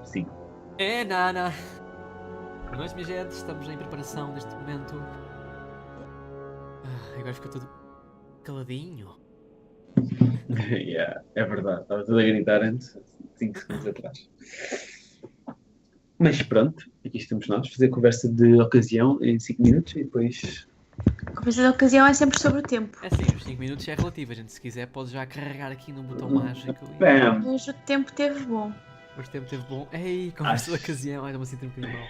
Sim. É, Nana. Boa noite, minha gente. Estamos em preparação neste momento. Agora fica tudo caladinho. Yeah, é verdade. Estava tudo a gritar antes, 5 segundos atrás. Mas pronto, aqui estamos nós, fazer conversa de ocasião em 5 minutos e depois... A conversa de ocasião é sempre sobre o tempo. É sim, os 5 minutos é relativo. A gente, se quiser, pode já carregar aqui num botão mágico. Bam! Hoje o tempo teve bom. Hoje o tempo teve bom. Ei, conversa de ocasião. Ai, estou-me a sentir um bocadinho mal.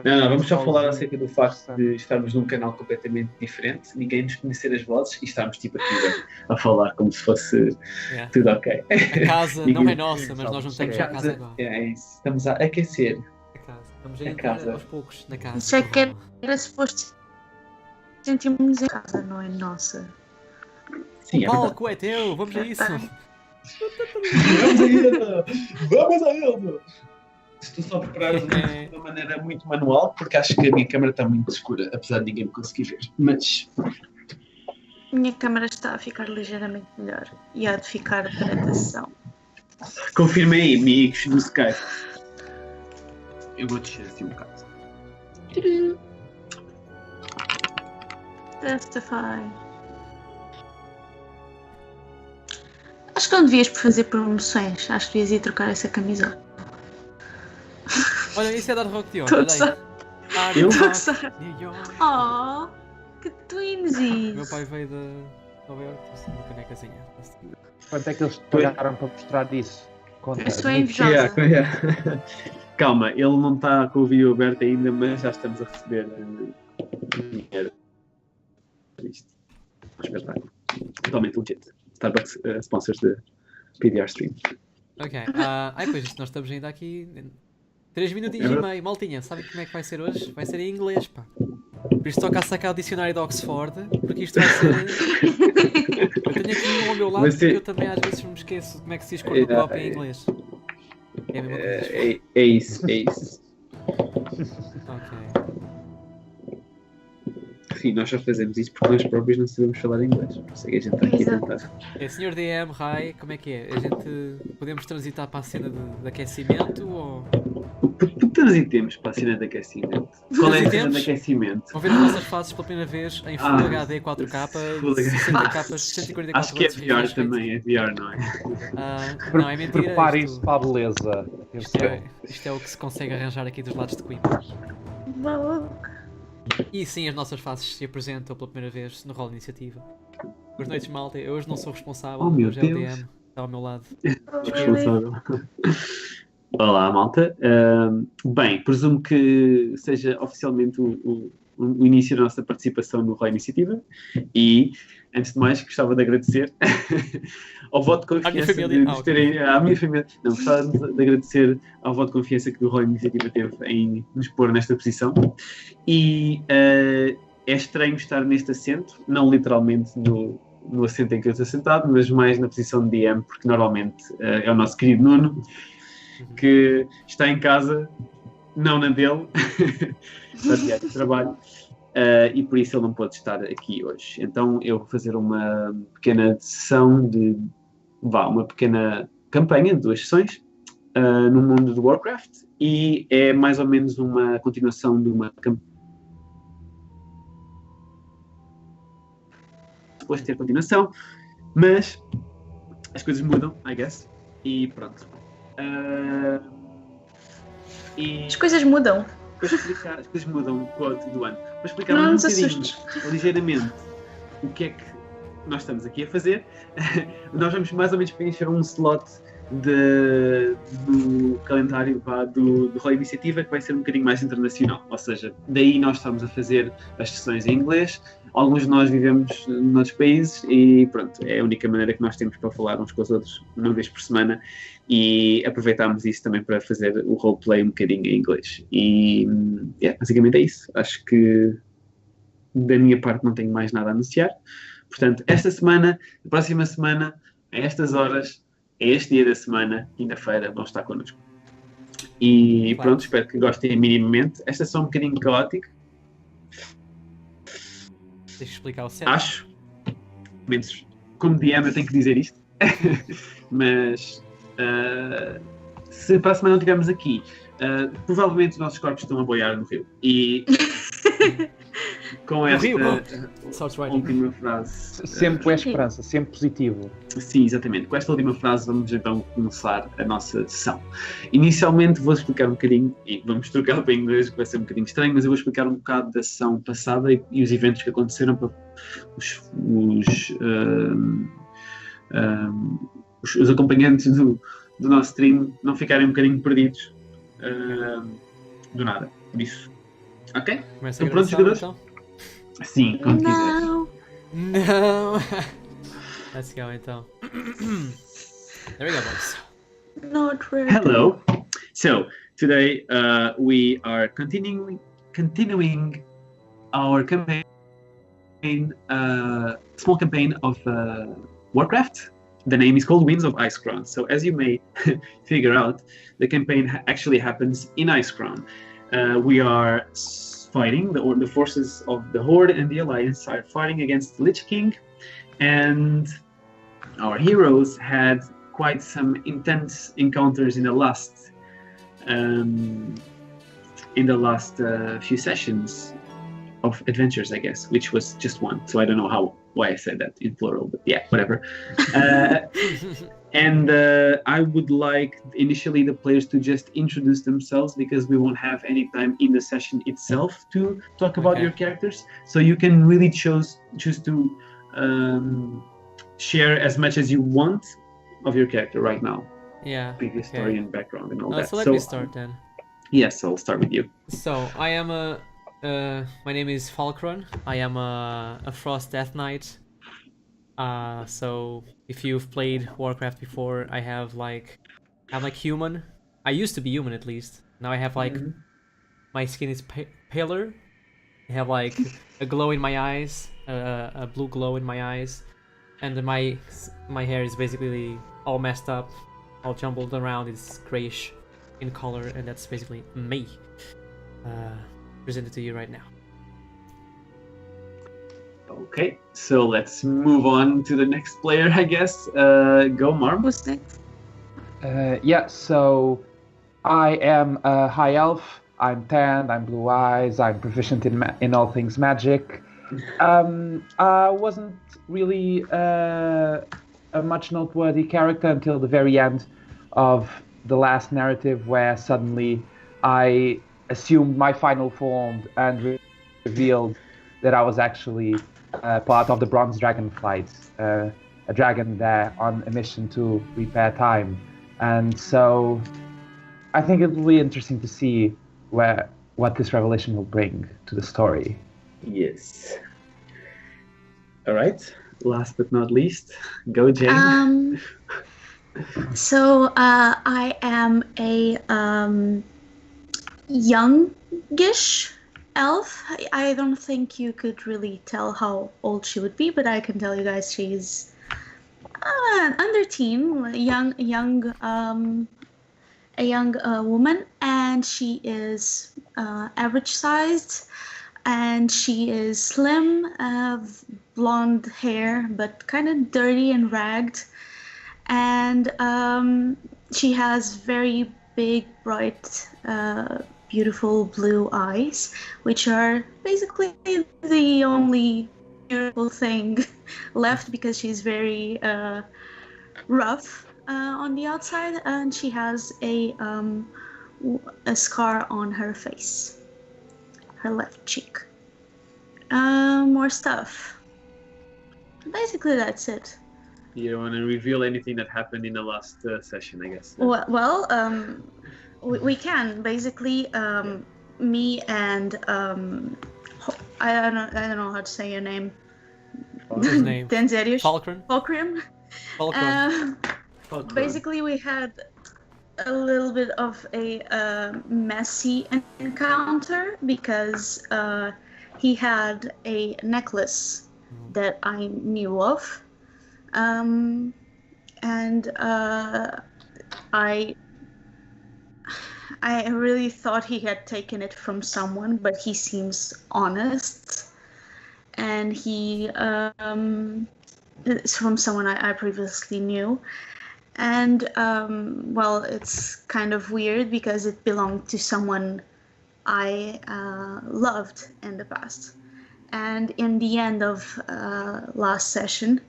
Não, vamos só falar acerca do facto de estarmos num canal completamente diferente, ninguém nos conhecer as vozes e estarmos tipo aqui a falar como se fosse tudo ok. A casa não é nossa, mas nós não temos já a casa agora. É isso, estamos a aquecer. A casa. Estamos a entrar aos poucos na casa. Isso é que era suposto sentirmos em casa, não é nossa. Sim, O palco é teu, vamos a isso. Vamos a ele! Estou só a preparar de uma maneira muito manual, porque acho que a minha câmera está muito escura, apesar de ninguém me conseguir ver. Mas Minha câmera está a ficar ligeiramente melhor e há de ficar para atenção. confirmem aí, amigos do Skype. Eu vou descer assim um bocado. Testify. Acho que não devias fazer promoções. Acho que devias ir trocar essa camisola. Olha, isso é dar rock de Estou a olha gozar. aí. Estou a gozar. New York. Oh, que twinsies. Meu pai veio de Nova York, trouxe uma canecazinha. Quanto é que eles te pagaram para mostrar isso? Conta. Eu sou invejosa. Calma, ele não está com o vídeo aberto ainda, mas já estamos a receber dinheiro. Isto. Espetáculo. Totalmente legit. Starbucks sponsors de PDR Stream. Ok. Pois isto, nós estamos ainda aqui 3 minutinhos e meio. Maltinha, sabe como é que vai ser hoje? Vai ser em inglês, pá. Por isso toca a sacar o dicionário de Oxford, porque isto vai ser... Eu tenho aqui um ao meu lado, porque eu também às vezes me esqueço como é que se diz cornucópia em inglês. É a mesma coisa. É isso. Ok. Sim, nós só fazemos isso porque nós próprios não sabemos falar inglês. Por isso é que a gente está aqui a tentar. Sr. DM, Rai, como é que é? A gente podemos transitar para a cena de aquecimento ou... Transitemos para a cena de aquecimento. Qual é a cena de aquecimento? Vão ver as nossas faces pela primeira vez em Full HD 4K, 60 capas, 144 Acho que é VR também, é VR, não é? Não, é mentira. Preparem-se para a beleza. Isto é o que se consegue arranjar aqui dos lados de Coimbra. E sim, as nossas faces se apresentam pela primeira vez no Rola Iniciativa. Boas noites, malta. Eu hoje não sou responsável, hoje é o DM, está ao meu lado. Responsável. Olá, malta. Bem, presumo que seja oficialmente o início da nossa participação no Rola Iniciativa e, antes de mais, gostava de agradecer ao voto de confiança de nos terem... À minha família. Não, gostava de agradecer ao voto de confiança que o Rola Iniciativa teve em nos pôr nesta posição e é estranho estar neste assento, não literalmente no assento em que eu estou sentado, mas mais na posição de DM, porque normalmente é o nosso querido Nuno, que está em casa, não na dele, está de trabalho, e por isso ele não pode estar aqui hoje. Então eu vou fazer uma pequena sessão uma pequena campanha de 2 sessões no mundo do Warcraft, e é mais ou menos uma continuação de uma campanha. Depois ter continuação, mas as coisas mudam, I guess, e pronto. As coisas mudam. Para explicar, as coisas mudam do ano. Para explicar um bocadinho, ligeiramente, o que é que nós estamos aqui a fazer, nós vamos mais ou menos preencher um slot do calendário do Rola Iniciativa, que vai ser um bocadinho mais internacional. Ou seja, daí nós estamos a fazer as sessões em inglês. Alguns de nós vivemos noutros países e pronto, é a única maneira que nós temos para falar uns com os outros uma vez por semana, e aproveitámos isso também para fazer o roleplay um bocadinho em inglês. E basicamente é isso. Acho que da minha parte não tenho mais nada a anunciar. Portanto, esta semana, a próxima semana, a estas horas, a este dia da semana, quinta-feira, vão estar connosco. E pronto, espero que gostem minimamente. Esta são um bocadinho caótica. Deixa eu explicar o certo. Acho. Como DM eu tenho que dizer isto. Mas se para a semana não estivermos aqui, provavelmente os nossos corpos estão a boiar no rio. E com esta última frase... Sempre é esperança, sempre positivo. Sim, exatamente. Com esta última frase vamos então começar a nossa sessão. Inicialmente vou explicar um bocadinho, e vamos trocar para inglês, que vai ser um bocadinho estranho, mas eu vou explicar um bocado da sessão passada e os eventos que aconteceram para os acompanhantes do nosso stream não ficarem um bocadinho perdidos do nada. Por isso. Ok? Estão prontos, jogadores? Então? Sim, quando quiseres. Não! Let's go então. There we go, boys. Not really. Hello. So today we are continuing our campaign, small campaign of Warcraft. The name is Cold Winds of Icecrown. So as you may figure out, the campaign actually happens in Icecrown. We are fighting, the forces of the Horde and the Alliance are fighting against the Lich King, and our heroes had quite some intense encounters in the last few sessions of adventures, I guess, which was just one. So I don't know why I said that in plural, but yeah, whatever. And I would like initially the players to just introduce themselves, because we won't have any time in the session itself to talk about your characters. So you can really choose to share as much as you want of your character right now. Yeah. Previous story and background and all that. So let me start then. Yes, I'll start with you. So I am my name is Falkron. I am a Frost Death Knight. So if you've played Warcraft before, I'm like human. I used to be human at least. Now I have like my skin is paler. I have like a glow in my eyes, a blue glow in my eyes, and my hair is basically all messed up, all jumbled around. It's grayish in color, and that's basically me. Presented to you right now. Okay, so let's move on to the next player, I guess. Go, Marm. Who's next? Yeah, so I am a high elf. I'm tanned, I'm blue eyes, I'm proficient in all things magic. I wasn't really a much noteworthy character until the very end of the last narrative, where suddenly I assumed my final form and revealed that I was actually part of the Bronze Dragon flight, a dragon there on a mission to repair time. And so I think it will be interesting to see what this revelation will bring to the story. Yes. All right. Last but not least, go, Jane. So I am a youngish elf. I don't think you could really tell how old she would be, but I can tell you guys she's under teen, a young woman, and she is average sized, and she is slim, blonde hair, but kind of dirty and ragged, and she has very big, bright, beautiful blue eyes, which are basically the only beautiful thing left, because she's very rough on the outside, and she has a scar on her face, her left cheek. More stuff. Basically, that's it. You don't want to reveal anything that happened in the last session, I guess. Well, we can basically. Me and I don't know how to say your name. His name. Denzerius. Falkrim. Basically, we had a little bit of a messy encounter, because he had a necklace that I knew of, and I really thought he had taken it from someone, but he seems honest, and it's from someone I previously knew. And well, it's kind of weird because it belonged to someone I loved in the past. And in the end of last session,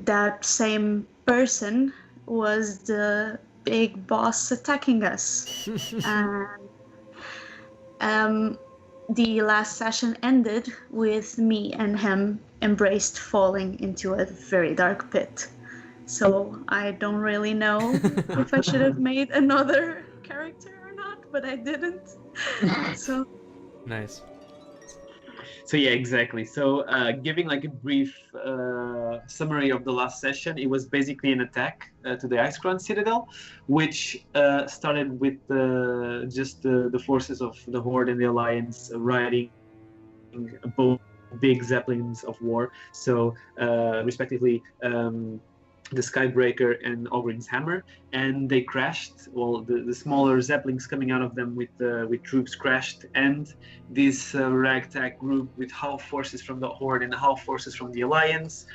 that same person was the big boss attacking us. And the last session ended with me and him embraced falling into a very dark pit. So I don't really know if I should have made another character or not, but I didn't. So Nice. So yeah, exactly. So giving like a brief summary of the last session, it was basically an attack to the Icecrown Citadel, which started with just the forces of the Horde and the Alliance riding both big zeppelins of war. So respectively, the Skybreaker and Ogren's Hammer, and they crashed. Well, the smaller zeppelins coming out of them with troops crashed, and this ragtag group with half forces from the Horde and half forces from the Alliance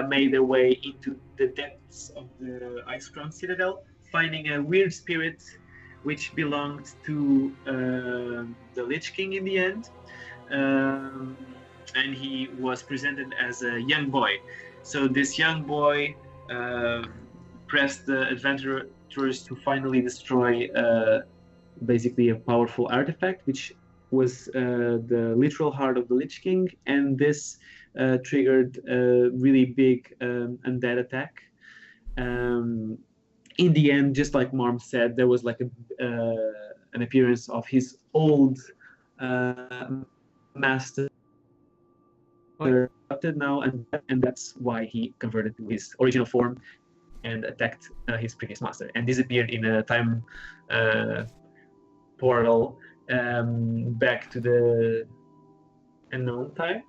made their way into the depths of the Icecrown Citadel, finding a weird spirit which belonged to the Lich King in the end, and he was presented as a young boy. So this young boy pressed the adventurers to finally destroy basically a powerful artifact, which was the literal heart of the Lich King, and this triggered a really big undead attack. In the end, just like Marm said, there was like an appearance of his old master now, and that's why he converted to his original form and attacked his previous master and disappeared in a time portal back to the unknown time.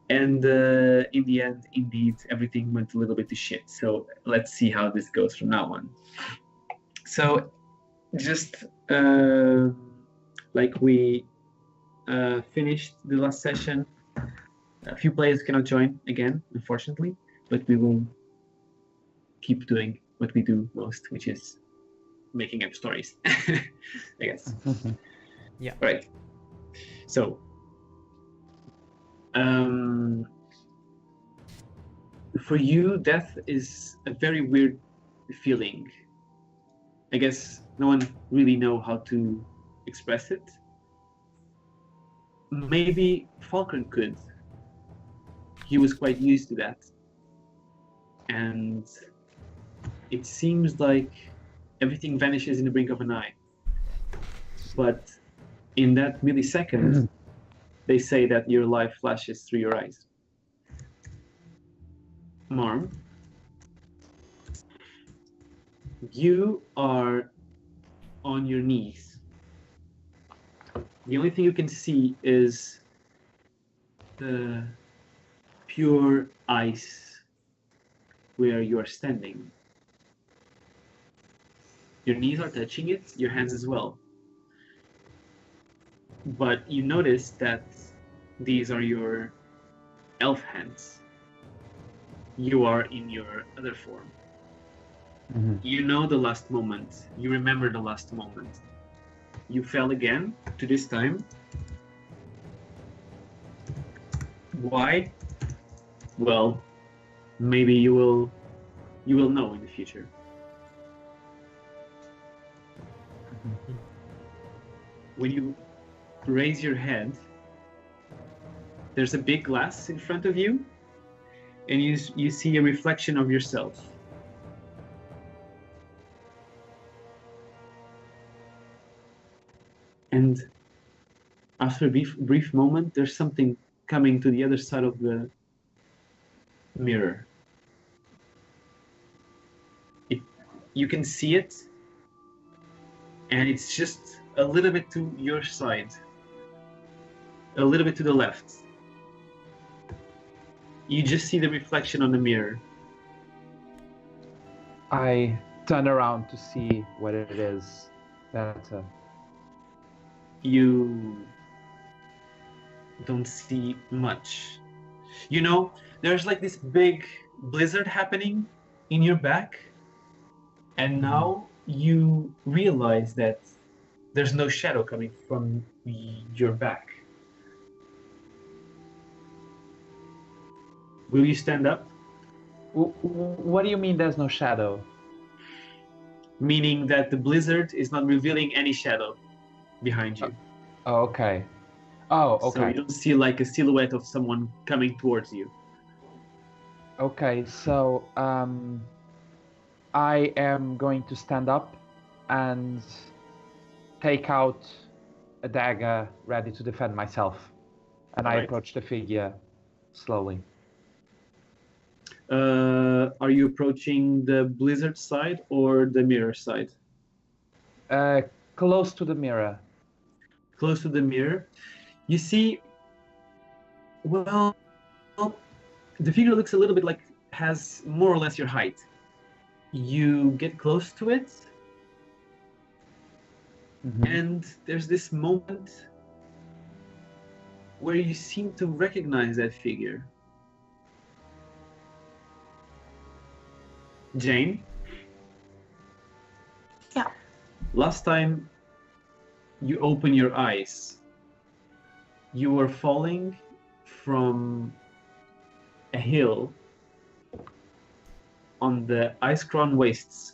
And in the end, indeed, everything went a little bit to shit. So let's see how this goes from now on. So just like we finished the last session, a few players cannot join again, unfortunately, but we will keep doing what we do most, which is making up stories, I guess. Yeah. Right. So, for you, death is a very weird feeling. I guess no one really know how to express it. Maybe Falcon could. He was quite used to that. And it seems like everything vanishes in the blink of an eye. But in that millisecond, they say that your life flashes through your eyes. Marm, you are on your knees. The only thing you can see is the pure ice where you are standing. Your knees are touching it, your hands as well. But you notice that these are your elf hands. You are in your other form. Mhm. You know the last moment. You remember the last moment. You fell again to this time. Why? Well, maybe you will know in the future. When you raise your head, there's a big glass in front of you, and you see a reflection of yourself. And after a brief moment, there's something coming to the other side of the mirror. You can see it, and it's just a little bit to your side, a little bit to the left. You just see the reflection on the mirror. I turn around to see what it is that You don't see much. You know, there's like this big blizzard happening in your back, And now you realize that there's no shadow coming from your back. Will you stand up? What do you mean there's no shadow? Meaning that the blizzard is not revealing any shadow behind you. Oh, okay. Oh, So okay. you don't see like a silhouette of someone coming towards you. Okay, so I am going to stand up and take out a dagger ready to defend myself. And I Alright. approach the figure slowly. Are you approaching the blizzard side or the mirror side? Close to the mirror. Close to the mirror. You see, well, the figure looks a little bit like has more or less your height. You get close to it, and there's this moment where you seem to recognize that figure. Jane? Yeah. Last time you open your eyes, you were falling from a hill on the Icecrown wastes.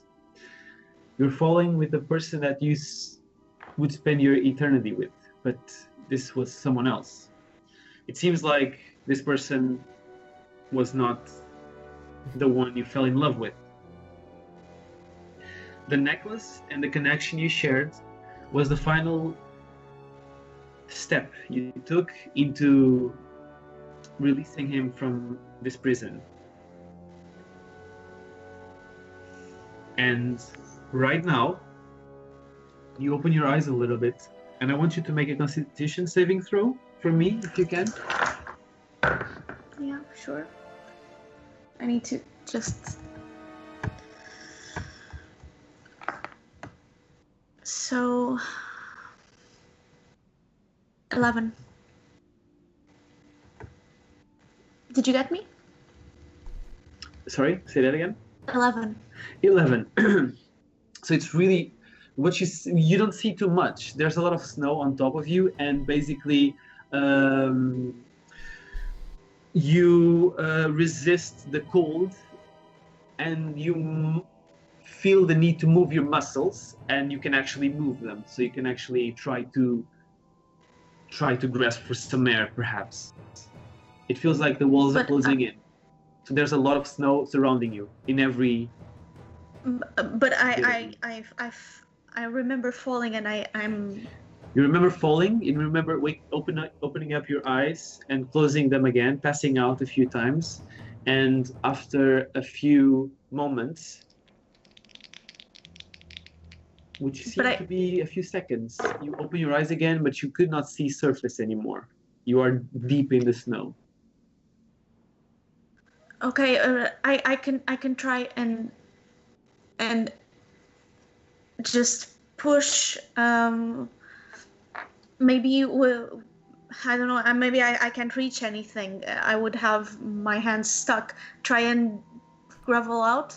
You're falling with the person that you would spend your eternity with, but this was someone else. It seems like this person was not the one you fell in love with. The necklace and the connection you shared was the final step you took into releasing him from this prison. And right now, you open your eyes a little bit, and I want you to make a Constitution saving throw for me, if you can. Yeah, sure. I need to just... So... 11. Did you get me? Sorry, say that again. 11. 11. So it's really what you don't see too much. There's a lot of snow on top of you, and basically you resist the cold, and you feel the need to move your muscles, and you can actually move them. So you can actually try to grasp for some air, perhaps. It feels like the walls are closing in. So there's a lot of snow surrounding you in every. But I remember falling, and I'm. You remember falling. You remember opening up your eyes and closing them again, passing out a few times, and after a few moments, which seemed to be a few seconds, you open your eyes again, but you could not see surface anymore. You are deep in the snow. Okay, I can try and just push. Maybe I don't know. Maybe I can't reach anything. I would have my hands stuck. Try and gravel out.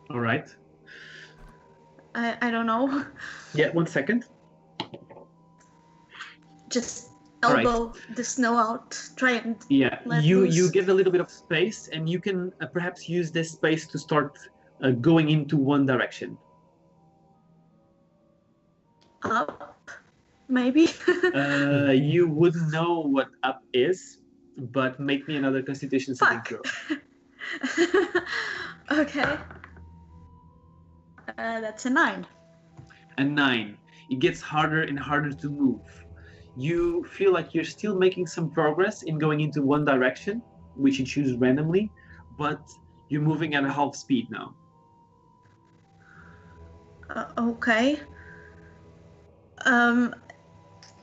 All right. I don't know. Yeah, 1 second. Just elbow the snow out. Try and you get a little bit of space, and you can perhaps use this space to start going into one direction. Up, maybe. You wouldn't know what up is, but make me another Constitution saving throw. Okay. That's a 9. A 9. It gets harder and harder to move. You feel like you're still making some progress in going into one direction, which you choose randomly, but you're moving at a half speed now. Okay.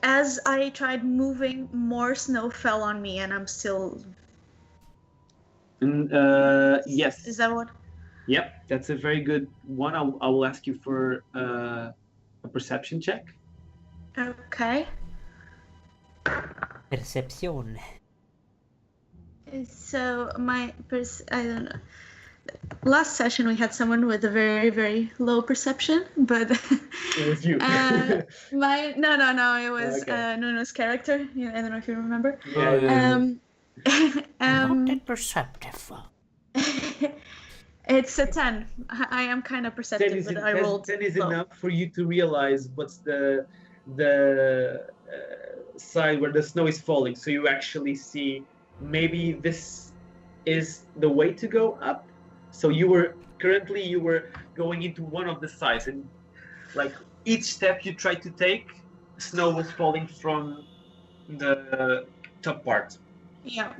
As I tried moving, more snow fell on me, and I'm still. Yes. Is that what? Yep, that's a very good one. I will ask you for a perception check. Okay. Percepción. So my I don't know. last session we had someone with a very, very low perception, but It was you. no, it was Okay. Nuno's character. Yeah, I don't know if you remember. Yeah. Um, Not perceptive. it's a 10. I am kind of 10 perceptive, is, but I rolled 10 is low. enough for you to realize what's the side where the snow is falling. So you actually see maybe this is the way to go up. So you were going into one of the sides, and like each step you tried to take, snow was falling from the top part. Yeah,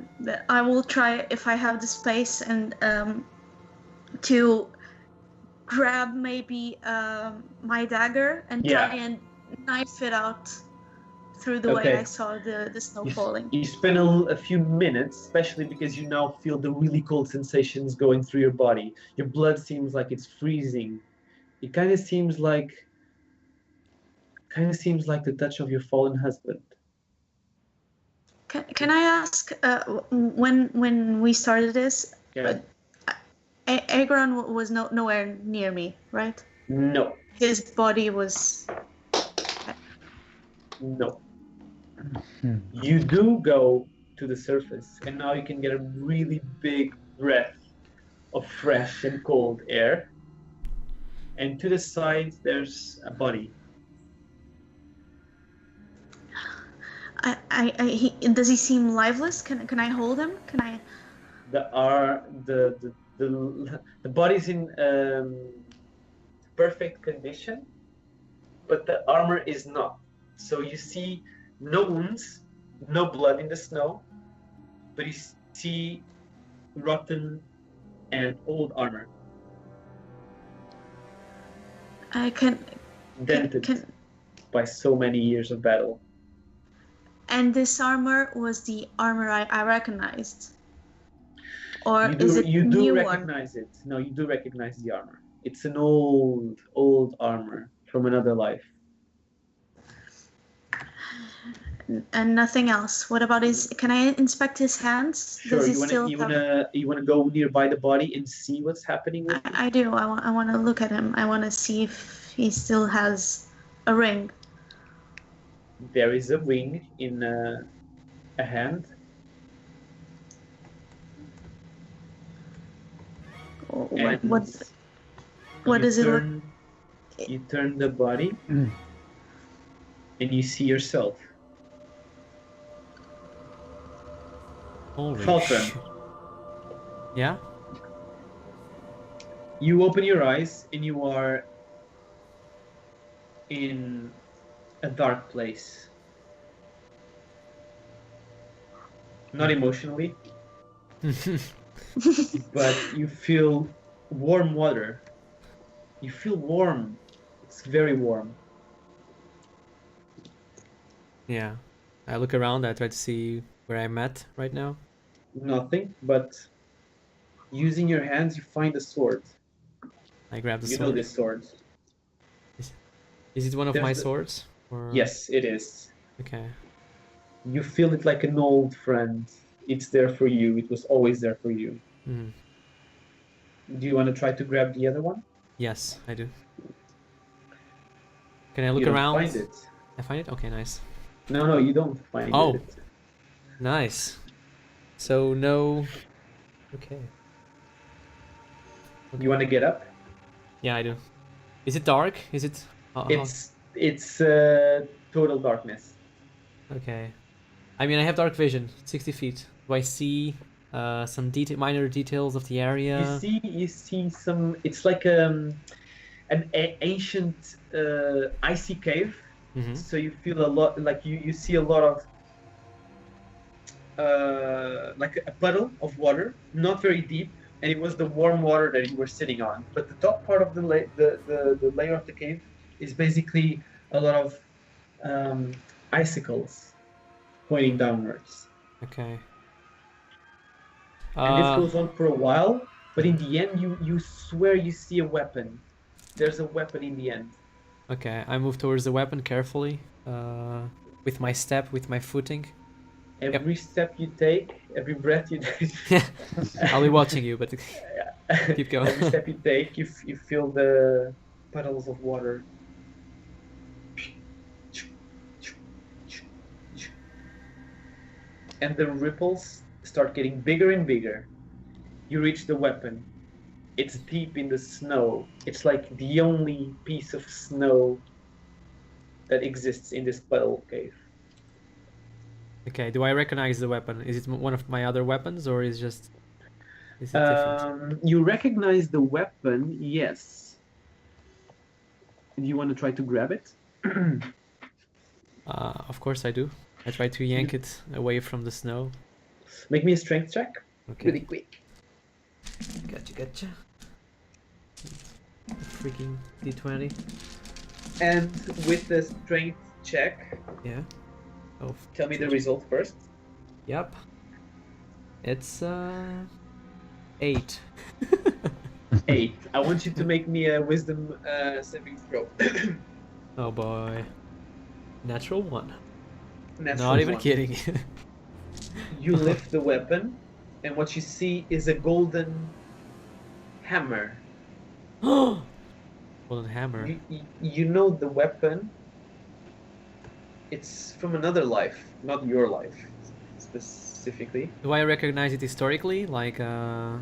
I will try if I have the space and to grab maybe my dagger and try and knife it out through the way I saw the snow falling. You spend a few minutes, especially because you now feel the really cold sensations going through your body. Your blood seems like it's freezing. It kind of seems like the touch of your fallen husband. Can I ask when we started this? Agron was nowhere near me, right? No. His body was. No. You do go to the surface, and now you can get a really big breath of fresh and cold air. And to the side, there's a body. Does he seem lifeless? Can I hold him? Can I? The body's in perfect condition, but the armor is not. So you see no wounds, no blood in the snow, but you see rotten and old armor. Dented by so many years of battle. And this armor was the armor I recognized, or is it you do new recognize it? No, you do recognize the armor. It's an old armor from another life. And nothing else. What about his? Can I inspect his hands? Sure. Does he You wanna go nearby the body and see what's happening with him? I do. I want to look at him. I want to see if he still has a ring. There is a ring in a hand. What does it look? You turn the body, and you see yourself. Holy Falcon. shit. Yeah? You open your eyes, and you are in a dark place. Not emotionally, but you feel warm water. You feel warm. It's very warm. Yeah. I look around, I try to see where I'm at right now. Nothing, but using your hands, you find a sword. I grab the You sword. know this sword. Is it one of There's my the- swords? Or... Yes, it is. Okay. You feel it like an old friend. It's there for you. It was always there for you. Mhm. Do you want to try to grab the other one? Yes, I do. Can I look You don't around? find it. I find it? Okay, nice. No, you don't find Oh. it. Nice. So, no... Okay. You want to get up? Yeah, I do. Is it dark? Is it... It's total darkness. Okay. I mean, I have dark vision, 60 feet. Do I see some minor details of the area? You see some. It's like an ancient icy cave. Mm-hmm. So you feel a lot like you see a lot of like a puddle of water, not very deep, and it was the warm water that you were sitting on. But the top part of the layer of the cave is basically a lot of icicles pointing downwards. Okay. And this goes on for a while, but in the end, you swear you see a weapon. There's a weapon in the end. Okay, I move towards the weapon carefully, with my step, with my footing. Every step you take, every breath you take. I'll be watching you, but Keep going. Every step you take, you feel the puddles of water. And the ripples start getting bigger and bigger. You reach the weapon. It's deep in the snow. It's like the only piece of snow that exists in this puddle cave. Okay, do I recognize the weapon? Is it one of my other weapons, or is it different? You recognize the weapon, yes. Do you want to try to grab it? Of course I do. I try to yank it away from the snow. Make me a strength check. Okay. Really quick. Gotcha. Freaking D20. And with the strength check, Yeah. Oh. tell me the result first. Yep. It's 8. 8. I want you to make me a wisdom saving throw. Oh boy. Natural 1. Natural Not even 1. kidding. You lift the weapon, and what you see is a golden hammer. Golden hammer. You know the weapon. It's from another life, not your life specifically. Do I recognize it historically? Like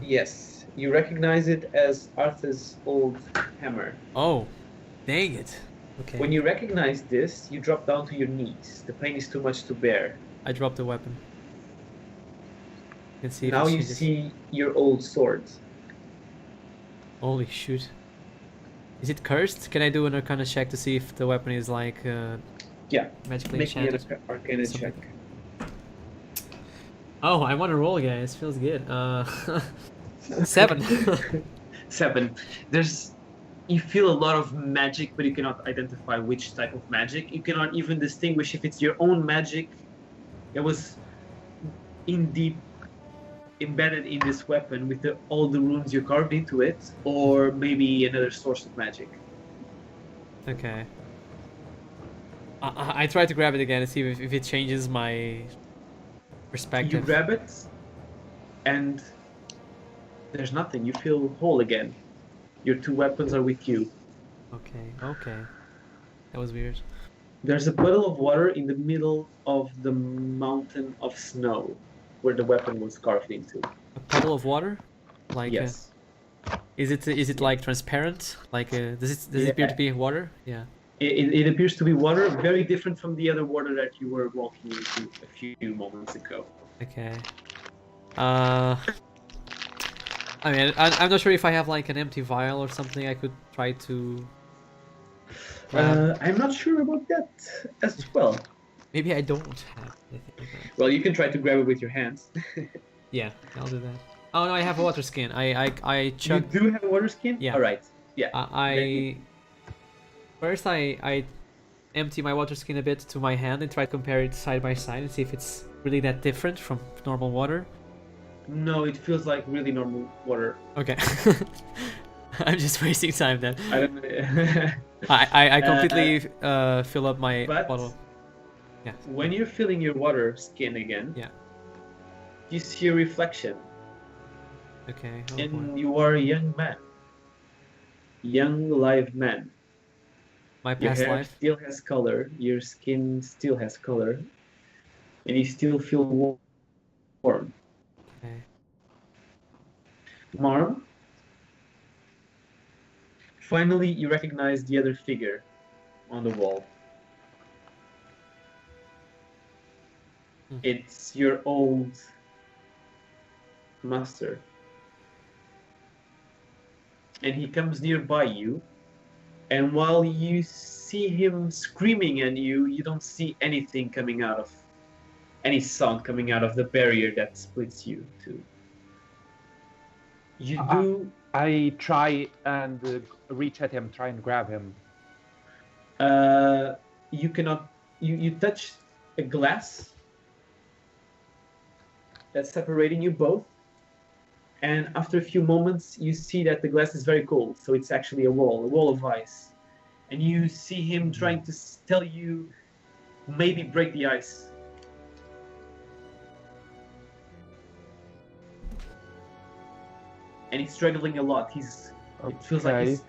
Yes, you recognize it as Arthur's old hammer. Oh, dang it. Okay. When you recognize this, you drop down to your knees. The pain is too much to bear. I dropped the weapon. Let's see if Now it you changes. see your old sword. Holy shoot. Is it cursed? Can I do an arcana check to see if the weapon is like Yeah, magically make me an enchanted? arcana Something. check. Oh, I want to roll, guys. Feels good. 7. 7. You feel a lot of magic, but you cannot identify which type of magic. You cannot even distinguish if it's your own magic that was embedded in this weapon with all the runes you carved into it, or maybe another source of magic. Okay. I try to grab it again and see if it changes my perspective. You grab it, and there's nothing. You feel whole again. Your 2 weapons are with you. Okay. That was weird. There's a puddle of water in the middle of the mountain of snow where the weapon was carved into. A puddle of water? Like Yes. is it like transparent? Like does it appear to be water? Yeah. It appears to be water, very different from the other water that you were walking into a few moments ago. Okay. I mean, I'm not sure if I have like an empty vial or something I could try to grab. I'm not sure about that as well. Maybe I don't have anything like that. Well, you can try to grab it with your hands. Yeah, I'll do that. Oh no, I have a water skin. I You chugged. do have a water skin? Yeah. Alright. Yeah. First I empty my water skin a bit to my hand and try to compare it side by side and see if it's really that different from normal water. No, it feels like really normal water. Okay. I'm just wasting time then. I don't know. I completely fill up my but- bottle. Yeah. When you're filling your water skin again, Yeah. you see a reflection. Okay. Oh, And boy. you are a young man. Young, live man. My Your past hair life. still has color, your skin still has color, and you still feel warm. Okay. Marm, finally you recognize the other figure on the wall. It's your old master. And he comes nearby you, and while you see him screaming at you, you don't see anything coming out of, any sound coming out of the barrier that splits you two. You do, I try and reach at him, try and grab him. you cannot, you touch a glass that's separating you both, and after a few moments you see that the glass is very cold, so it's actually a wall of ice, and you see him trying to tell you maybe break the ice. and he's struggling a lot. It feels like he's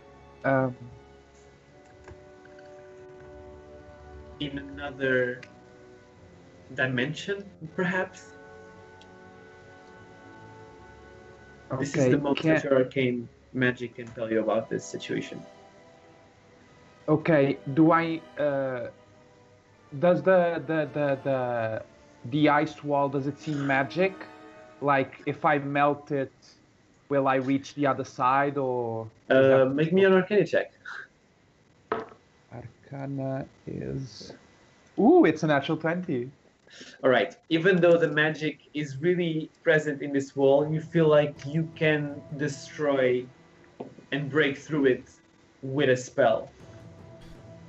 in another dimension, perhaps. Okay. This is the most that your arcane magic can tell you about this situation. Okay. Do I? Does the ice wall, does it seem magic? Like if I melt it, will I reach the other side, or? Make me an Arcana check. Arcana is. Ooh, it's a natural 20. All right. Even though the magic is really present in this wall, you feel like you can destroy and break through it with a spell.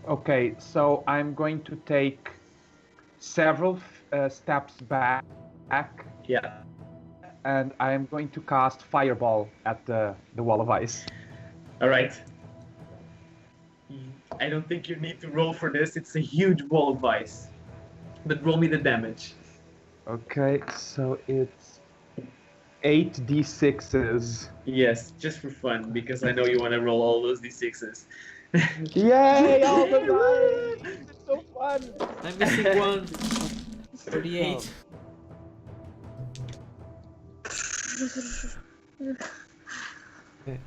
Okay, so I'm going to take several steps back. Yeah. And I'm going to cast Fireball at the wall of ice. All right. I don't think you need to roll for this. It's a huge wall of ice. But roll me the damage. Okay, so it's 8d6s. Yes, just for fun, because I know you want to roll all those d6s. Yay, all the dice! It's so fun! I'm missing one. 38. Okay.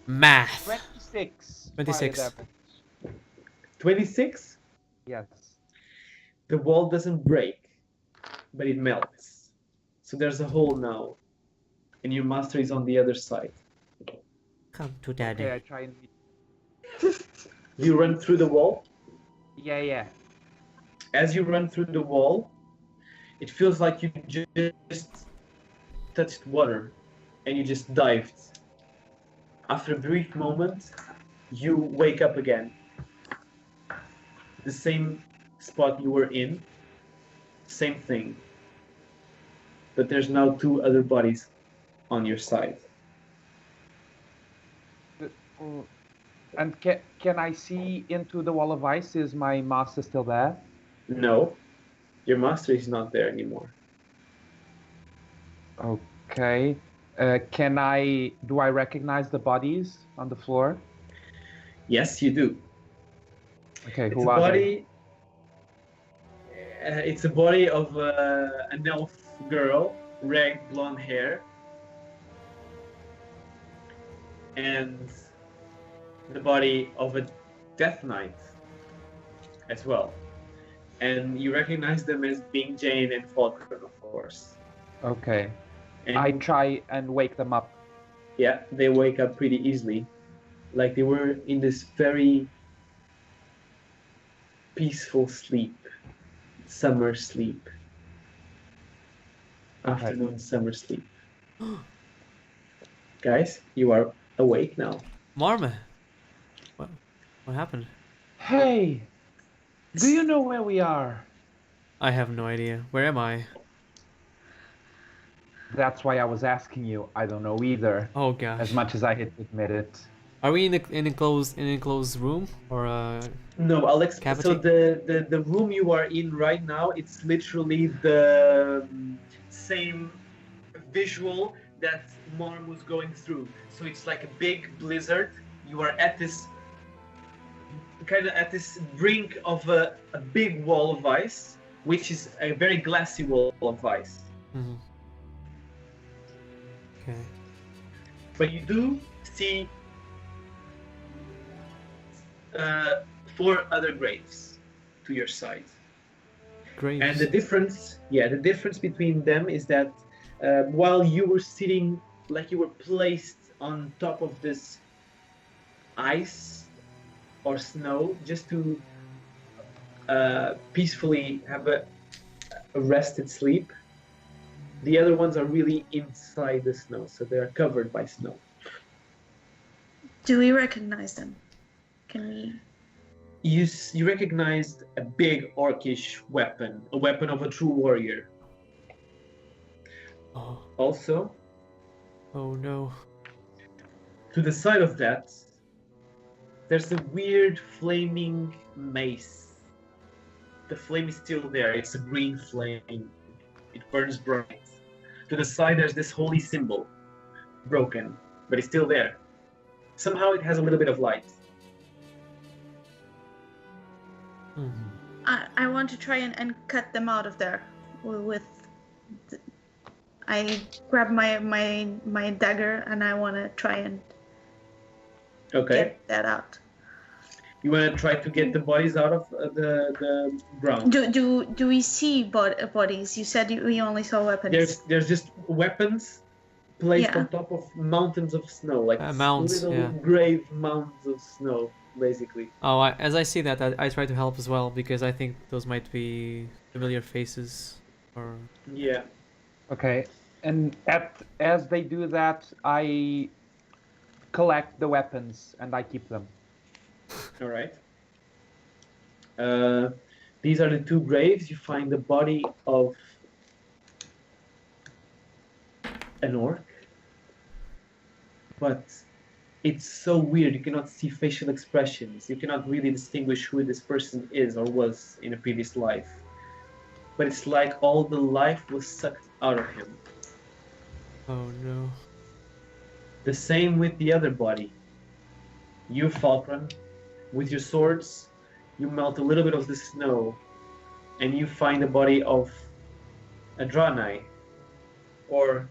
Math. 26. 26. fire damage. 26? Yes. The wall doesn't break, but it melts. So there's a hole now, and your master is on the other side. Come to daddy. Okay, I try and... You run through the wall. Yeah. As you run through the wall, it feels like you just touched water, and you just dived. After a brief moment, you wake up again. The same spot you were in, same thing. But there's now 2 other bodies on your side. And can I see into the wall of ice? Is my master still there? No, your master is not there anymore. Okay. Do I recognize the bodies on the floor? Yes, you do. Okay, It's who a are body. It's a body of an elf girl, red blonde hair, and the body of a death knight as well. And you recognize them as being Jane and Falcon, of course. Okay. And I try and wake them up. yeah, they wake up pretty easily. Like they were in this very peaceful sleep. Summer sleep. Afternoon summer sleep. Guys, you are awake now. Marma. What happened? Hey! Do you know where we are? I have no idea. Where am I? That's why I was asking you. I don't know either. Oh gosh. As much as I hate to admit it. Are we in an enclosed room or No, Alex. cavity? So the room you are in right now, it's literally the same visual that Marm was going through. So it's like a big blizzard. You are at this brink of a big wall of ice, which is a very glassy wall of ice. Mm-hmm. Okay. But you do see 4 other graves to your side. Graves. And the difference between them is that while you were sitting, like you were placed on top of this ice or snow, just to peacefully have a rested sleep, the other ones are really inside the snow, so they are covered by snow. Do we recognize them? Can we? You recognized a big orcish weapon, a weapon of a true warrior. Oh. Also, Oh no. to the side of that, there's a weird flaming mace. The flame is still there. It's a green flame. It burns bright. To the side, there's this holy symbol. broken, but it's still there. Somehow it has a little bit of light. I want to try and cut them out of there with. I grab my dagger and I want to try and get that out. You want to try to get the bodies out of the ground? Do we see bodies? You said we only saw weapons. There's just weapons placed on top of mountains of snow, like mounds, little grave mounds of snow, basically. Oh, as I see that, I try to help as well because I think those might be familiar faces, or yeah. Okay, and as they do that, I collect the weapons and I keep them. All right. These are the two graves. You find the body of an orc, but it's so weird. You cannot see facial expressions. You cannot really distinguish who this person is or was in a previous life. But it's like all the life was sucked out of him. oh no. The same with the other body. You, Falcon, with your swords, you melt a little bit of the snow, and you find the body of a Draenei. Or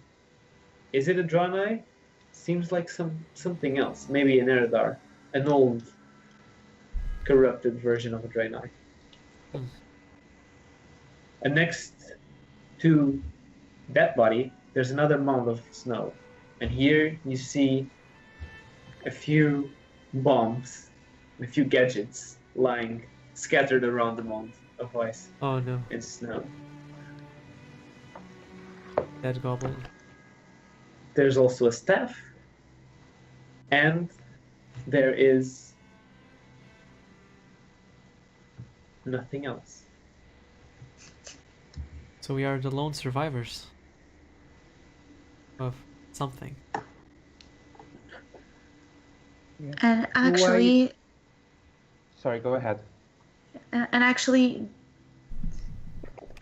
is it a Draenei? Seems like something else. Maybe an Eredar, an old, corrupted version of a Draenei. And next to that body, there's another mound of snow. And here you see a few bombs, a few gadgets lying scattered around the mound of ice Oh no. and snow. Dead goblin. There's also a staff, and there is nothing else. So we are the lone survivors of something. And actually, Sorry, go ahead. and actually,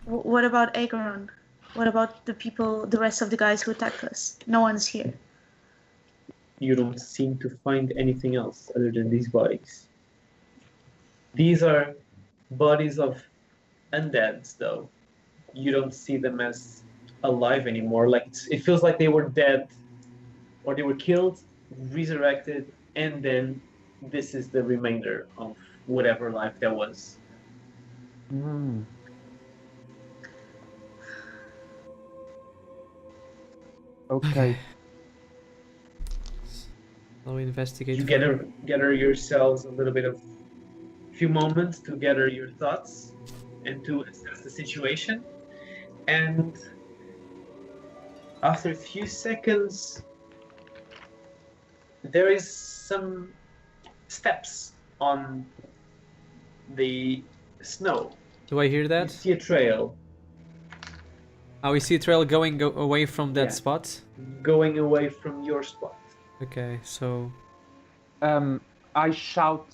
what about Aegon? What about the rest of the guys who attacked us? No one's here. You don't seem to find anything else other than these bodies. These are bodies of undeads, though. You don't see them as alive anymore. Like it feels like they were dead, or they were killed, resurrected, and then this is the remainder of whatever life there was. Mm. Okay. So we investigate. You further. gather yourselves a little bit of few moments to gather your thoughts and to assess the situation. And after a few seconds, there is some steps on the snow. Do I hear You that? see a trail Oh, we see a trail going away from that Yeah. spot. going away from your spot. Okay, so I shout,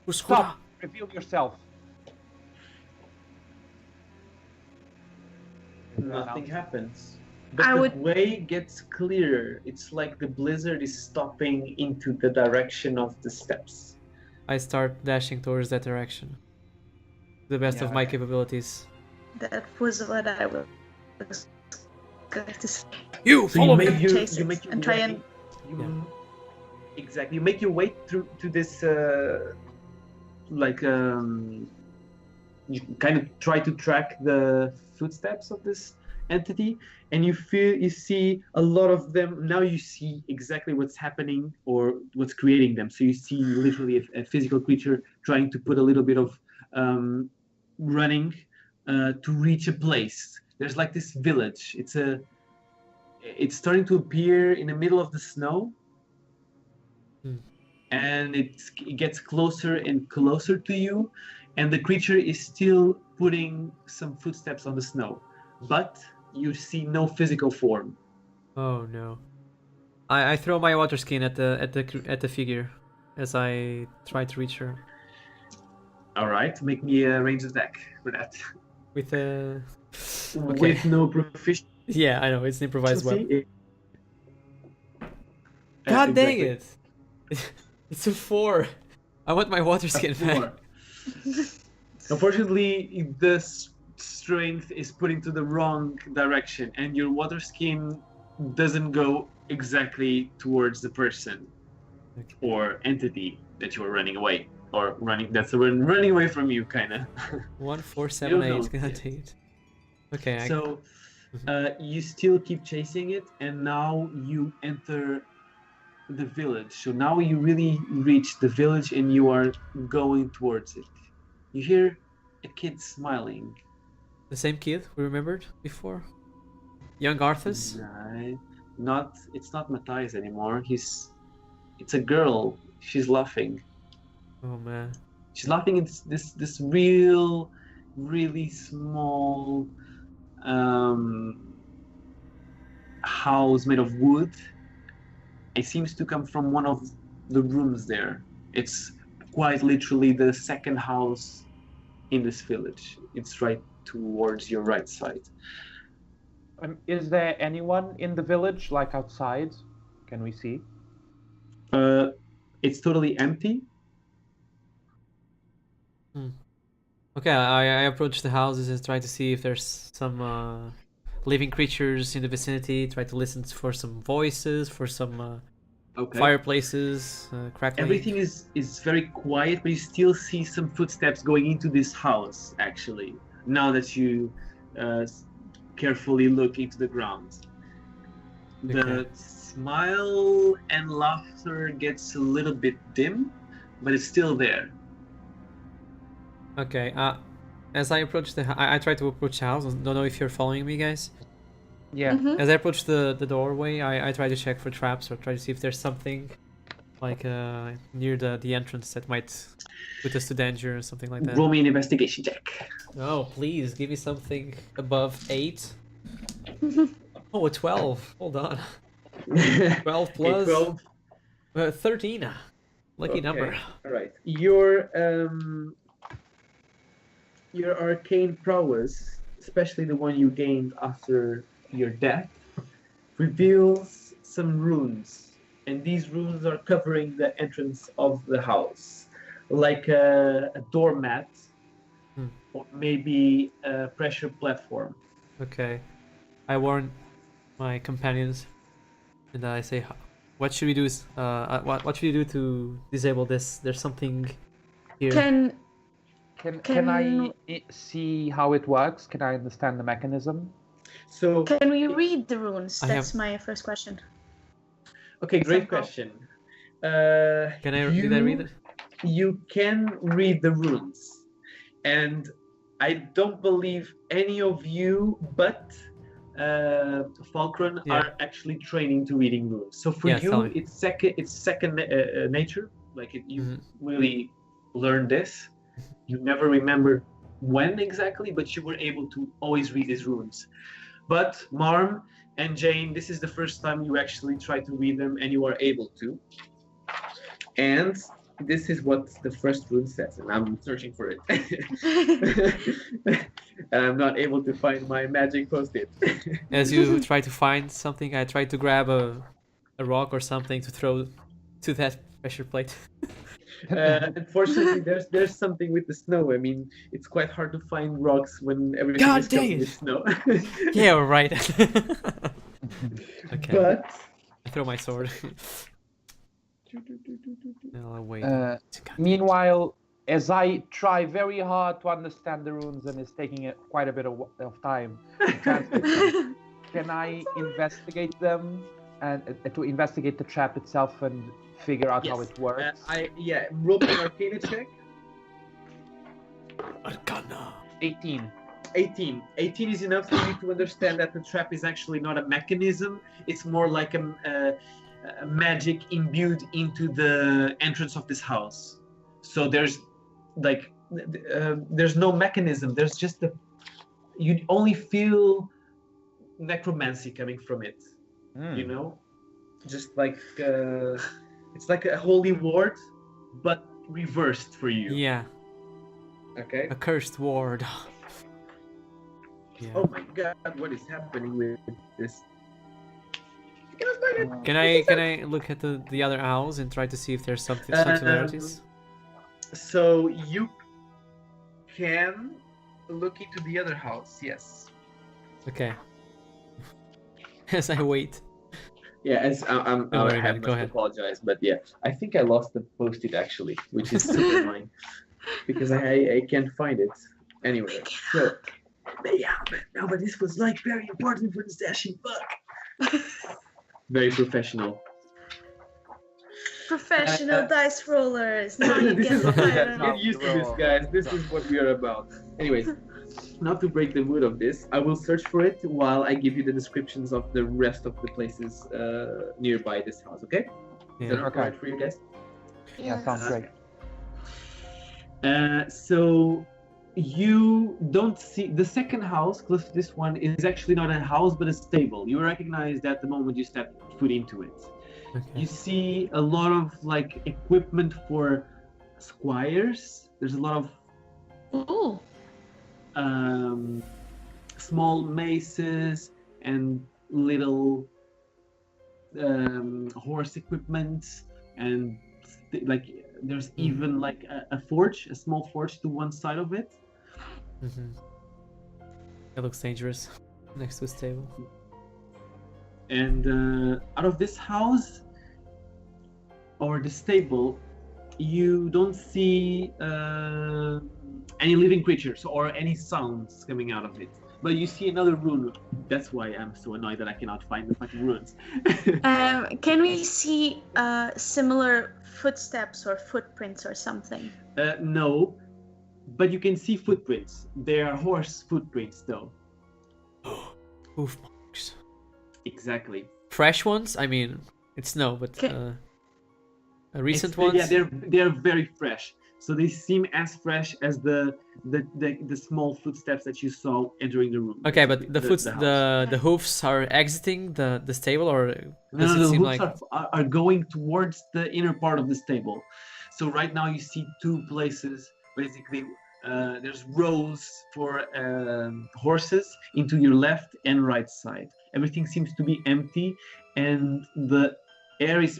"Stop! Reveal yourself!" Nothing happens. But I the would- way gets clearer. It's like the blizzard is stopping into the direction of the steps. I start dashing towards that direction. The best of Yeah, my okay. capabilities. That was what I was going to say. You So follow you me. make your, Chase you it make your and try way, and- exactly. You make your way through to this you kind of try to track the footsteps of this entity, and you see a lot of them. Now you see exactly what's happening or what's creating them. So you see literally a physical creature trying to put a little bit of running to reach a place. There's like this village. It's starting to appear in the middle of the snow. And it gets closer and closer to you, and the creature is still putting some footsteps on the snow, but you see no physical form. Oh no. I throw my water skin at the figure as I try to reach her. All right, make me a range attack for that. With a With no proficiency. Yeah, I know, it's an improvised weapon. God dang exactly. it! It's a 4. I want my water skin back. 4. Unfortunately, the strength is put into the wrong direction, and your water skin doesn't go exactly towards the person Okay. or entity that you are running away, or running away from you, kind of. 1, 4, You 7, don't know 8. God yet. dang it. Okay. So you still keep chasing it, and now you enter the village. So now you really reach the village, and you are going towards it. You hear a kid smiling. The same kid we remembered before? Young Arthas? Right. It's not Matthias anymore. It's a girl. She's laughing. Oh man. She's laughing in this real, really small house made of wood. It seems to come from one of the rooms there. It's quite literally the second house in this village. It's right towards your right side. Is there anyone in the village, like outside? Can we see? It's totally empty. Okay, I approach the houses and try to see if there's some living creatures in the vicinity. Try to listen for some voices, for some Okay. fireplaces, crackling. Everything is very quiet, but you still see some footsteps going into this house, actually, now that you carefully look into the ground. The Okay. smile and laughter gets a little bit dim, but it's still there. Okay, as I approach I try to approach the house. Don't know if you're following me, guys. Yeah. Mhm. As I approach the doorway, I try to check for traps or try to see if there's something like near the entrance that might put us to danger or something like that. Roll me an investigation check. Oh, please give me something above 8. Oh, a 12. Hold on. 12 plus 12. 13. Lucky number. All right. Your arcane prowess, especially the one you gained after your death, reveals some runes, and these runes are covering the entrance of the house, like a doormat, or maybe a pressure platform. Okay. I warn my companions, and I say, "What should we do? What should we do to disable this? There's something here." Can I see how it works? Can I understand the mechanism? So, Can we read the runes? I That's have- my first question. okay, great Somehow. question. Did I read it? You can read the runes, and I don't believe any of you but Falkron Yeah. are actually training to reading runes. So for Yeah, tell me. it's second nature. Like you Mhm. really learned this. You never remember when exactly, but you were able to always read these runes. But Marm and Jane, this is the first time you actually try to read them, and you are able to. And this is what the first rune says, and I'm searching for it. And I'm not able to find my magic post-it. As you try to find something, I try to grab a rock or something to throw to that pressure plate. Unfortunately, there's something with the snow. I mean, it's quite hard to find rocks when everything God is covered dang with it. snow. Yeah, right. Okay. But I throw my sword. I'll wait. Meanwhile, as I try very hard to understand the runes and it's taking quite a bit of time to translate them, can I investigate them and to investigate the trap itself and figure out how yes, it works? roll an Arcana check. Arcana. 18. 18 is enough for you to understand that the trap is actually not a mechanism. It's more like a magic imbued into the entrance of this house. So there's like there's no mechanism. There's just you only feel necromancy coming from it. You know, just like it's like a holy ward, but reversed for you. Yeah, Okay. a cursed ward. Yeah. Oh my god, what is happening with this? Cannot find it. Can I look at the other house and try to see if there's some similarities? So you can look into the other house. Yes. Okay. As I wait. Yeah, as I'm Don't worry, I man, have go to ahead. apologize, but yeah, I think I lost the post-it actually, which is super annoying because I can't find it anywhere. So, but yeah, but this was like very important for the session. Fuck. Very professional. Professional dice rollers. Now you This get is the what we pattern. get used to this, guys. This is what we are about. Anyways, not to break the mood of this, I will search for it while I give you the descriptions of the rest of the places nearby this house. Okay? Is that Yeah. Okay. alright for you guys? Yeah, sounds great. So you don't see the second house close to this one is actually not a house but a stable. You recognize that the moment you step foot into it. Okay. You see a lot of like equipment for squires. There's a lot of Ooh. small maces and little horse equipment, and like there's even like a forge, a small forge to one side of it. Mm-hmm. It looks dangerous next to a stable. And out of this house or the stable, you don't see any living creatures or any sounds coming out of it. But you see another rune. That's why I'm so annoyed that I cannot find the fucking runes. Can we see similar footsteps or footprints or something? No, but you can see footprints. They are horse footprints, though. Hoof marks. Exactly. Fresh ones? I mean, it's snow, but recent ones? Yeah, they're very fresh. So they seem as fresh as the small footsteps that you saw entering the room. Okay, but the house. hoofs are exiting the stable, or does No, it the seem hooves like are going towards the inner part of the stable. So right now you see two places. Basically, there's rows for horses into your left and right side. Everything seems to be empty, and the air is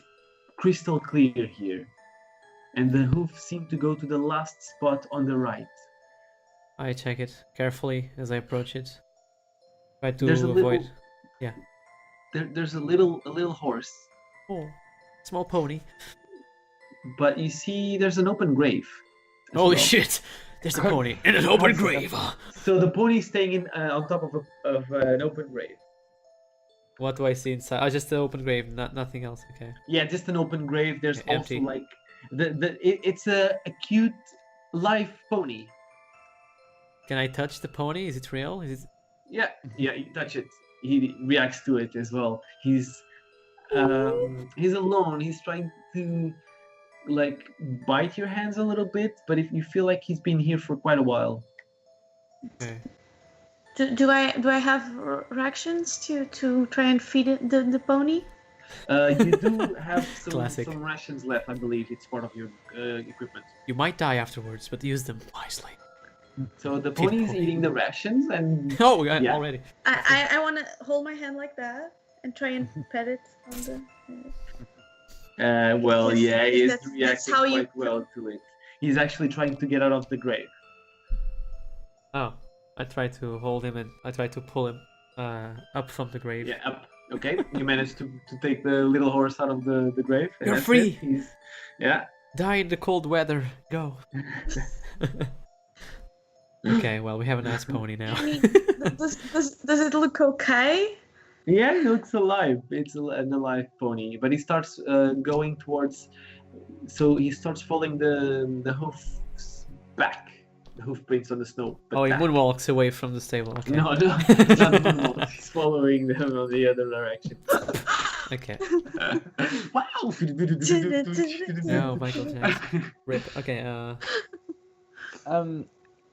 crystal clear here. And the hoofs seem to go to the last spot on the right. I check it carefully as I approach it. Try to There's a avoid. little, Yeah. there's a little horse, Oh, small pony. but you see there's an open grave. as Holy well. shit! There's a pony in an open grave. So the pony is staying in on top of an open grave. What do I see inside? Oh, just the open grave, nothing else. Okay. Yeah, just an open grave. There's Yeah, empty. also like it's a cute live pony. Can I touch the pony? Is it real? Is it? Yeah, you touch it. He reacts to it as well. He's alone. He's trying to like bite your hands a little bit, but if you feel like he's been here for quite a while. Okay. Do I have reactions to try and feed it, the pony? You do have Classic. some rations left, I believe. It's part of your equipment. You might die afterwards, but use them wisely. So the pony is eating the rations, and Oh, yeah, Yeah. already. I want to hold my hand like that and try and pet it on the. well, Yes, yeah, he is that's reacting how you- quite well to it. He's actually trying to get out of the grave. Oh, I try to hold him and I try to pull him up from the grave. Yeah, up. Okay, you managed to take the little horse out of the grave. and You're that's free. it. Yeah. Die in the cold weather. Go. Okay, well, we have a nice pony now. I mean, does it look okay? Yeah, it looks alive. It's an alive pony, but he starts going towards. So he starts following the hoofs back, the hoof prints on the snow. But Oh, he back. moonwalks away from the stable. Okay. No, it's not normal. He's following them on the other direction. Okay. Wow! No, Michael Jackson. Rip. Okay.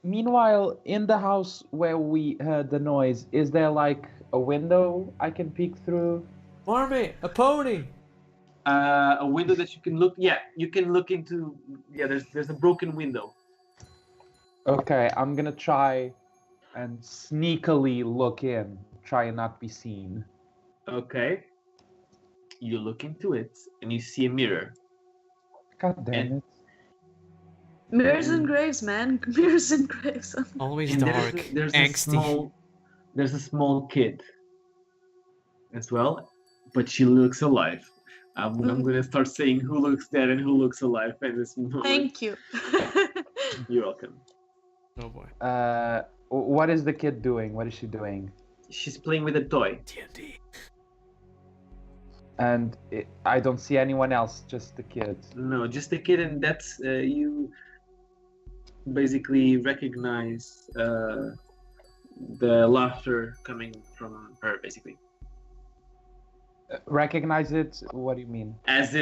Meanwhile, in the house where we heard the noise, is there like a window I can peek through? Marmy, a pony. A window that you can look. Yeah, you can look into. Yeah, there's a broken window. Okay, I'm gonna try and sneakily look in, try and not be seen. Okay. you look into it and you see a mirror. God damn it. Mirrors and graves, man. Mirrors and graves. Always And dark, angsty. there's a small kid as well, but she looks alive. I'm gonna start saying who looks dead and who looks alive at this moment. Thank you. You're welcome. Oh boy. What is the kid doing? What is she doing? She's playing with a toy. D&D. And I don't see anyone else, just the kid. No, just a kid, and that's you basically recognize the laughter coming from her, basically. Recognize it? What do you mean? As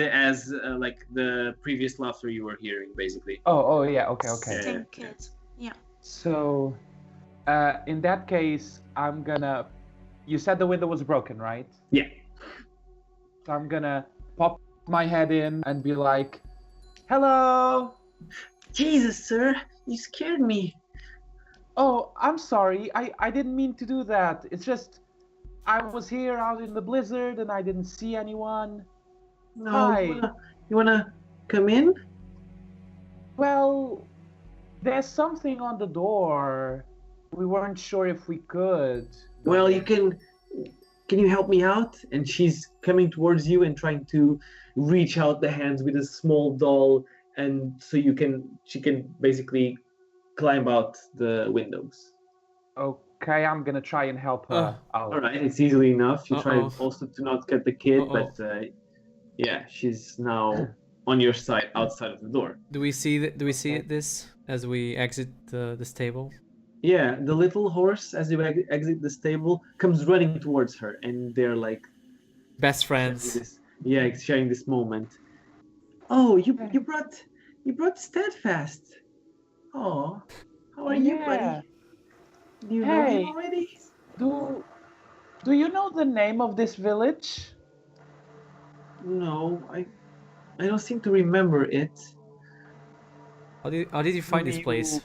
like the previous laughter you were hearing, basically. Oh yeah, okay. Same kid. Yeah. So, in that case, I'm gonna... You said the window was broken, right? Yeah. So I'm gonna pop my head in and be like, "Hello! Jesus, sir, you scared me. Oh, I'm sorry. I didn't mean to do that. It's just... I was here out in the blizzard and I didn't see anyone. No, Hi. you wanna come in? Well, there's something on the door. We weren't sure if we could. Well, you can. Can you help me out? And she's coming towards you and trying to reach out the hands with a small doll, and so she can basically climb out the windows. Okay, I'm gonna try and help her out. All right, it's easily enough. You try Uh-oh. also to not get the kid, Uh-oh. but yeah, she's now on your side, outside of the door. Do we see this as we exit this table? Yeah, the little horse, as you exit the stable, comes running towards her, and they're like Best friends. sharing this moment. Oh, you brought Steadfast. Oh, how are you, buddy? Do you know him already? Do you know the name of this village? No, I don't seem to remember it. How did you find this place?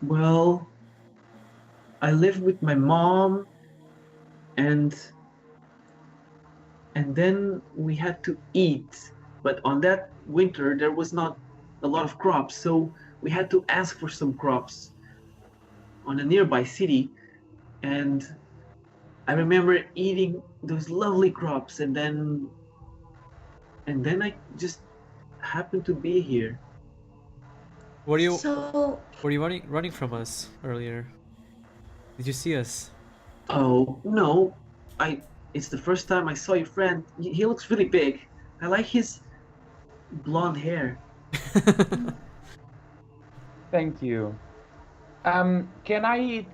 Well, I lived with my mom, and then we had to eat. But on that winter, there was not a lot of crops, so we had to ask for some crops on a nearby city. And I remember eating those lovely crops, and then I just happened to be here. Were you So running from us earlier? Did you see us? Oh no, it's the first time I saw your friend. He looks really big. I like his blonde hair. Thank you. Can I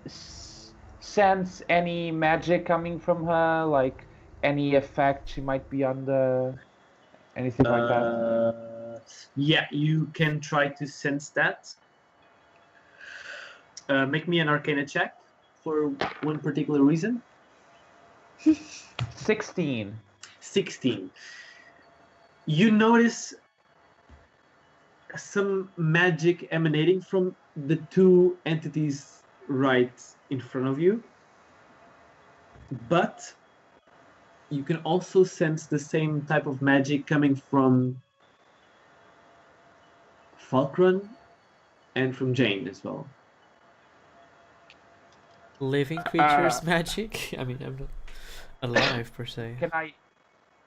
sense any magic coming from her? Like any effect she might be under? Anything like that? Yeah, you can try to sense that. Make me an Arcana check for one particular reason. 16. 16. You notice some magic emanating from the two entities right in front of you, but you can also sense the same type of magic coming from Falkron and from Jane as well. Living creatures magic? I mean, I'm not alive per se. Can I?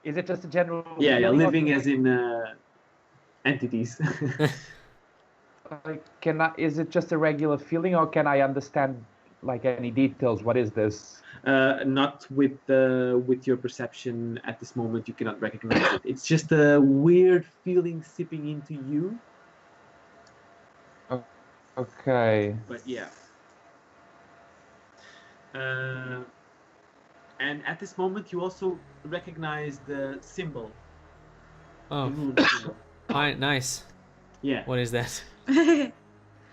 Is it just a general? Yeah, feeling, or living can as in entities. Like, is it just a regular feeling, or can I understand like any details? What is this? Not with your perception at this moment. You cannot recognize it. It's just a weird feeling seeping into you. Okay. But yeah. And at this moment, you also recognize the symbol. The Oh, moon symbol. nice. Yeah. What is that?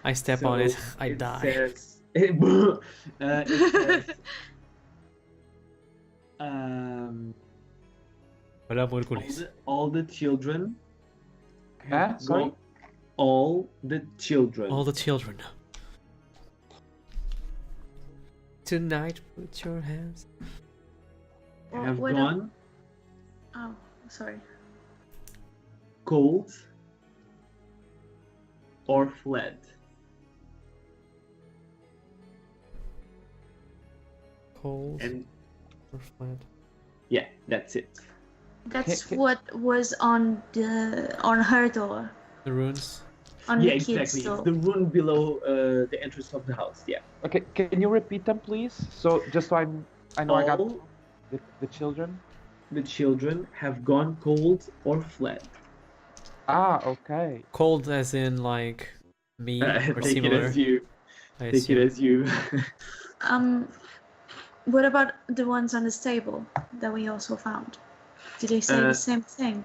I step on So it, I die. Says, it says, Hola, Morcules. all the children. Huh? Sorry. All the children. All the children. Tonight, put your hands. have What gone Oh, sorry. Cold or fled? Cold And or fled? yeah, that's it. That's what was on her door. The runes. On Yeah, the kid's exactly. It's door. the room below the entrance of the house. Yeah. Okay, can you repeat them, please? So just so I know I got All the children. the children have gone cold or fled. Ah, okay. Cold as in like me or Take similar. it as you. I Take assume. it as you. What about the ones on the stable that we also found? Did they say the same thing?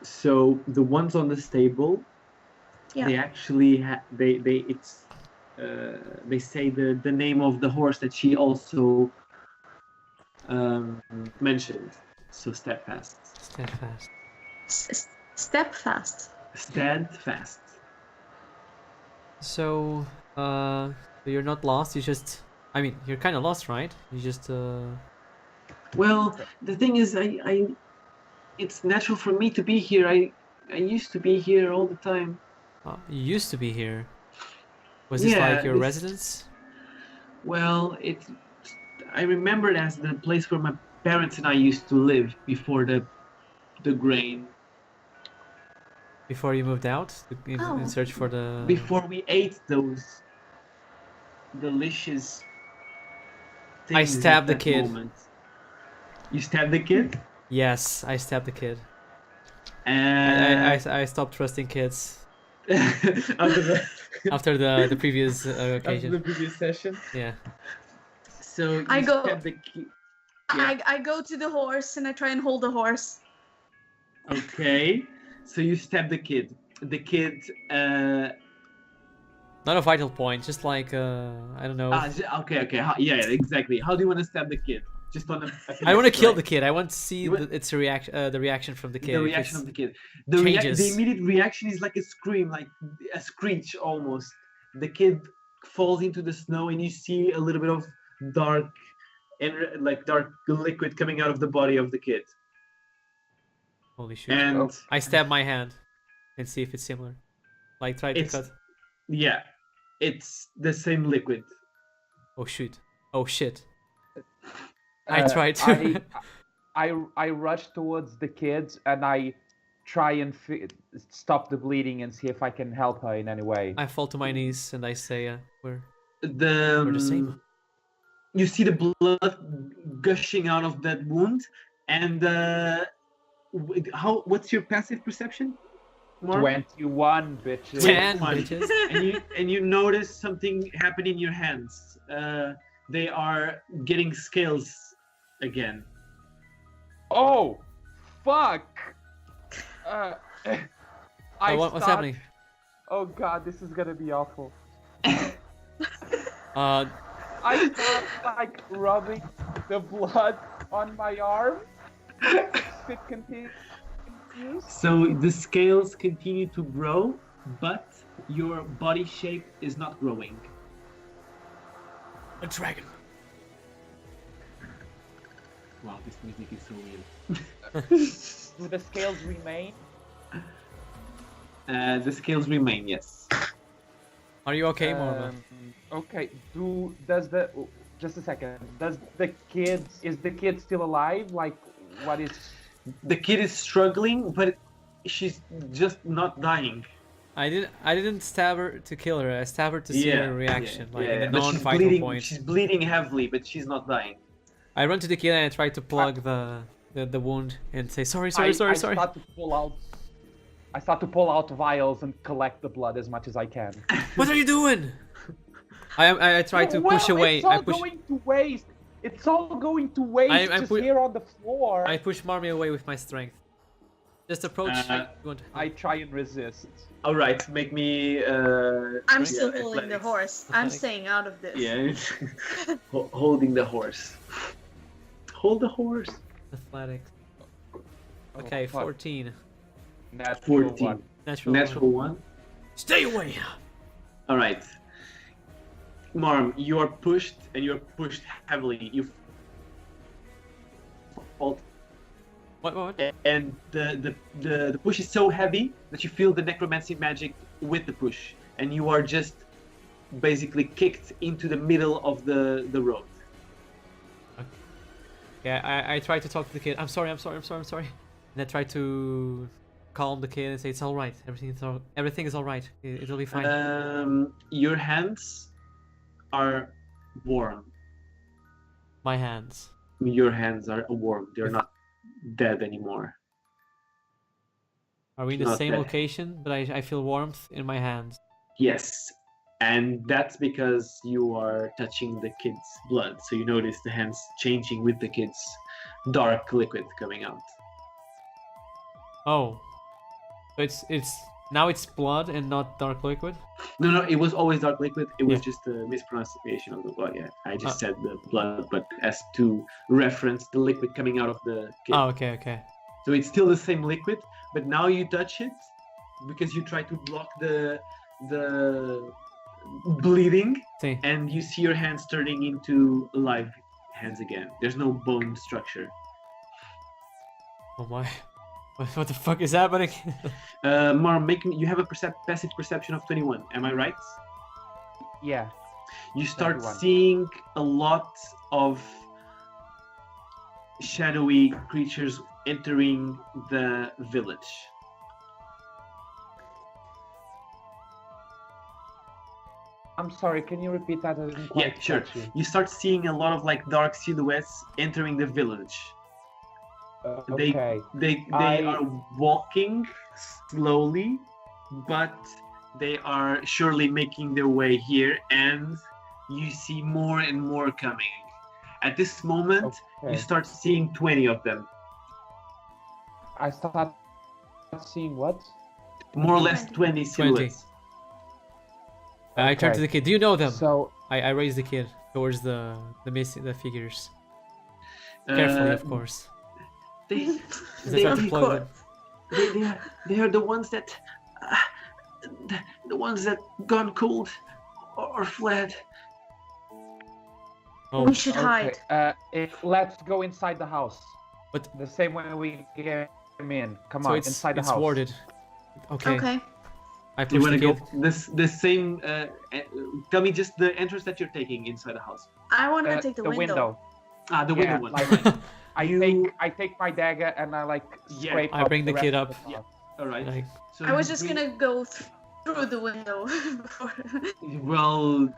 So the ones on the stable, Yeah. they actually they say the name of the horse that she also mentioned. So steadfast. Steadfast. Step fast. Steadfast. So, you're not lost. You just, I mean, you're kind of lost, right? You just, Well, the thing is, it's natural for me to be here. I used to be here all the time. you used to be here. Was this Yeah, like your this- residence? Well, I remember it as the place where my parents and I used to live before the grain. Before you moved out in Oh. search for the. Before we ate those delicious things. I at stabbed the that kid. moment. You stabbed the kid? Yes, I stabbed the kid. And I stopped trusting kids after after the previous after occasion. the previous session. Yeah. So you I go- stabbed the kid. Yeah. I go to the horse and I try and hold the horse. Okay. So you stabbed the kid. The kid. Not a vital point, just like I don't know. Okay. Yeah, exactly. How do you want to stab the kid? Just on a I want to kill the right? kid. I want to see You want- its reaction. The reaction from the kid. The if reaction it's- of the kid. The changes. immediate reaction is like a scream, like a screech almost. The kid falls into the snow, and you see a little bit of dark and like dark liquid coming out of the body of the kid. Holy shit! And I stab my hand and see if it's similar. Like try to It's- cut. yeah, it's the same liquid. Oh shoot! Oh shit! I tried to. I rush towards the kids and I try and stop the bleeding and see if I can help her in any way. I fall to my knees and I say, "We're We're the same." You see the blood gushing out of that wound, and what's your passive perception? Mark? 21 bitches. 10 One. bitches. and you notice something happen in your hands. They are getting scales again. Oh, fuck! What's happening? Oh god, this is gonna be awful. I start like rubbing the blood on my arm. It continues. So the scales continue to grow, but your body shape is not growing. A dragon. Wow, this music is so weird. Do the scales remain? The scales remain, yes. Are you okay, Mormon? Okay. Just a second. Is the kid still alive? Like, what is? The kid is struggling, but she's just not dying. I didn't stab her to kill her. I stabbed her to see her reaction, like in a But she's non-vital bleeding. point. She's bleeding heavily, but she's not dying. I run to the kid and I try to plug the wound and say sorry. I Sorry. start to pull out. I start to pull out vials and collect the blood as much as I can. What are you doing? I try to push away. It's all I push. going to waste. It's all going to waste just here on the floor. I push Marmy away with my strength. Just approach. I try and resist. All right, make me. I'm still holding the athletics. horse. I'm Athletics. staying out of this. Yeah, holding the horse. Hold the horse. Athletics. Oh, Okay, fuck. 14. Natural 14. one. Natural. One. Stay away. All right. Marm, you are pushed, and you're pushed heavily. You fall What? And the push is so heavy that you feel the necromancy magic with the push, and you are just basically kicked into the middle of the road. Yeah, I try to talk to the kid. I'm sorry. And I try to calm the kid and say it's all right. Everything is all right. It'll be fine. Your hands are warm. My hands. Your hands are warm. They're not dead anymore. Are we in the Not same dead. location? But I feel warmth in my hands. Yes. And that's because you are touching the kid's blood. So you notice the hands changing with the kid's dark liquid coming out. Oh. So it's now it's blood and not dark liquid? No, it was always dark liquid. It was Yeah. just a mispronunciation of the blood. Yeah, I just said the blood, but as to reference the liquid coming out of the kid. Oh, okay. So it's still the same liquid, but now you touch it because you try to block the bleeding, See. and you see your hands turning into live hands again. There's no bone structure. Oh my. What the fuck is happening? Marm, you have a passive perception of 21. Am I right? Yeah. You start 21. seeing a lot of shadowy creatures entering the village. I'm sorry, can you repeat that? I didn't quite Yeah, sure. catch you. You start seeing a lot of like dark silhouettes entering the village. Okay. They I- are walking slowly, but they are surely making their way here, and you see more and more coming. At this moment, you Okay. start seeing 20 of them. I start seeing what? More or less 20 silhouettes. I turn to Okay. the kid. Do you know them? So, I raise the kid towards the figures. Carefully, of course. They, As I they, try are, to plug them. they are the ones that gone cold or fled. Oh, We should hide. let's go inside the house. But- The same way we came in. Come so on, it's inside the it's house. warded. Okay. Okay. I You push want the to kid. go the same? Tell me just the entrance that you're taking inside the house. I want to take the window. Ah, the window one. like- You- I take my dagger and I like Yeah, scrape I up bring the rest kid of up. the house. All right. Like, So I was you just bring- gonna go through the window before. Well,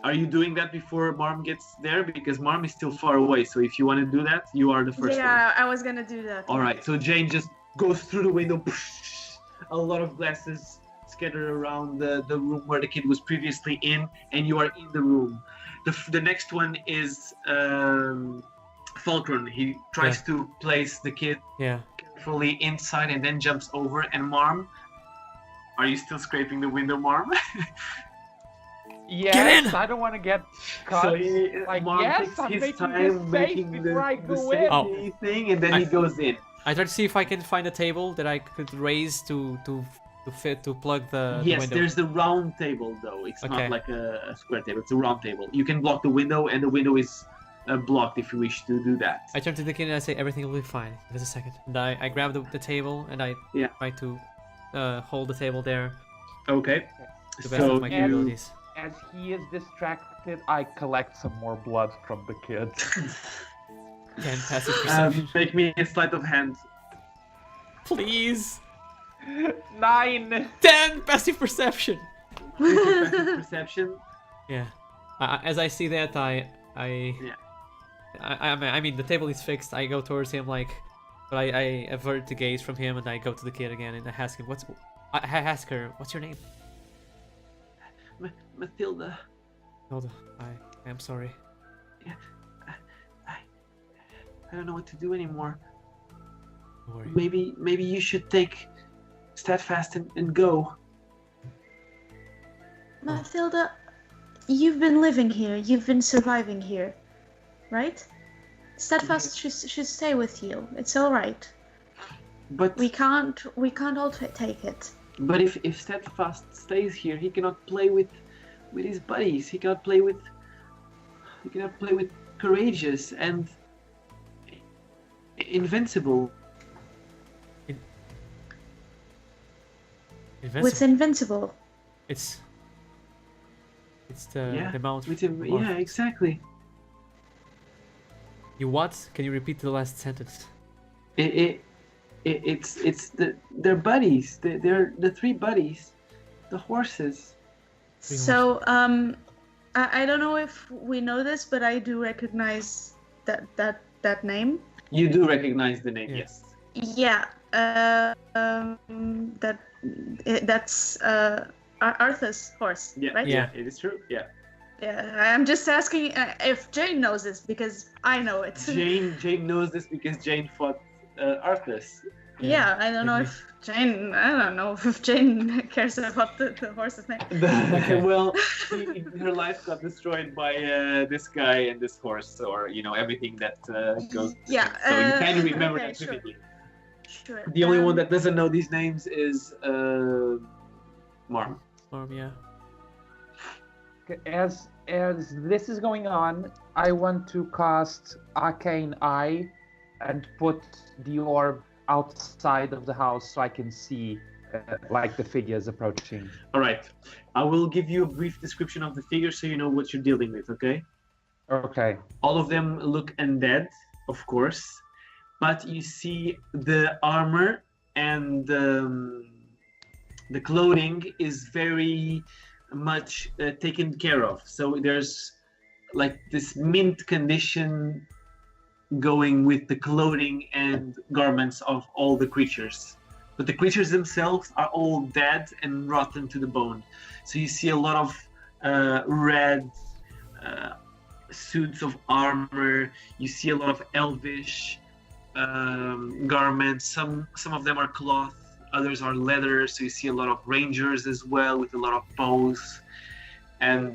are you doing that before Marm gets there? Because Marm is still far away. So if you want to do that, you are the first one. Yeah, I was gonna do that. All right. So Jane just goes through the window. A lot of glasses scattered around the room where the kid was previously in, and you are in the room. The next one is Fulcrum. He tries to place the kid yeah. carefully inside and then jumps over. And Marm, are you still scraping the window, Marm? Yes, Get in! I don't want to get caught. So Marm yes, takes I'm his making time this safe making before I the go in. safety thing, and then he goes in. I try to see if I can find a table that I could raise to plug the Yes, window. there's the round table though. It's Okay. not like a square table. It's a round table. You can block the window, and the window is blocked if you wish to do that. I turn to the kid and I say everything will be fine. Just a second. And I grab the table and I Yeah. try to hold the table there Okay. to the best So of my you- capabilities. As he is distracted, I collect some more blood from the kid. 10 passive perception. make me a sleight of hand. Please! 9! 10 passive perception! Passive perception. Yeah. As I see that, I mean, the table is fixed. I go towards him, but I avert the gaze from him, and I go to the kid again, and I ask him, I ask her, what's your name? Matilda. Hilda. I am sorry. I don't know what to do anymore. Don't worry. Maybe you should take Steadfast and go. Mathilda, you've been living here. You've been surviving here, right? Steadfast should stay with you. It's all right. But We can't all take it. But if Steadfast stays here, he cannot play with his buddies. He cannot play with Courageous and Invincible. With invincible. It's the amount. Yeah, exactly. You what? Can you repeat the last sentence? They're buddies. They're the three buddies, the horses. So I don't know if we know this, but I do recognize that name. You do recognize the name, Yeah. yes. Yeah. That's Arthur's horse, Yeah, right? Yeah. it is true. Yeah. Yeah. I'm just asking if Jane knows this because I know it. Jane knows this because Jane fought Arthas. Yeah, I don't know if Jane. I don't know if Jane cares about the horse's name. Well, her life got destroyed by this guy and this horse, or everything that goes. Yeah. So you kind of remember okay, that vividly. Sure. The only one that doesn't know these names is Marm. Yeah. As this is going on, I want to cast Arcane Eye and put the orb outside of the house so I can see like the figures approaching. All right, I will give you a brief description of the figures so you know what you're dealing with. Okay. Okay. All of them look undead, of course, but you see the armor and the clothing is very much taken care of. So there's like this mint condition going with the clothing and garments of all the creatures. But the creatures themselves are all dead and rotten to the bone. So you see a lot of red suits of armor. You see a lot of elvish garments. Some of them are cloth, others are leather. So you see a lot of rangers as well with a lot of bows. And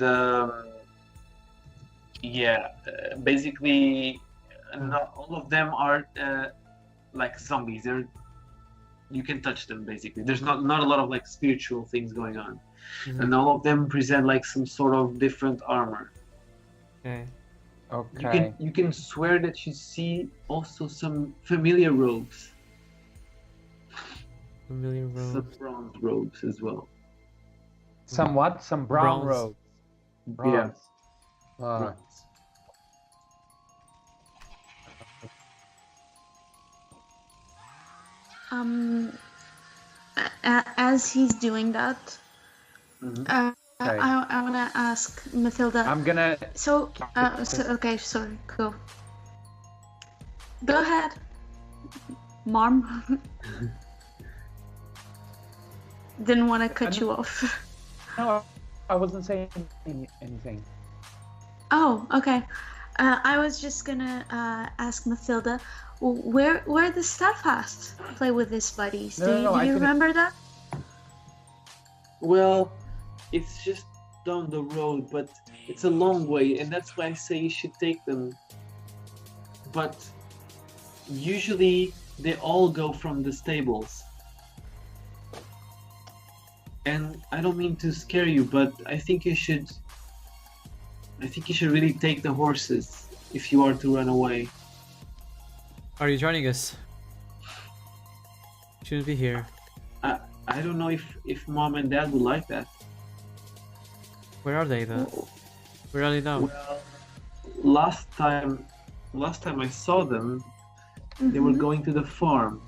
basically not all of them are like zombies. You can touch them basically. There's not a lot of like spiritual things going on. Mhm. And all of them present like some sort of different armor. Okay. Okay. You can swear that you see also some familiar robes, Familiar some robes. bronze robes as well. Somewhat? Some brown Bronze. robes. Yeah. Bronze. As he's doing that, Mhm. Okay. I want to ask Mathilda. I'm gonna. Okay, sorry, go. Go ahead, Mom. Didn't want to cut you off. No, I wasn't saying anything. Oh, okay. I was just gonna ask Mathilda, where the Steadfast play with his buddies? No, Do no, I you can- remember that? Well, it's just down the road, but it's a long way, and that's why I say you should take them. But usually they all go from the stables. And I don't mean to scare you, but I think you should really take the horses if you are to run away. Are you joining us? Shouldn't be here. I don't know if Mom and Dad would like that. Where are they though? Where are they now? Well, last time I saw them, they were going to the farm.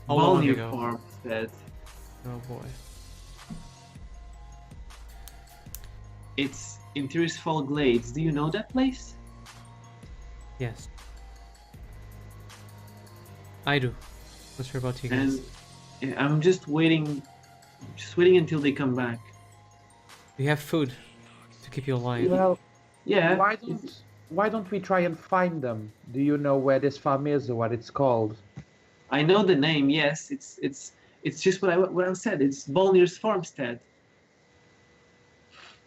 How long Balnear ago? Farm said Oh boy. it's in Tirisfal Glades. Do you know that place? Yes. I do. Not sure about you guys. And I'm just waiting until they come back. We have food to keep you alive. Well, Yeah. why don't we try and find them? Do you know where this farm is or what it's called? I know the name. Yes, it's just what I said. It's Balnear's Farmstead.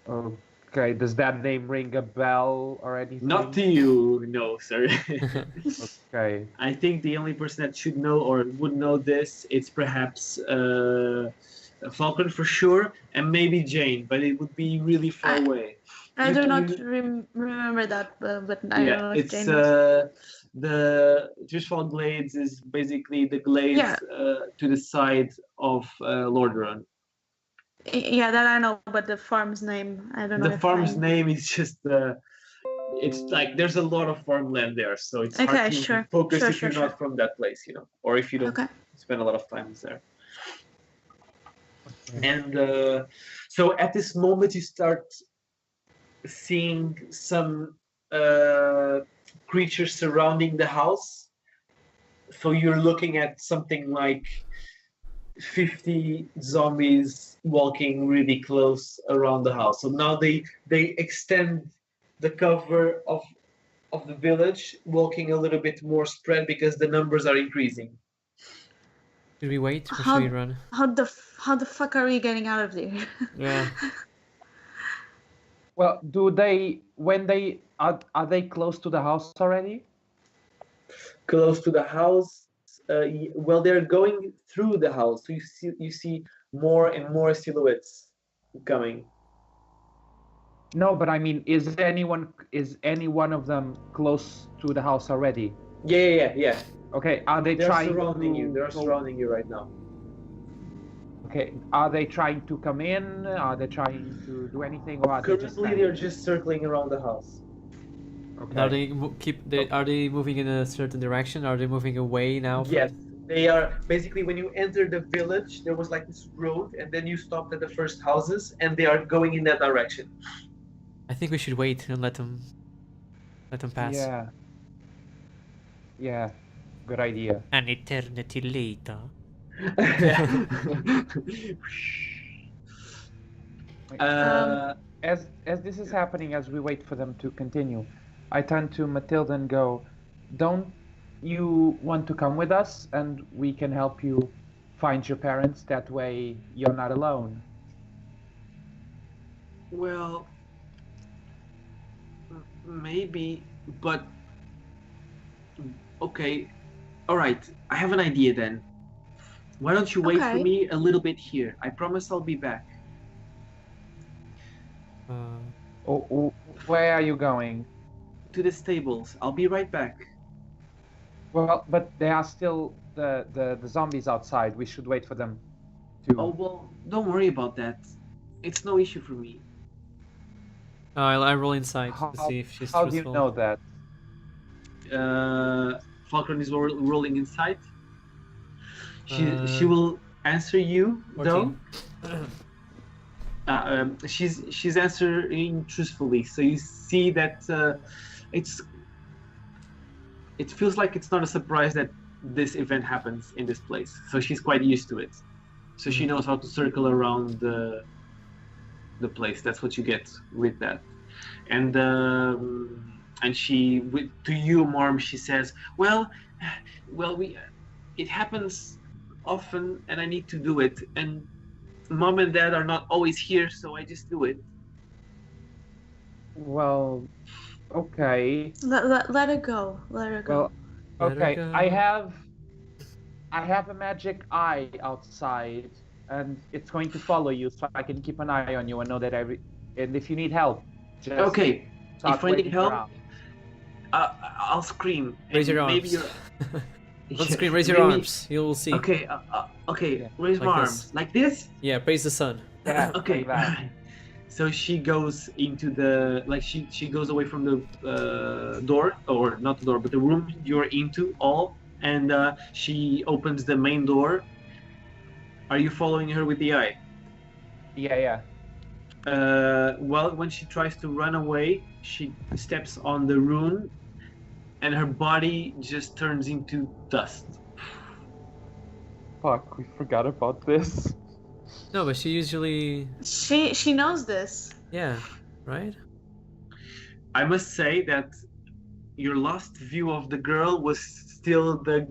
Okay, does that name ring a bell or anything? Not to you, no, sir. Okay. I think the only person that should know or would know this, it's perhaps Falcon for sure, and maybe Jane, but it would be really far away. I You do can- not remember that, but I don't know if it's Jane knows. the Trishfall Glades is basically the glades Yeah. to the side of Lordaeron. Yeah, that I know, but the farm's name, I don't know. The farm's name is just it's like there's a lot of farmland there, so it's Okay, hard to sure. focus Sure, if you're sure, not from that place, you know, or if you don't Okay. spend a lot of time there. And so at this moment you start seeing some creatures surrounding the house. So you're looking at something like 50 zombies walking really close around the house. So now they extend the cover of the village, walking a little bit more spread because the numbers are increasing. Should we wait or How- should we run? How the fuck are we getting out of there? Yeah. Well, when they are they close to the house already? Close to the house, well, they're going through the house. So you see more and more silhouettes coming. No, but I mean, is any one of them close to the house already? Yeah. Okay, are they They're trying surrounding to you. They're go- surrounding you right now. Okay, are they trying to come in? Are they trying to do anything, or are they just Currently, they're just circling around the house. And are they are they moving in a certain direction? Are they moving away now? Yes, they are. Basically, when you enter the village, there was like this road, and then you stopped at the first houses, and they are going in that direction. I think we should wait and let them pass. Yeah. Yeah. Good idea. An eternity later. As this is happening, as we wait for them to continue, I turn to Matilda and go, "Don't you want to come with us, and we can help you find your parents? That way, you're not alone." Well, maybe, but okay. All right, I have an idea then. Why don't you wait for Okay. me a little bit here? I promise I'll be back. Where are you going? To the stables. I'll be right back. Well, but there are still the zombies outside. We should wait for them to. Oh, well, don't worry about that. It's no issue for me. I roll inside How- to see if she's How do truthful. you know that? Falcon is rolling inside. She Uh, will answer you, 14. though. She's answering truthfully, so you see that it feels like it's not a surprise that this event happens in this place. So she's quite used to it. So she knows how to circle around the place. That's what you get with that. And she, to you, Morm, she says, well, it happens often, and I need to do it. And Mom and Dad are not always here, so I just do it. Well, okay. Let it go. Let it go. Well, Let her okay. go. I have a magic eye outside, and it's going to follow you, so I can keep an eye on you and know that and if you need help, just Okay, start if I need waiting help, around. I'll scream. Raise and your maybe arms. you're- Don't scream, raise your maybe- arms. You'll see. Okay, okay, Yeah, raise my like arms. this. Like this? Yeah, praise the sun. Yeah, Okay. like that. So she goes into she goes away from the door, or not the door, but the room you're into and she opens the main door. Are you following her with the eye? Yeah. Well, when she tries to run away, she steps on the rune, and her body just turns into dust. Fuck, we forgot about this. No, but she usually, She knows this. yeah, right? I must say that your last view of the girl was still the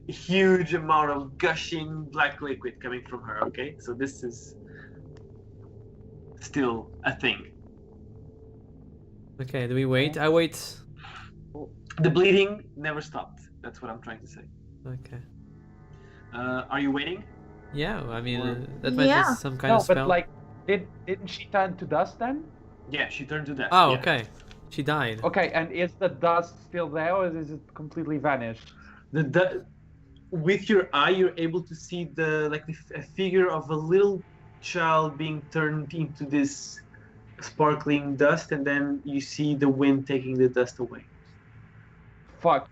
huge amount of gushing black liquid coming from her, okay? So this is still a thing. Okay, do we wait? I wait. The bleeding never stopped. That's what I'm trying to say. Okay. Are you waiting? Yeah, I mean, Or- that might Yeah. be some kind No, of spell. but like, didn't she turn to dust then? Yeah, she turned to dust. Oh, yeah. okay. She died. Okay, and is the dust still there, or is it completely vanished? With your eye, you're able to see a figure of a little child being turned into this sparkling dust, and then you see the wind taking the dust away. Fuck.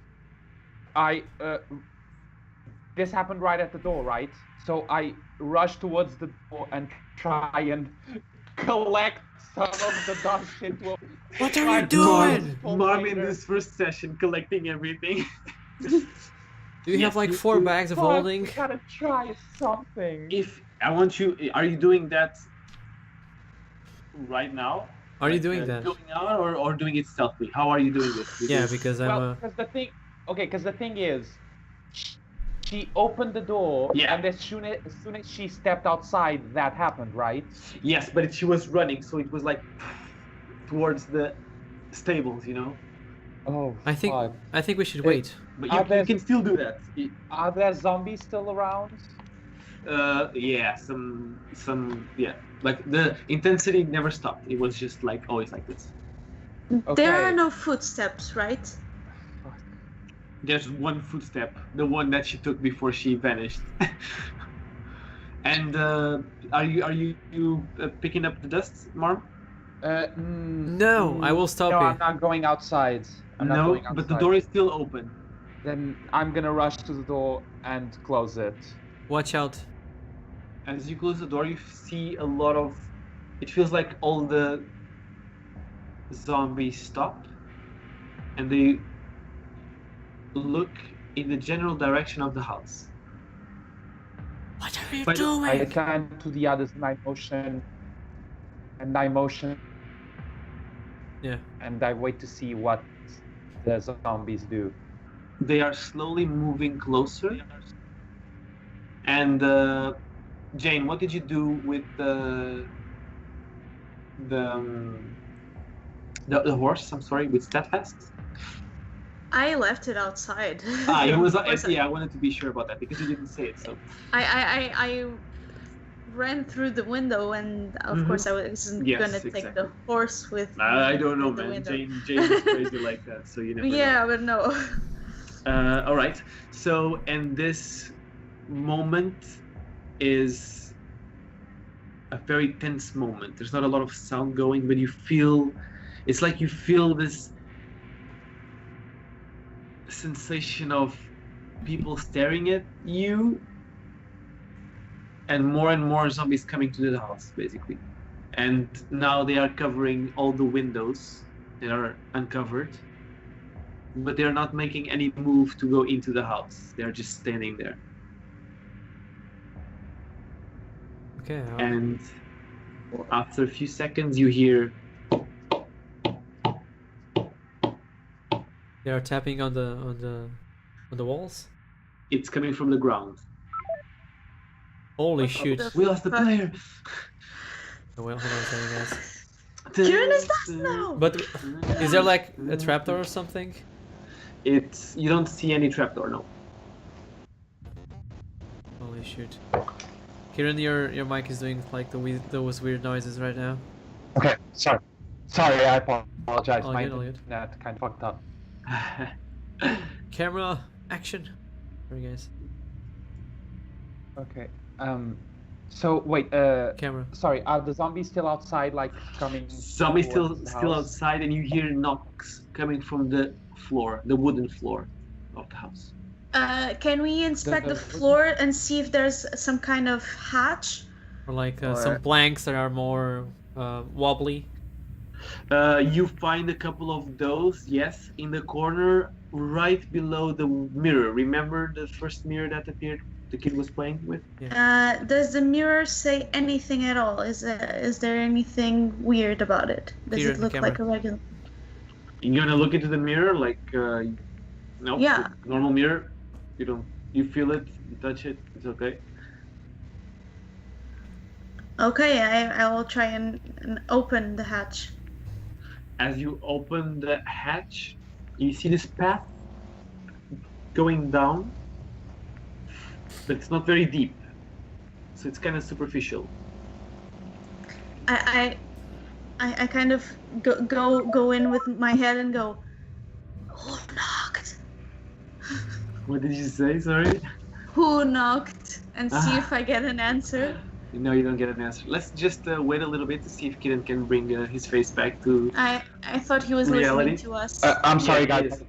This happened right at the door, right? So I rush towards the door and try and collect some of the dust into a... What are you doing? Mom in this first session collecting everything. Do you have like 4 bags of holding? We gotta try something. Are you doing that right now? Are you doing that? Going out or doing it stealthily? How are you doing this? Yeah, because because the thing is, she opened the door, and as soon as she stepped outside, that happened, right? Yes, but she was running, so it was like towards the stables, you know. Oh, I think we should wait. But you can still do that. Are there zombies still around? Yeah, some yeah. Like the intensity never stopped. It was just like always like this. Okay. There are no footsteps, right? There's one footstep, the one that she took before she vanished. And are you picking up the dust, Marm? No, I will stop you. No, I'm not going outside. But the door is still open. Then I'm gonna rush to the door and close it. Watch out. As you close the door, you see a lot of... It feels like all the zombies stop and they look in the general direction of the house. What are you doing? I turn to the others in I motion. Yeah. And I wait to see what the zombies do. They are slowly moving closer. And Jane, what did you do with the horse? I'm sorry, with Steadfast? I left it outside. It was. Yeah, I wanted to be sure about that because you didn't say it. So I ran through the window, and of course I wasn't gonna take the horse with. I don't know, man. Jane is crazy like that, so you never. Yeah, know. but no. All right. So, and this moment is a very tense moment. There's not a lot of sound going, but it's like you feel this sensation of people staring at you and more zombies coming to the house, basically. And now they are covering all the windows. They are uncovered, but they're not making any move to go into the house. They're just standing there. Okay. And after a few seconds, you hear they are tapping on the walls. it's coming from the ground. Holy shit! We lost the player. Oh, well, hold on a second, guys. Kieran is lost now. But is there like a trapdoor or something? You don't see any trapdoor, no. Holy shit! Kieran, your mic is doing like those weird noises right now. Okay, sorry, I apologize. All My good, all good. internet kind of fucked up. Camera action. Sorry, guys. Okay. So wait. Camera. Sorry. Are the zombies still outside, like coming? Zombies still towards the house? outside, and you hear knocks coming from the floor, the wooden floor of the house. Can we inspect the floor and see if there's some kind of hatch? Or like some planks that are more wobbly. You find a couple of those, yes, in the corner right below the mirror. Remember the first mirror that appeared the kid was playing with? Yeah. Does the mirror say anything at all? Is there anything weird about it? Does Here, it look camera. like a regular? You're gonna look into the mirror like no, Yeah. normal mirror. You feel it, you touch it, it's okay. Okay, I will try and open the hatch. As you open the hatch, you see this path going down, but it's not very deep, so it's kind of superficial. I I kind of go in with my head and go, who knocked? What did you say? Sorry. Who knocked? And see if I get an answer. No, you don't get an answer. Let's just wait a little bit to see if Kieran can bring his face back to I thought he was reality. listening to us. I'm sorry, Yeah, guys.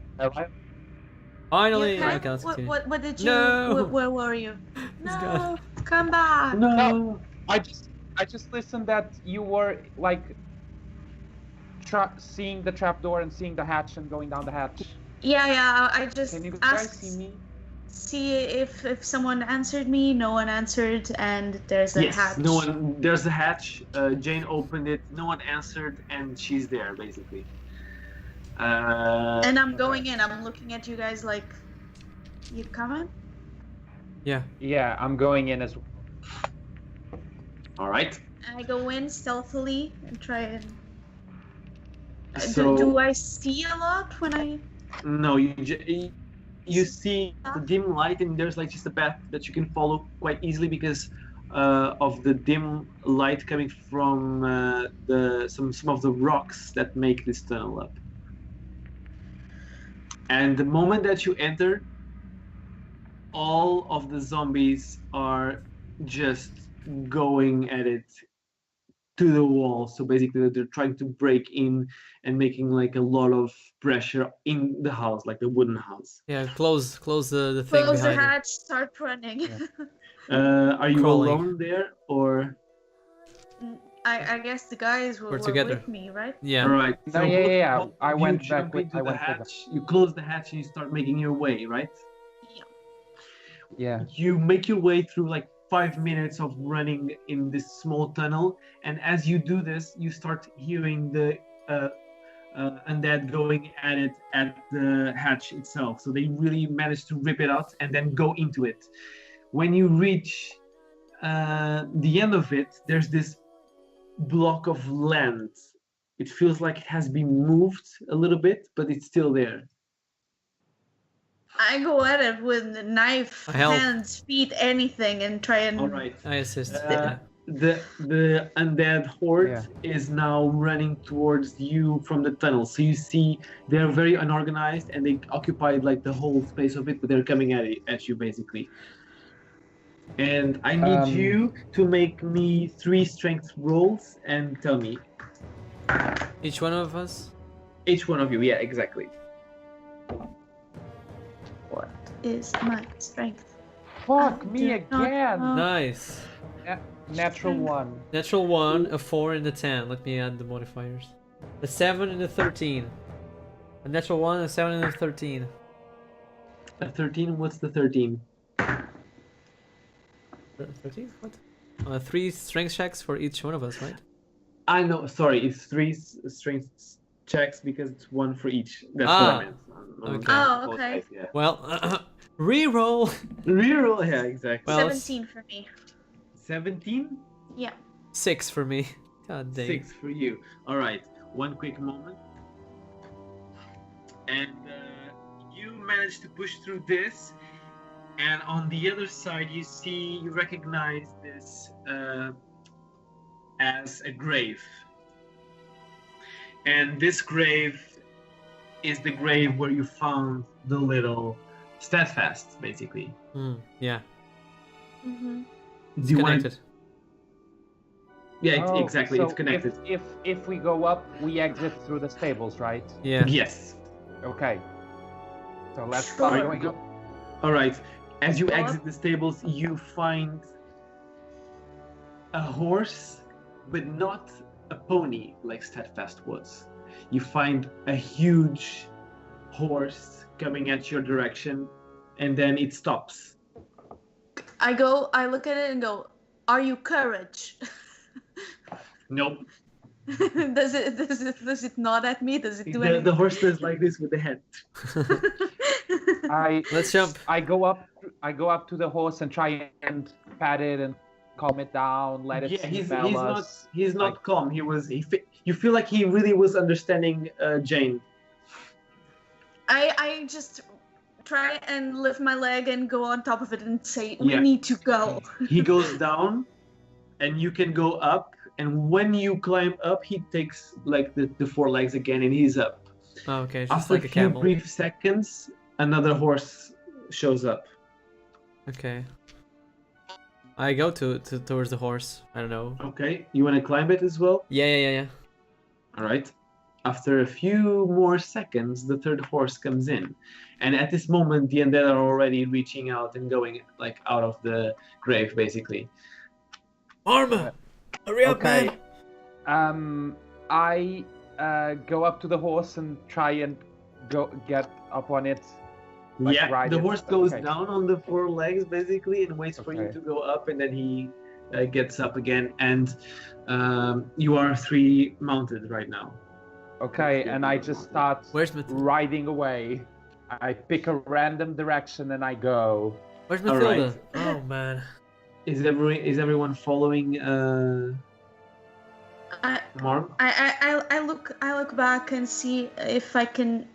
Finally! You okay? Okay, let's continue. What did you? No! Where were you? He's No, gone. come back. No. I just listened that you were like seeing the trapdoor and seeing the hatch and going down the hatch. Yeah. I just Can you guys asked. see me? See if someone answered me. No one answered, and there's a Yes, hatch. no one. There's a hatch. Jane opened it. No one answered, and she's there basically. And I'm going in. I'm looking at you guys like, you coming? Yeah. Yeah, I'm going in as well. All right. I go in stealthily and try and. So Do I see a lot when I? no, you see the dim light, and there's like just a path that you can follow quite easily because of the dim light coming from some of the rocks that make this tunnel up. And the moment that you enter, all of the zombies are just going at it to the wall. So basically they're trying to break in and making like a lot of pressure in the house, like the wooden house. Yeah, close the thing Close the behind you. hatch. Start running. Yeah. Are you Crawling. alone there or? I guess the guys were together. with me, right? Yeah. All right. No, yeah. both I of went you back jump with- into I the went with them. hatch. You close the hatch and you start making your way, right? Yeah. You make your way through like 5 minutes of running in this small tunnel, and as you do this, you start hearing the undead going at it at the hatch itself. So they really manage to rip it out and then go into it. When you reach the end of it, there's this block of land. It feels like it has been moved a little bit, but it's still there. I go at it with the knife, I help. hands, feet, anything, and try and. All right. I assist. The undead horde Yeah. is now running towards you from the tunnel. So you see they're very unorganized and they occupied like the whole space of it, but they're coming at you basically. And I need you to make me 3 strength rolls and tell me. Each one of us? Each one of you, yeah, exactly. What is my strength? Fuck I me do not again. know. Nice. Natural one. Natural 1, a 4, and a 10. Let me add the modifiers. A 7 and a 13. A natural 1, a 7, and a 13. A 13, what's the 13? 13? What? 3 strength checks for each one of us, right? I know, sorry, it's 3 strength checks because it's 1 for each. That's what I meant. Okay. Oh, okay. Yeah. Well, re-roll. Reroll, yeah, exactly. Well, 17 for me. 17? Yeah. 6 for me. God dang. 6 for you. All right, one quick moment. And you manage to push through this, and on the other side, you recognize this as a grave. And this grave is the grave where you found the little steadfast, basically. Yeah. Mm-hmm. It's Do you want? connected. Yeah, Oh, exactly. so It's connected. If we go up, we exit through the stables, right? Yeah. Yes. Okay. So let's Sure. start going up. All right. As you Go up. exit the stables, you find a horse, but not a pony like Steadfast was. You find a huge horse coming at your direction, and then it stops. I look at it and go, "Are you courage?" Nope. does it nod at me? Does it do anything? The horse does like this with the head. Let's jump. I go up to the horse and try and pat it and calm it down, let it smell us. He's not calm. You feel like he really was understanding Jane. I just try and lift my leg and go on top of it and say, "We Yeah. need to go." He goes down, and you can go up, and when you climb up, he takes like the four legs again, and he's up. Oh, okay, it's just After like a a few camel. brief seconds, another horse shows up. Okay. I go towards the horse. I don't know. Okay, you want to climb it as well? Yeah. All right. After a few more seconds, the third horse comes in, and at this moment, the undead are already reaching out and going like out of the grave, basically. Arma! Hurry up, Okay. man! I go up to the horse and try and get up on it. Like Yeah, ride the it. horse goes Okay. down on the four legs basically and waits for you Okay. to go up, and then he gets up again, and you are 3 mounted right now. Okay, and I just start Where's Matilda? riding away. I pick a random direction and I go. Where's All Matilda? right. Oh man. Is everyone following Marv? I look back and see if I can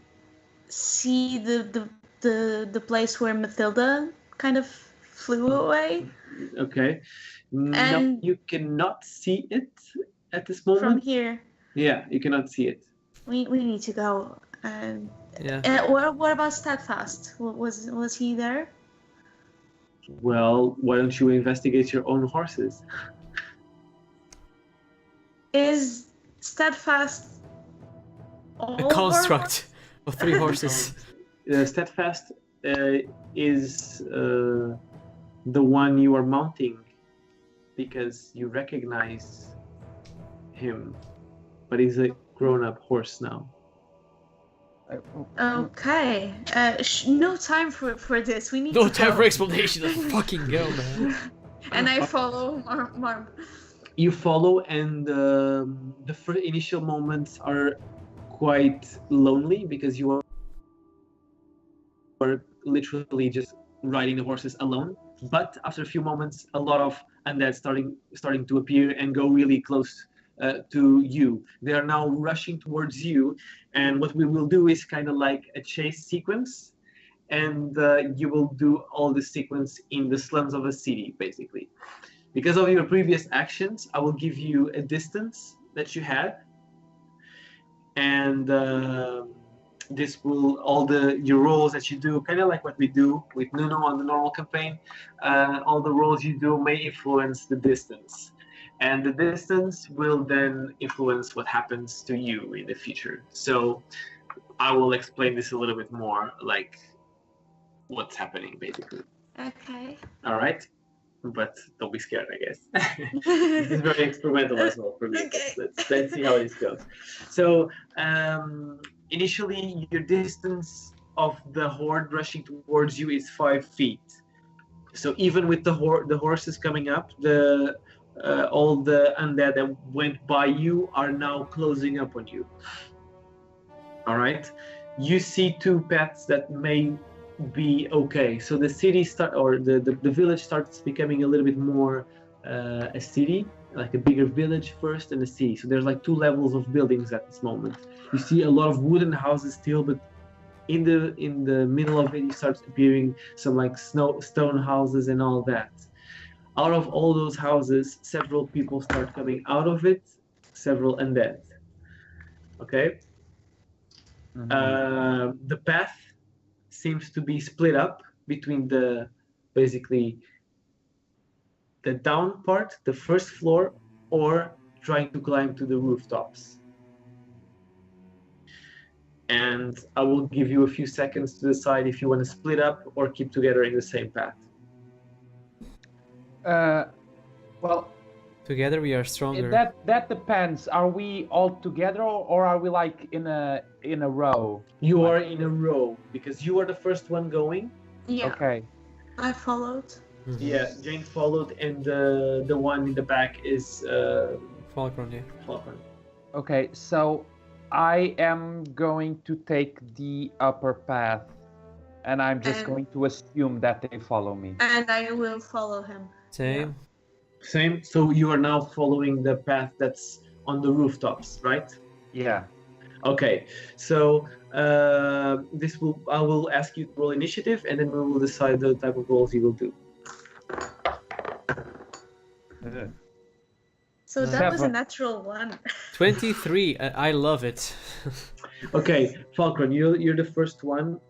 see the place where Matilda kind of flew away Okay. No, And- you cannot see it at this from moment. here. Yeah, you cannot see it. We need to go. Yeah. What about Steadfast? Was he there? Well, why don't you investigate your own horses? Is Steadfast all A of our construct of 3 horses. Steadfast is the one you are mounting because you recognize him, but he's a grown-up horse now. Okay. No time for this. We need No to time go. for explanation. Let's fucking go, man. And I follow Marb. You follow, and the initial moments are quite lonely because you are literally just riding the horses alone. But after a few moments, a lot of undead starting to appear and go really close to you. They are now rushing towards you, and what we will do is kind of like a chase sequence, and you will do all the sequence in the slums of a city, basically. Because of your previous actions, I will give you a distance that you had, and this will your roles that you do, kind of like what we do with Nuno on the normal campaign. All the roles you do may influence the distance, and the distance will then influence what happens to you in the future. So I will explain this a little bit more, like what's happening, basically. Okay. All right. But don't be scared, I guess. This is very experimental as well for me. Okay. Let's see how this goes. So initially, your distance of the horde rushing towards you is 5 feet. So even with the horses coming up, all the undead that went by you are now closing up on you. All right. You see 2 paths that may be okay. So the city the village starts becoming a little bit more a city, like a bigger village first and a city. So there's like 2 levels of buildings at this moment. You see a lot of wooden houses still, but in the middle of it, you start appearing some like stone houses and all that. Out of all those houses, several people start coming out of it, several undead. Okay. The path seems to be split up between basically the down part, the first floor, or trying to climb to the rooftops. And I will give you a few seconds to decide if you want to split up or keep together in the same path. Well, Together we are stronger. that depends. Are we all together or are we like in a row? You are in a row because you are the first one going. Yeah. Okay. I followed. Mhm. Yeah, Jane followed, and the one in the back is Falcon, yeah. Falcon. Okay, so I am going to take the upper path, and I'm just And- going to assume that they follow me. And I will follow him. Same. Same. So you are now following the path that's on the rooftops, right? Yeah. Okay. So I will ask you to roll initiative, and then we will decide the type of rolls you will do. So that was a Seven. natural one. 23. I love it. Okay, Falcon, you're the first one.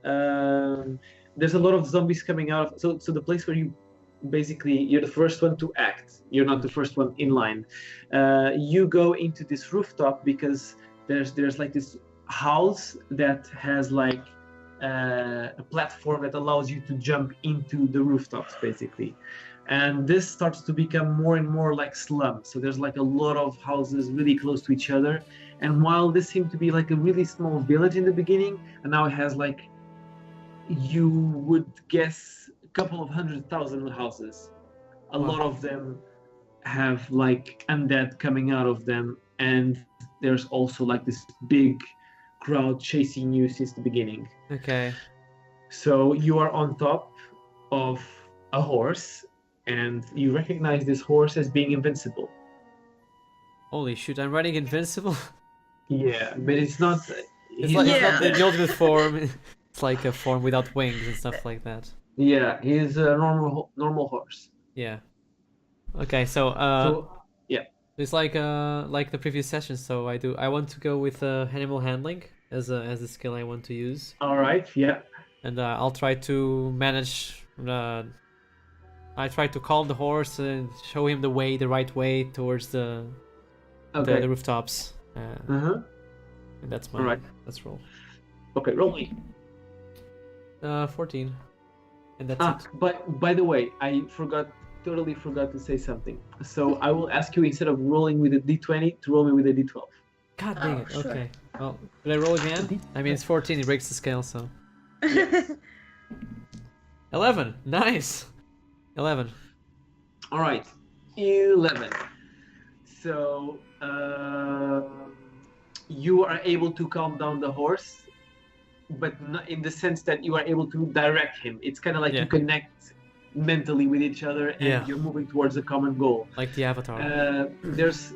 There's a lot of zombies coming out. So the place where you're the first one to act. You're not the first one in line. You go into this rooftop because there's like this house that has like a platform that allows you to jump into the rooftops, basically. And this starts to become more and more like slums. So there's like a lot of houses really close to each other. And while this seemed to be like a really small village in the beginning, and now it has like, you would guess, a couple of 100,000 houses. A lot of them have like undead coming out of them, and there's also like this big crowd chasing you since the beginning. Okay. So you are on top of a horse, and you recognize this horse as being invincible. Holy shoot, I'm running invincible. Yeah, but it's not. It's like it's not Yeah. the ultimate form. It's like a form without wings and stuff like that. Yeah, he's a normal horse. Yeah. Okay, so Yeah. it's like the previous session. So I want to go with animal handling as a skill I want to use, All right. Yeah. and I'll try to manage. I try to calm the horse and show him the right way towards the rooftops. Uh-huh. And that's my Alright. let's roll. Okay, roll me. 14, and that's it. But by the way, I totally forgot to say something. So I will ask you, instead of rolling with a d20, to roll me with a d12. God dang it. sure. Okay. Well, did I roll again? I mean, it's 14. It breaks the scale, so 11. Nice. 11. All right, 11. So you are able to calm down the horse, but not in the sense that you are able to direct him. It's kind of like Yeah. you connect mentally with each other, and Yeah. you're moving towards a common goal. Like the Avatar. There's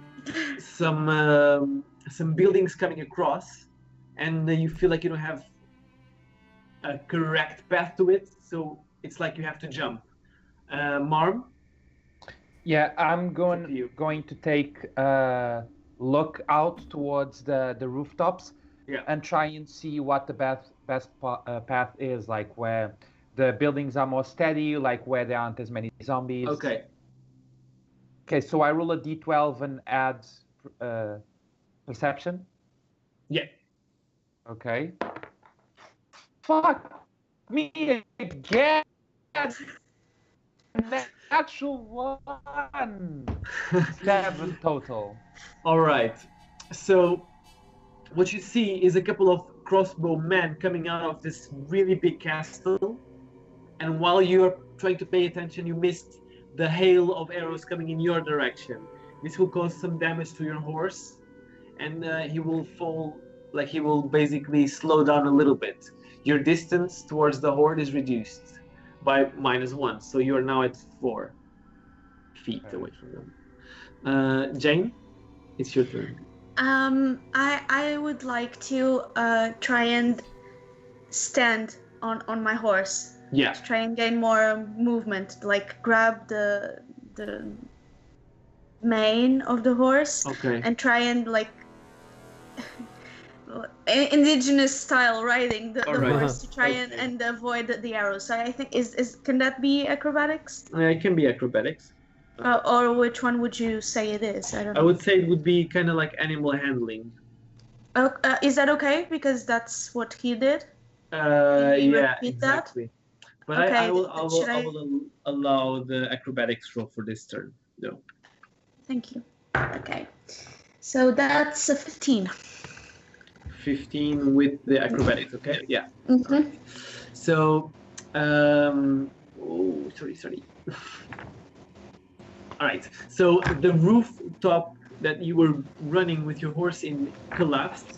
some buildings coming across, and you feel like you don't have a correct path to it, so it's like you have to jump. Marm? Yeah, I'm up to you. going to take a look out towards the rooftops, Yeah. and try and see what the best path is, like where the buildings are more steady, like where there aren't as many zombies. Okay. Okay, so I roll a d12 and add perception. Yeah. Okay. Fuck me again. Natural one. 7 total. All right. So what you see is a couple of crossbow men coming out of this really big castle, and while you're trying to pay attention, you missed the hail of arrows coming in your direction. This will cause some damage to your horse, and he will fall, like he will basically slow down a little bit. Your distance towards the horde is reduced by -1, so you are now at 4 feet away from them. Jane, it's your turn. I would like to try and stand on my horse. Yeah. To try and gain more movement, like grab the mane of the horse Okay. and try and like indigenous style riding the Alright. horse to try Okay. and avoid the arrows. So I think can that be acrobatics? It can be acrobatics. Or which one would you say it is? I don't know. I would say it would be kind of like animal handling. Is that okay? Because that's what he did. Can you Yeah, repeat that? exactly. But Okay, I will should I will allow the acrobatics roll for this turn, though. Thank you. Okay. So that's a 15. 15 with the acrobatics, okay? Yeah. Mm-hmm. So, sorry. All right. So the rooftop that you were running with your horse in collapsed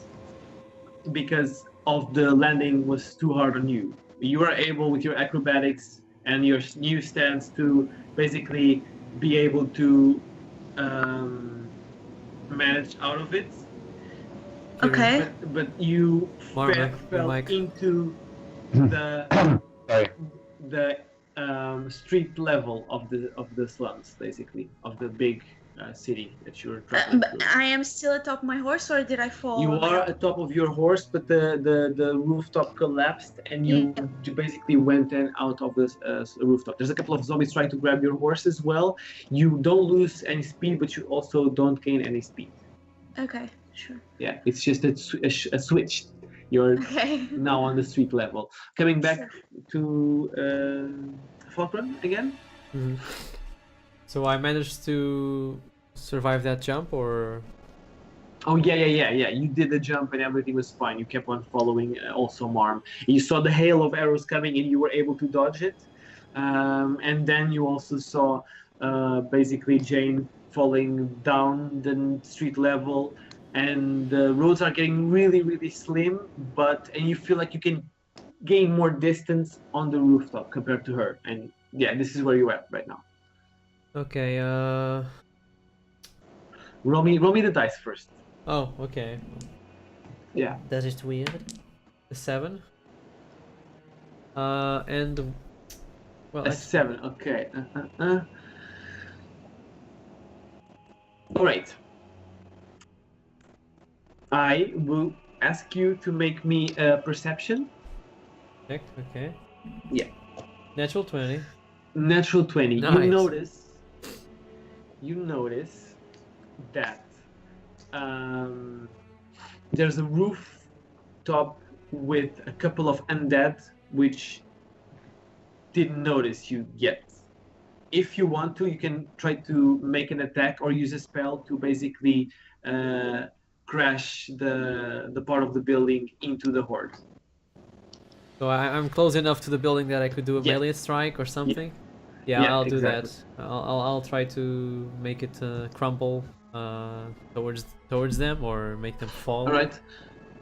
because of the landing was too hard on you. You are able, with your acrobatics and your new stance, to basically be able to manage out of it. Okay. But you Mark, fell Mike. into the Sorry. the street level of the slums, basically, of the big city that you're traveling But through. I am still atop my horse, or did I fall? You are atop of your horse, but the rooftop collapsed, and you basically went in out of this rooftop. There's a couple of zombies trying to grab your horse as well. You don't lose any speed, but you also don't gain any speed. Okay, sure. Yeah, it's just a switch. You're Okay. now on the street level. Coming back to Fulcrum again. Mhm. So I managed to survive that jump, or Oh yeah. You did the jump and everything was fine. You kept on following also Marm. You saw the hail of arrows coming and you were able to dodge it. And then you also saw basically Jane falling down the street level, and the roads are getting really slim, and you feel like you can gain more distance on the rooftop compared to her. And yeah, this is where you're at right now. okay. Roll me the dice first. Oh, okay. Yeah. That is weird. A 7. And well, A 7, okay. All right. I will ask you to make me a perception. Okay. Yeah. Natural 20. Natural 20. Nice. You notice that there's a rooftop with a couple of undead which didn't notice you yet. If you want to, you can try to make an attack or use a spell to basically crash the part of the building into the horde. So I'm close enough to the building that I could do a Yeah. melee strike or something. Yeah, Yeah, I'll do exactly. that. I'll try to make it crumble towards them, or make them fall. All right.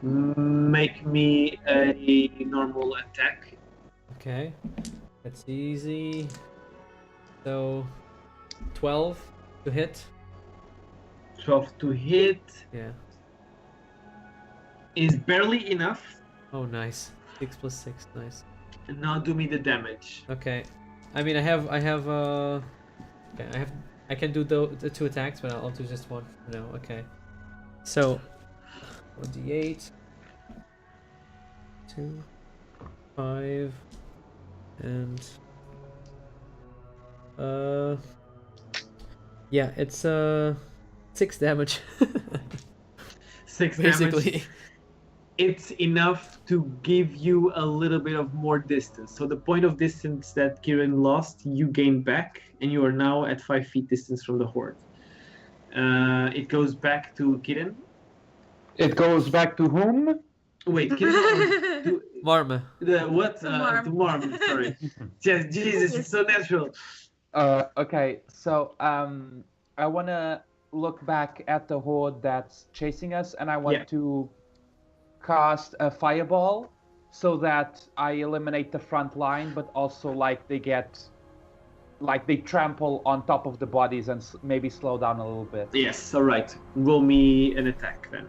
Make me a normal attack. Okay, that's easy. So 12 to hit. 12 to hit Yeah. is barely enough. Oh, nice. 6 plus 6. Nice. And now do me the damage. Okay. I mean, I can do the 2 attacks, but I'll do just one for now. Okay. So 1d8, 2, 5, and yeah, it's 6 damage. 6 basically. damage. It's enough to give you a little bit of more distance. So the point of distance that Kieran lost, you gain back, and you are now at 5 feet distance from the horde. It goes back to Kieran. It goes back to whom? Wait, Kieran. to, Marma. the what? Marm. To Marm. Sorry. Yes, Jesus, it's so natural. Okay, so I want to look back at the horde that's chasing us, and I want to cast a fireball so that I eliminate the front line, but also they trample on top of the bodies and maybe slow down a little bit. Yes, all right. Roll me an attack then.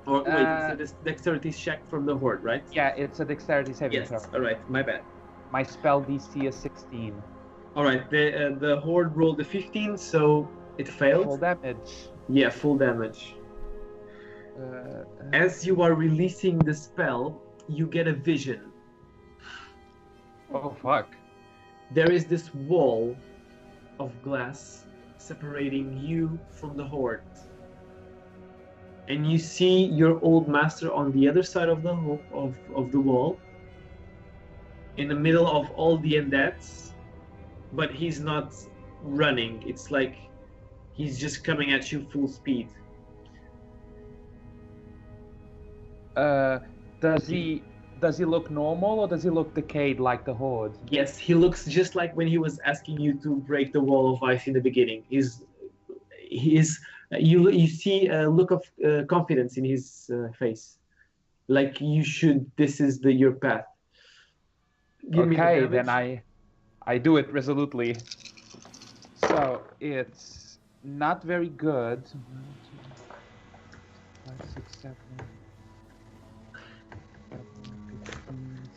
Or wait, it's a dexterity check from the horde, right? Yeah, it's a dexterity saving throw. Yes, all right. My bad. My spell DC is 16. All right. The horde rolled a 15, so it failed. Full damage. Yeah, full damage. As you are releasing the spell, you get a vision. Oh fuck. There is this wall of glass separating you from the horde. And you see your old master on the other side of the wall, in the middle of all the undeads, but he's not running. It's like he's just coming at you full speed. Does he look normal, or does he look decayed like the horde? Yes, he looks just like when he was asking you to break the wall of ice in the beginning. You see a look of confidence in his face, like this is your path. Okay, then I do it resolutely. So it's not very good. 5, 6, 7,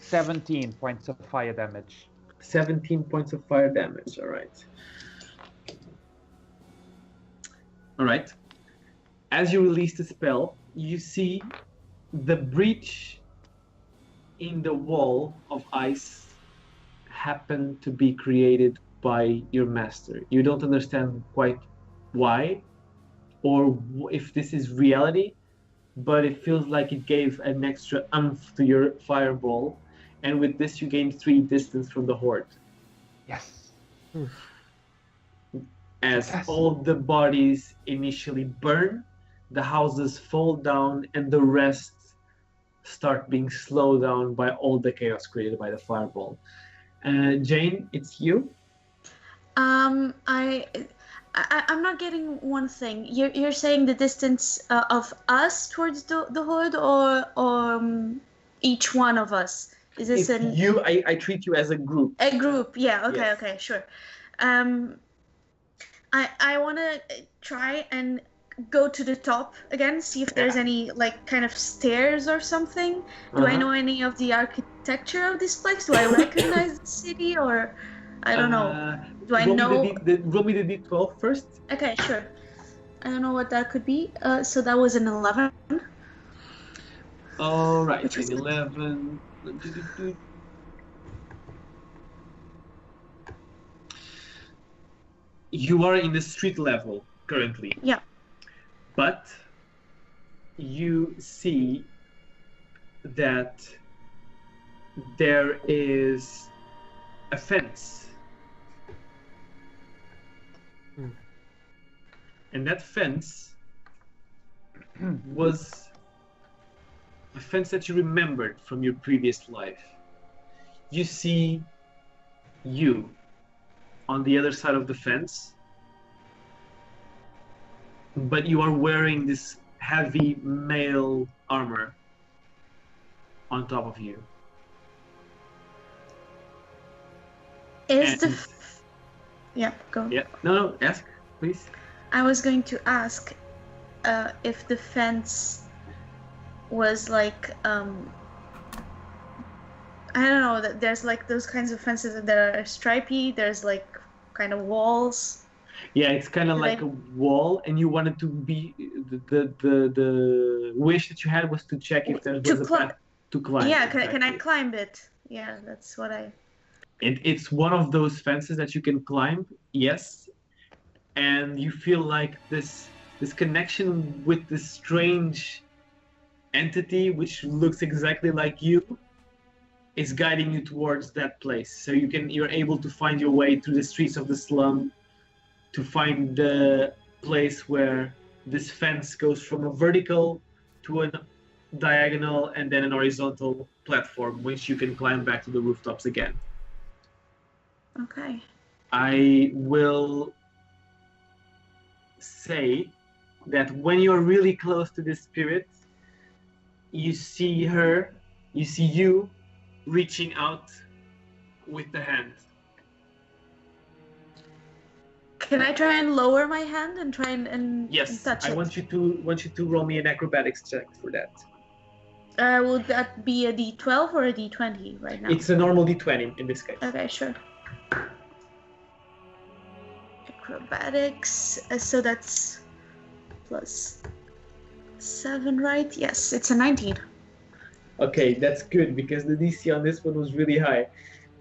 17 points of fire damage. 17 points of fire damage, all right. All right. As you release the spell, you see the breach in the wall of ice happen to be created by your master. You don't understand quite why or if this is reality, but it feels like it gave an extra oomph to your fireball, and with this you gain 3 distance from the horde. Yes. As Yes. all the bodies initially burn, the houses fall down, and the rest start being slowed down by all the chaos created by the fireball. Jane, it's you. I'm not getting one thing. You're saying the distance of us towards the hood, or each one of us? Is this It's you. I treat you as a group. a group? Yeah. Okay. Yes. Okay. Sure. I want to try and go to the top again, see if there's any like kind of stairs or something. Do I know any of the architecture of this place? Do I recognize the city, or I don't know. Do I know? Roll me the d12 first. Okay, sure. I don't know what that could be. So that was an 11. All right, Which was an 11. You are in the street level currently. Yeah. But you see that there is a fence. And that fence was a fence that you remembered from your previous life. You see you on the other side of the fence, but you are wearing this heavy mail armor on top of you. Is yeah, go. Yeah, no, ask, please. I was going to ask if the fence was like I don't know, that there's like those kinds of fences that are stripy, there's like kind of walls. Yeah, it's kind of like a wall, and you wanted to be the wish that you had was to check if there was a path to climb. Yeah, exactly. can I climb it? Yeah, that's what I. It's one of those fences that you can climb, yes, and you feel like this connection with this strange entity, which looks exactly like you, is guiding you towards that place. So you're able to find your way through the streets of the slum to find the place where this fence goes from a vertical to a diagonal and then an horizontal platform, which you can climb back to the rooftops again. Okay. I will say that when you're really close to this spirit, you see you reaching out with the hand. Can I try and lower my hand and try and Yes, touch it? I want you to roll me an acrobatics check for that. Would that be a D12 or a D20 right now? It's a normal d20 in this case. Okay, sure. Acrobatics. So that's plus 7, right? Yes, it's a 19. Okay, that's good because the DC on this one was really high.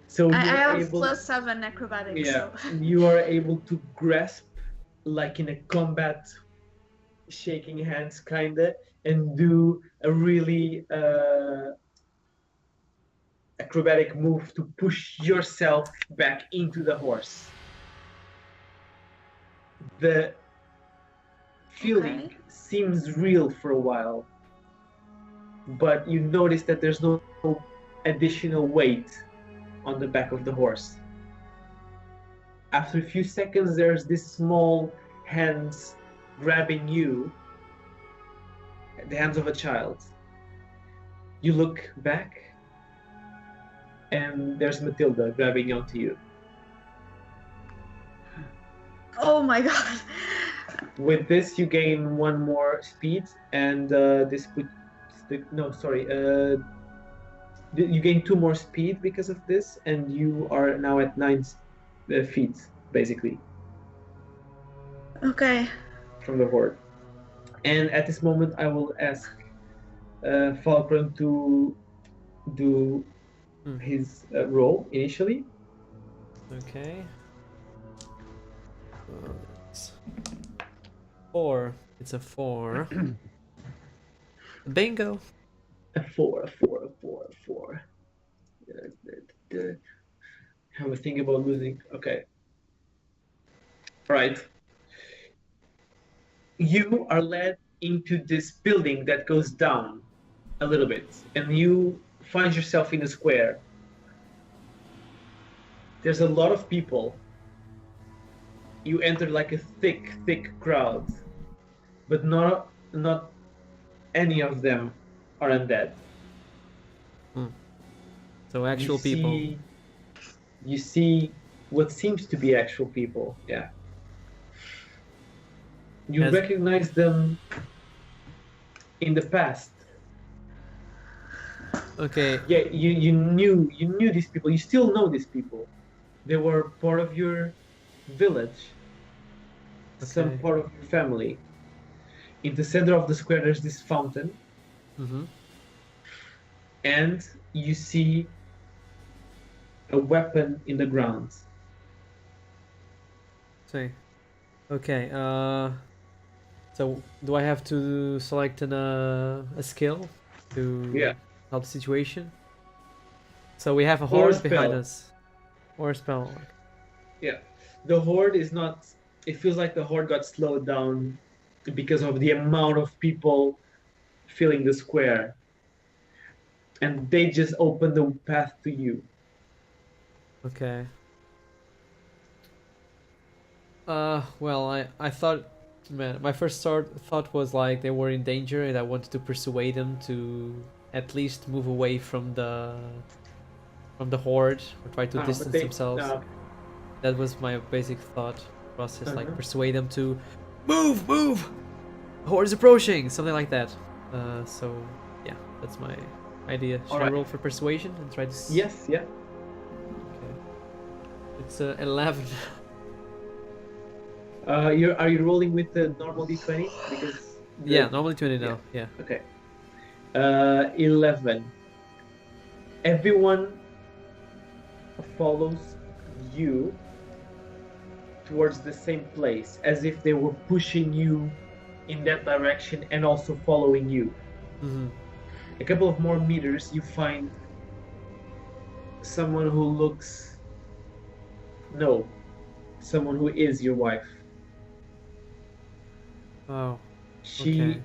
So I you're have able, plus 7 acrobatics. yeah, So. you are able to grasp like in a combat, shaking hands kinda, and do a really acrobatic move to push yourself back into the horse. The feeling seems real for a while, but you notice that there's no additional weight on the back of the horse. After a few seconds, there's this small hands grabbing you, the hands of a child. You look back, and there's Matilda grabbing onto you. Oh my god. With this, you gain 1 more speed, and this puts you gain 2 more speed because of this, and you are now at 9 feet, basically. Okay. from the horde. And at this moment, I will ask Falcon to do his roll initially. Okay. 4. It's a 4. Bingo. A 4. Have a think about losing. Okay. Right. You are led into this building that goes down a little bit, and you find yourself in a square. There's a lot of people. You enter like a thick crowd, but not any of them are undead. So actual people. You see what seems to be actual people. Yeah. You recognize them in the past. Okay. Yeah, you knew these people. You still know these people. They were part of your village. Some part of your family. In the center of the square, there's this fountain. And you see a weapon in the ground. See. Okay. So do I have to select a skill to help the situation? So we have a horde behind us, or a spell. Yeah, the horde is not. It feels like the horde got slowed down because of the amount of people filling the square, and they just opened the path to you. Okay. Well, I thought, man, my first thought was like they were in danger, and I wanted to persuade them to at least move away from the horde or try to distance themselves. That was my basic thought process, like persuade them to move. The horde is approaching, something like that. So yeah, that's my idea. Should I roll for persuasion and try to? Yes. Yeah. Okay. It's 11. Are you rolling with the normal d20? Because normally 20 now. Yeah. Okay. 11. Everyone follows you towards the same place, as if they were pushing you in that direction and also following you. A couple of more meters, you find someone who looks... No. Someone who is your wife. Oh. She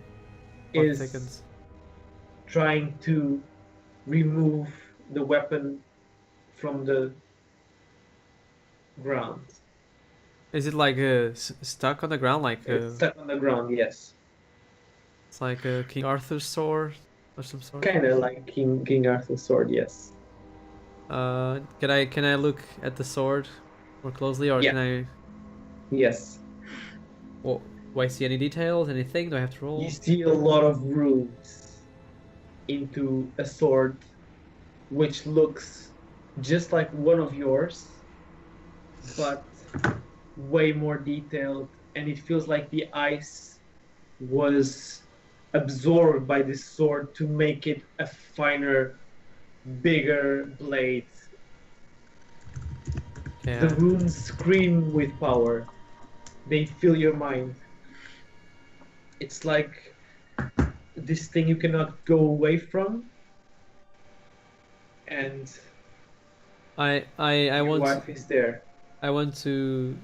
is trying to remove the weapon from the ground. Is it like stuck on the ground? Like it's stuck on the ground, yes. It's like a King Arthur's sword or some sort. Kind of like King Arthur's sword, yes. Can I look at the sword more closely, or can I? Yes. Well, do I see any details? Anything? Do I have to roll? You see a lot of runes into a sword, which looks just like one of yours, but way more detailed, and it feels like the ice was absorbed by this sword to make it a finer, bigger blade. Yeah. The runes scream with power. They fill your mind. It's like this thing you cannot go away from. And I your want wife is there. I want to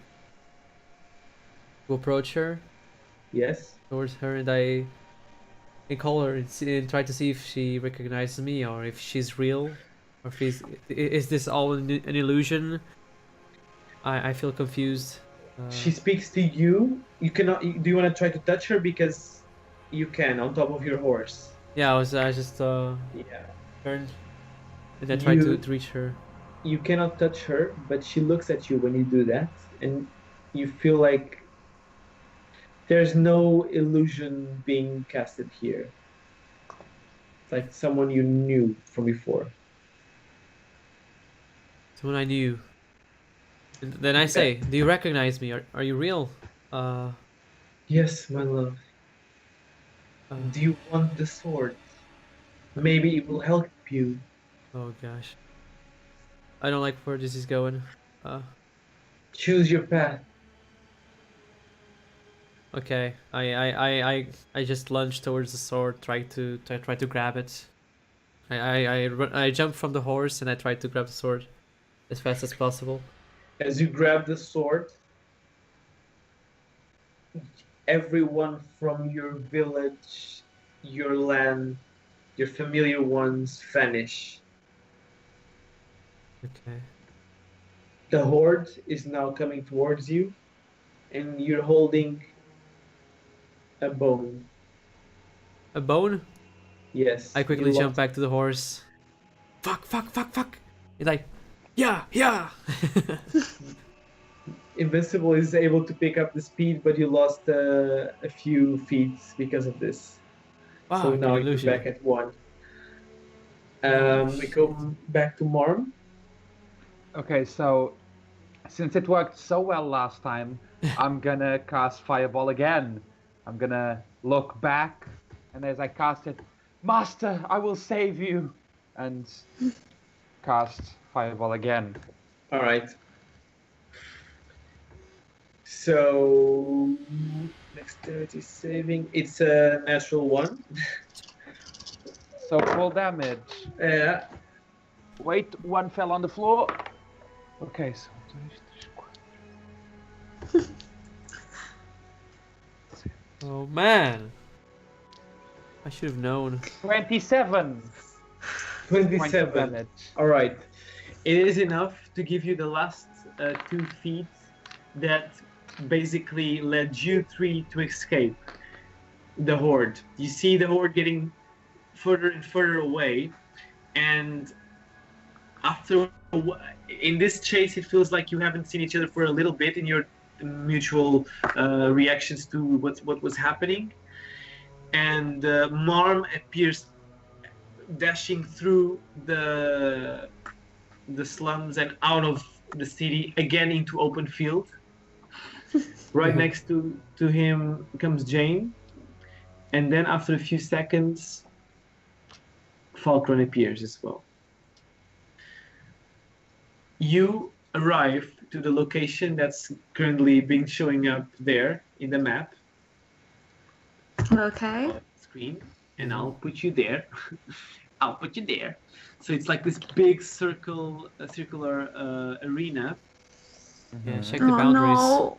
approach her. Yes. Towards her, and I call her and try to see if she recognizes me, or if she's real, or if is this all an illusion? I feel confused. She speaks to you. You cannot. Do you want to try to touch her, because you can on top of your horse? Yeah, I just turned and I tried to reach her. You cannot touch her, but she looks at you when you do that, and you feel like there's no illusion being casted here. It's like someone you knew from before. Someone I knew. And then I say, "Do you recognize me? Are you real?" Yes, my love. Do you want the sword? Maybe it will help you. Oh gosh. I don't like where this is going. Choose your path. Okay. I just lunged towards the sword, try to grab it. I jumped from the horse and I tried to grab the sword as fast as possible. As you grab the sword, everyone from your village, your land, your familiar ones vanish. Okay. The horde is now coming towards you, and you're holding a bone. A bone? Yes. I quickly you jump back to the horse. Fuck! It's like, yeah! Invincible is able to pick up the speed, but you lost a few feet because of this. Wow, So good now you're illusion. back at 1. We go back to Marm. Okay, so since it worked so well last time, I'm gonna cast Fireball again. I'm gonna look back, and as I cast it, Master, I will save you, and cast Fireball again. All right. So dexterity saving. It's a natural 1. So full damage. Yeah. Wait, one fell on the floor. Okay, so Oh man. I should have known. 27. 27. Damage. All right. It is enough to give you the last 2 feet that basically led you 3 to escape the horde. You see the horde getting further and further away, and after in this chase, it feels like you haven't seen each other for a little bit in your mutual reactions to what was happening. And Marm appears dashing through the slums and out of the city again into open field. Right next to him comes Jane, and then after a few seconds, Falcon appears as well. You arrive to the location that's currently being showing up there in the map Okay. screen, and I'll put you there. I'll put you there. So it's like this big circular arena. Yeah, check the Oh boundaries. no.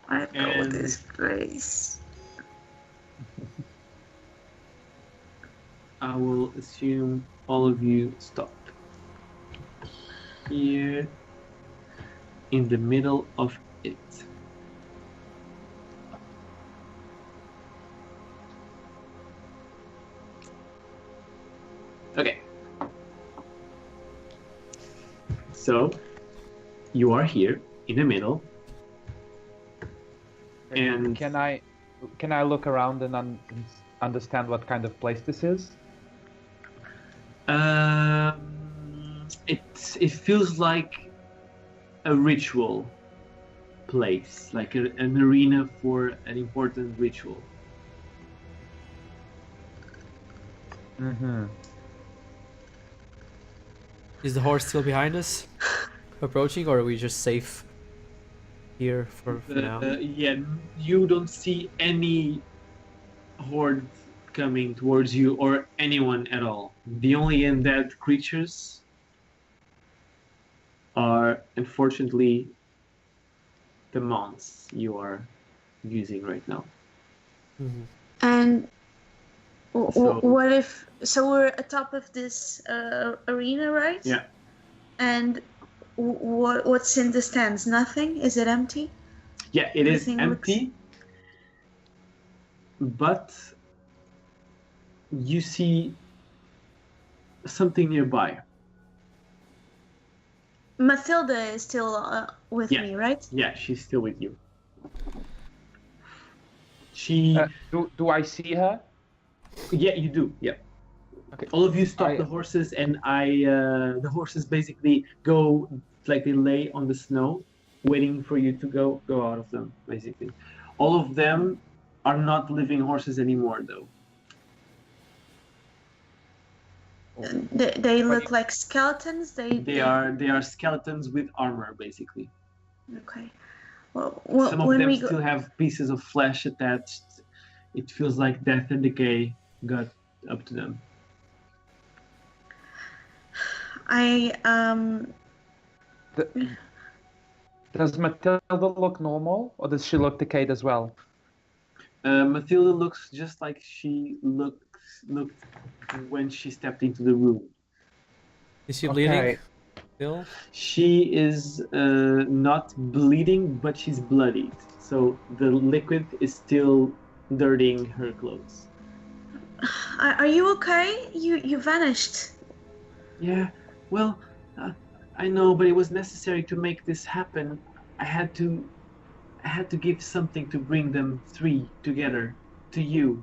I know And- this place. I will assume all of you stop here in the middle of it. Okay. So you are here in the middle. And Can I look around and understand what kind of place this is? it feels like a ritual place, like an arena for an important ritual. Mm-hmm. Is the horse still behind us? Approaching, or are we just safe here for now? Yeah, you don't see any horde coming towards you or anyone at all. The only undead creatures are, unfortunately, the mounts you are using right now. Mhm. And So- what if? So we're atop of this arena, right? Yeah. And what's in the stands? Nothing. Is it empty? Yeah, it is Everything empty, but you see something nearby. Matilda is still with Yeah. me, right? Yeah, she's still with you. She, Do I see her? yeah, you do. Yeah. Okay. All of you stop the horses, and the horses basically they lay on the snow, waiting for you to go out of them. Basically, All of them are not living horses anymore, though. They look like skeletons. They are skeletons with armor, basically. Okay. Well, Some of when them we still have pieces of flesh attached. It feels like death and decay got up to them. Does Matilda look normal, or does she look decayed as well? Matilda looks just like she looked when she stepped into the room. Is she bleeding? Okay. Still? She is not bleeding, but she's bloodied. So the liquid is still dirtying her clothes. Are you okay? You vanished. Yeah, well, I know, but it was necessary to make this happen. I had to give something to bring them three together, to you.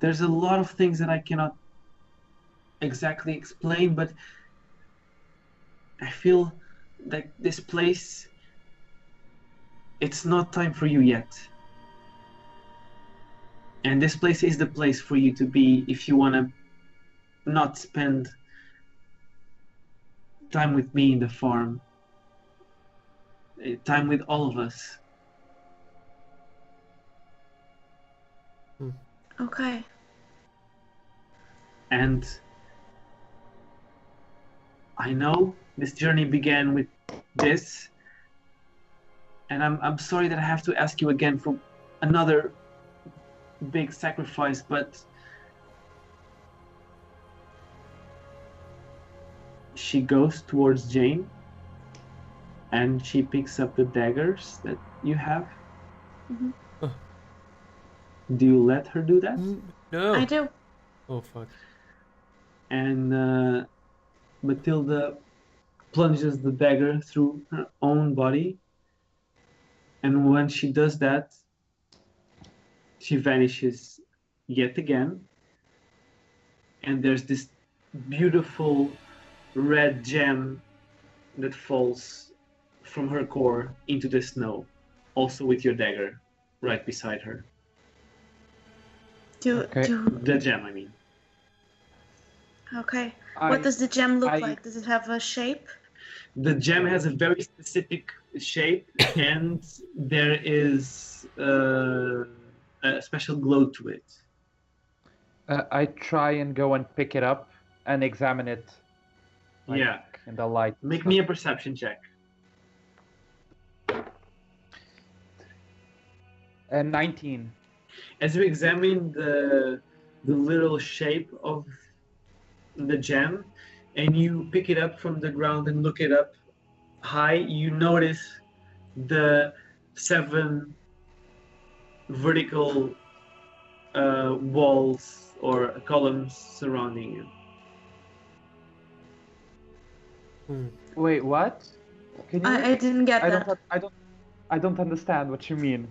There's a lot of things that I cannot exactly explain, but I feel like this place, it's not time for you yet. And this place is the place for you to be if you want to not spend time with me in the farm. Time with all of us. Okay. And I know this journey began with this, and I'm sorry that I have to ask you again for another big sacrifice, but she goes towards Jane and she picks up the daggers that you have. Mhm. Do you let her do that? No. I do. Oh fuck. And Matilda plunges the dagger through her own body, and when she does that, she vanishes yet again, and there's this beautiful red gem that falls from her core into the snow, also with your dagger right beside her. Okay. The gem, I mean. Okay. What does the gem look like? Does it have a shape? The gem has a very specific shape, and there is a special glow to it. I try and go and pick it up and examine it. Like, Yeah. in the light. Make me a perception check. 19. As you examine the little shape of the gem, and you pick it up from the ground and look it up high, you notice the 7 vertical walls or columns surrounding you. Wait, what? Can you? I didn't get that. I don't understand what you mean.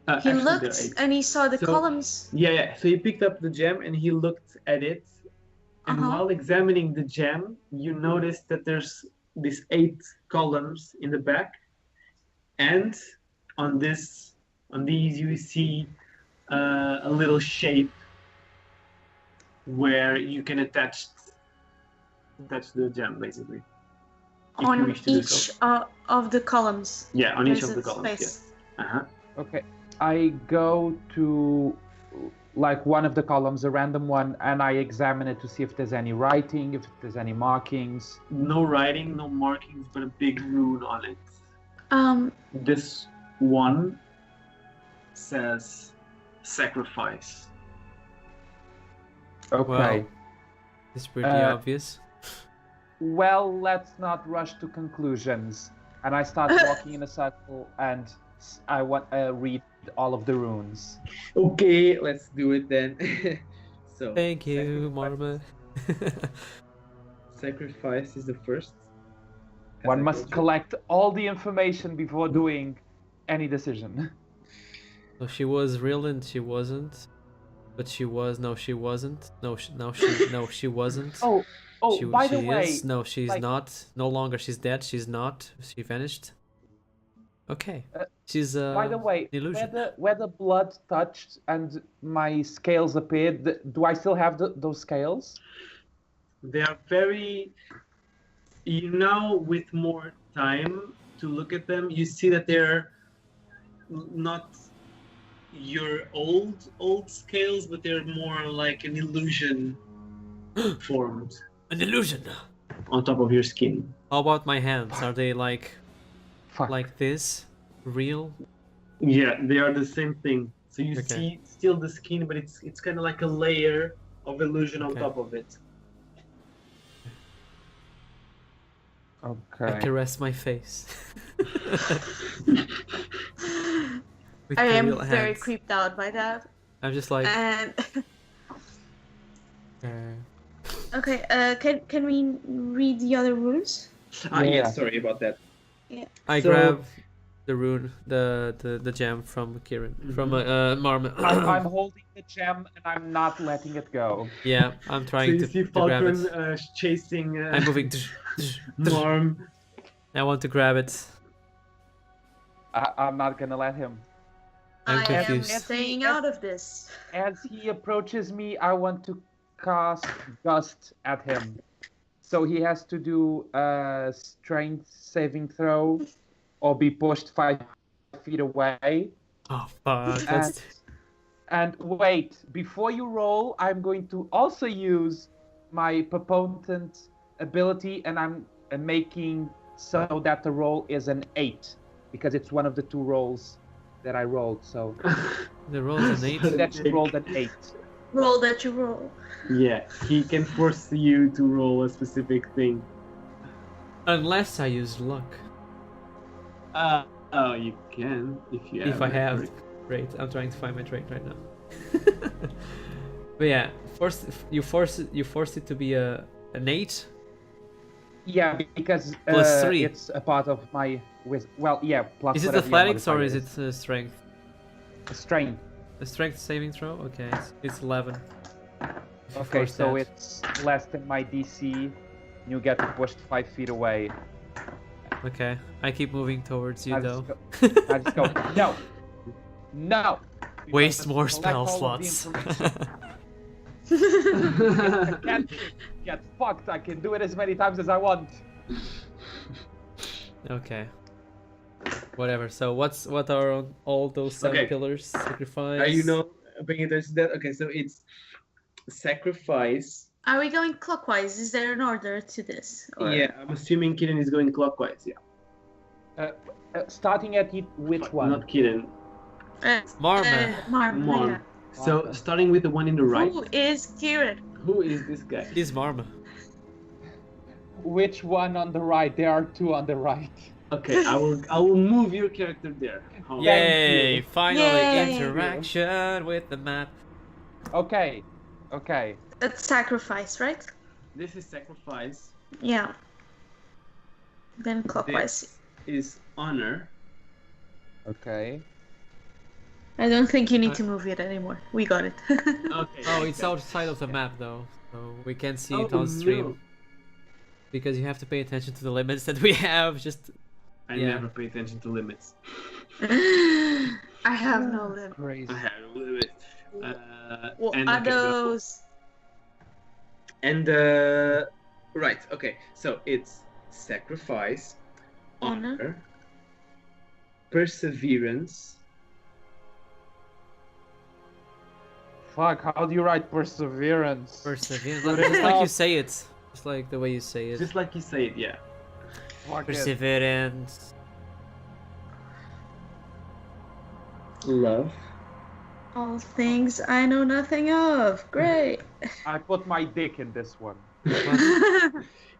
He Actually, there looked are 8. and he saw the So- columns. Yeah. So he picked up the gem and he looked at it. And while examining the gem, you notice that there's these 8 columns in the back. And on these you see a little shape where you can attach the gem, basically. If you On wish to do each so. of the columns. Yeah, on each There's of the a columns, space. yes. Uh-huh. Okay. I go to like one of the columns, a random one, and I examine it to see if there's any writing, if there's any markings. No writing, no markings, but a big rune on it. This one says sacrifice. Okay. Wow. It's pretty obvious. Well, let's not rush to conclusions. And I start walking in a circle, and I read all of the runes. Okay, let's do it then. So Thank you, Marma. sacrifice is the first. as One I must told you. collect all the information before doing any decision. So she was real and she wasn't, but she was. No, she wasn't. No, she wasn't. Oh, by the way, is. No, she's like- not. No longer. She's dead. She's not. She vanished. Okay. She's By the way, an illusion. where the blood touched and my scales appeared, do I still have those scales? They are very. Now, with more time to look at them, you see that they're not your old scales, but they're more like an illusion formed An illusion. on top of your skin. How about my hands? Are they like Fuck. this? Real? Yeah, they are the same thing. So you Okay. see still the skin, but it's kind of like a layer of illusion on Okay. top of it. I Okay. caress my face. With I my am real very hands. creeped out by that. I'm just like. And uh, okay, can we read the other runes? Ah, Yeah. yeah, sorry about that. I So- grab the rune, the gem from Kieran, from Marmot. I'm holding the gem and I'm not letting it go. Yeah, I'm So trying you to see grab Falcon it. chasing I'm moving. Marm. I want to grab it. I'm not gonna let him. I'm I confused. am staying out of this. As he approaches me, I want to cast Gust at him. So he has to do a strength saving throw or be pushed 5 feet away. Oh fuck! And, and wait, before you roll, I'm going to also use my Potent ability, and I'm making so that the roll is an 8, because it's one of the 2 rolls that I rolled. So The roll is an 8. that you rolled an 8. Roll that you roll. Yeah, he can force you to roll a specific thing. Unless I use luck. Oh, you can if you have. If I it. have. Great. I'm trying to find my trait right now. But yeah, you force it to be an 8. Yeah, because Plus 3. it's a part of my well, yeah. Plus Is it whatever your athletics or modifier is it strength? strength? A strength saving throw? Okay, it's 11. If you Okay, force so that. it's less than my DC. You get pushed 5 feet away. Okay, I keep moving towards you I though. I just go no, no. Because Waste I more collect spell all of the slots. information. I can't get fucked. I can do it as many times as I want. Okay. Whatever. So what are all those 7 Okay. pillars? Sacrifice. Are you know paying attention to that? Okay, so it's sacrifice. Are we going clockwise? Is there an order to this? Or- Yeah, I'm assuming Kiran is going clockwise. Yeah, Starting at it, which one? not Kiran. Marma. Marma, Marm. yeah. So starting with the one in the right. Who is Kieran? Who is this guy? Is Marma. Which one on the right? There are 2 on the right. Okay, I will move your character there. Hold on. Yay! you. Finally, Yay. interaction with the map. Okay, okay. That's sacrifice, right? This is sacrifice. Yeah. Then clockwise. Is honor. Okay. I don't think you need to move it anymore. We got it. Okay. Oh, it's outside of the map though, so we can't see it Oh, on stream. no. Because you have to pay attention to the limits that we have. Just I Yeah. never pay attention to limits. I have no limit. Crazy. I have a limit. What and are okay, go. those? And right, okay. So it's sacrifice, Honor. honor, perseverance. Fuck, how do you write perseverance? perseverance, Good just like you enough. say it, just like the way you say it. Just like you say it, yeah. Fuck it. Perseverance. Love. All things I know nothing of. Great. I put my dick in this one.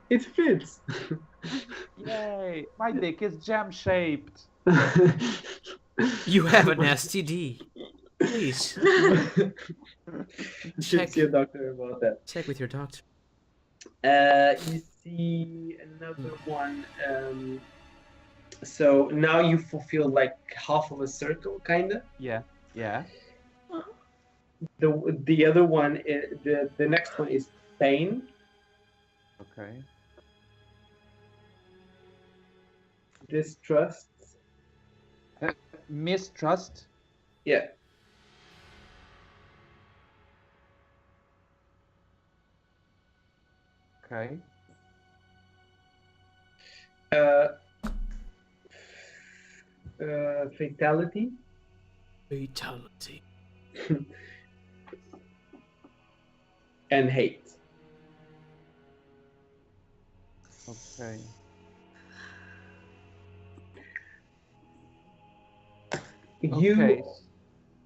It fits. Yay! My dick is jam-shaped. You have an STD. Please You should see a doctor about that. check with your doctor. You see another one. So now you fulfill like half of a circle, kinda. Yeah, yeah. The other one, the next one is pain. Okay. Distrust. mistrust. Yeah. Okay. Fatality. Fatality. And hate. Okay. You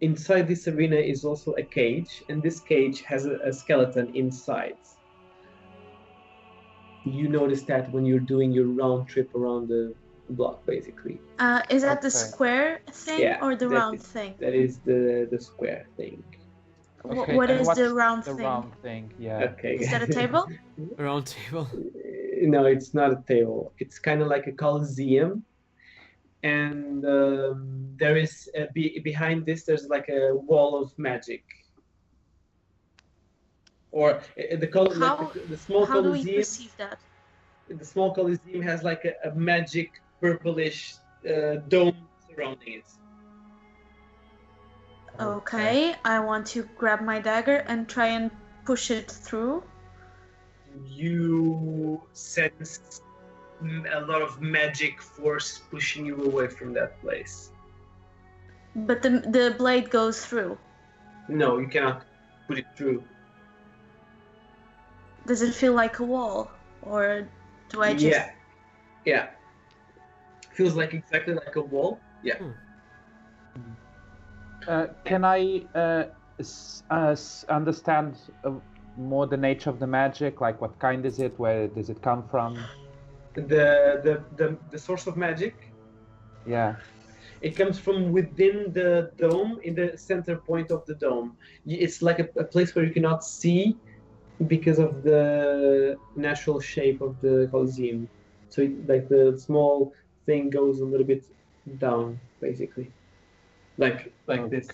inside this arena is also a cage, and this cage has a skeleton inside. You notice that when you're doing your round trip around the block, basically. Is that the Okay. square thing Yeah, or the that round is- thing? That is the square thing. Okay. What and is what's the round the thing? round thing? Yeah. Okay. Is that a table? Round table. No, it's not a table. It's kind of like a coliseum, and there is behind this. There's like a wall of magic, or the small How do we coliseum. perceive that? The small coliseum has like a magic purplish dome surrounding it. Okay, I want to grab my dagger and try and push it through. You sense a lot of magic force pushing you away from that place. But the blade goes through. No, you cannot put it through. Does it feel like a wall? Or do I just... Yeah. Feels like exactly like a wall. Yeah. Can I understand more the nature of the magic? Like, what kind is it? Where does it come from? The source of magic, Yeah. it comes from within the dome, in the center point of the dome. It's like a place where you cannot see because of the natural shape of the Colosseum. So like the small thing goes a little bit down, basically. Like this.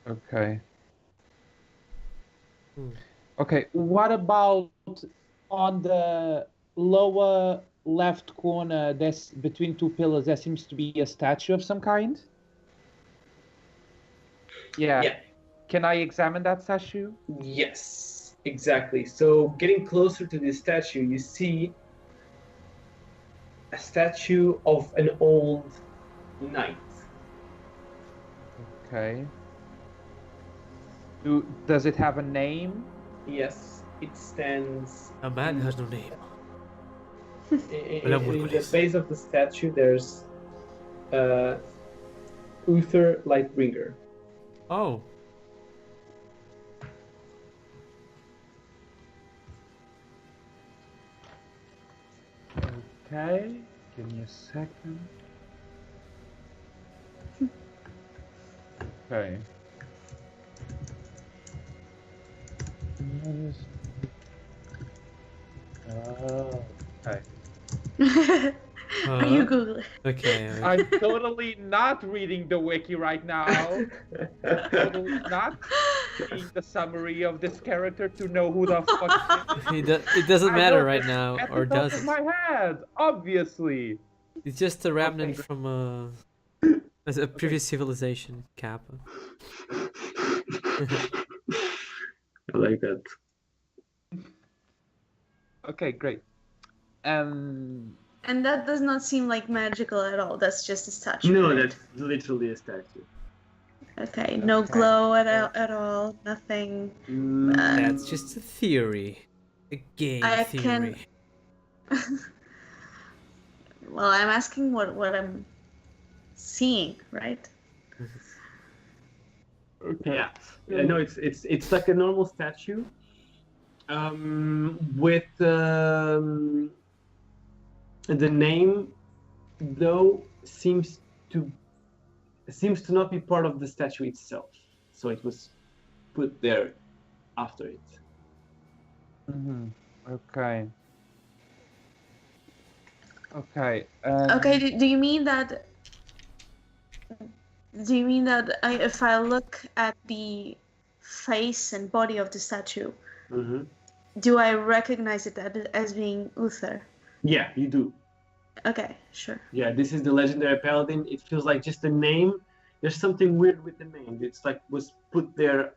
Okay. Hmm. Okay. What about on the lower left corner? There's between two pillars. There seems to be a statue of some kind. Yeah. Yeah. Can I examine that statue? Yes, exactly. So getting closer to this statue, you see a statue of an old knight. Okay. Does it have a name? Yes, it stands A man has no name. in Hola, the Murcules. base of the statue. There's Uther Lightbringer. Oh. Okay. Give me a second. Okay. Okay. Are you Googling? Okay. I'm totally not reading the wiki right now. Totally not reading the summary of this character to know who the fuck it is. It doesn't I matter know right this now, at or the top does of it? my head, obviously. It's just a remnant Okay. from a previous civilization, Kappa. I like that. Okay, great. And that does not seem like magical at all. That's just a statue. No, right? that's literally a statue. Okay, no Okay. glow at all. Nothing. That's just a theory. A game I theory. Well, I'm asking what I'm seeing, right? Yeah. No, it's like a normal statue. With the name, though, seems to not be part of the statue itself. So it was put there after it. Mm-hmm. Okay. Okay. Okay, do you mean that? Do you mean that if I look at the face and body of the statue, Mm-hmm. do I recognize it as being Uther? Yeah, you do. Okay, sure. Yeah, this is the legendary paladin. It feels like just a name. There's something weird with the name. It's like was put there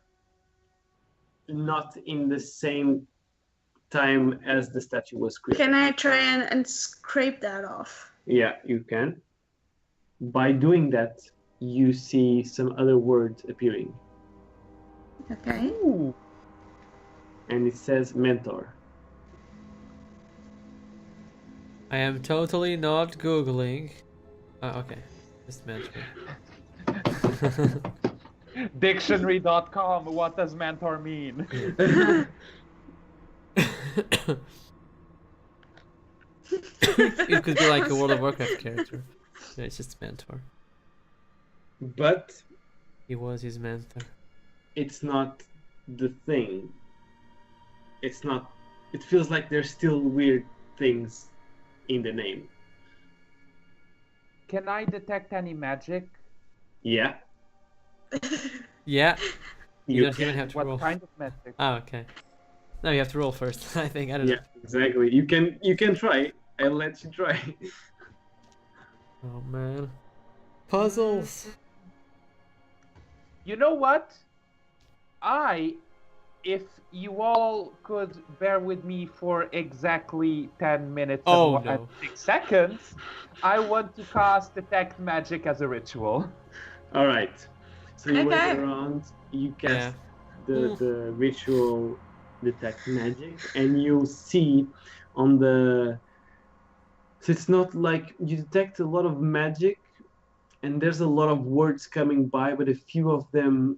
not in the same time as the statue was created. Can I try and scrape that off? Yeah, you can. By doing that, you see some other words appearing, Okay. Ooh. and it says mentor. I am totally not googling. Okay, just mentor. Dictionary.com. What does mentor mean? It could be like a World of Warcraft character. No, it's just mentor. But He was his mentor. it's not the thing. It's not. It feels like there's still weird things in the name. Can I detect any magic? Yeah. Yeah, you You don't even have to What roll. kind of magic? Oh, okay. No, you have to roll first. I think I don't Yeah, know. exactly. You can try. I'll let you try. Oh man, puzzles. You know what? If you all could bear with me for exactly 10 minutes Oh, and no. 6 seconds, I want to cast Detect Magic as a ritual. All right. So you wait Okay. around. You cast Yeah. the ritual detect magic, and you see on the. So it's not like you detect a lot of magic, and there's a lot of words coming by, but a few of them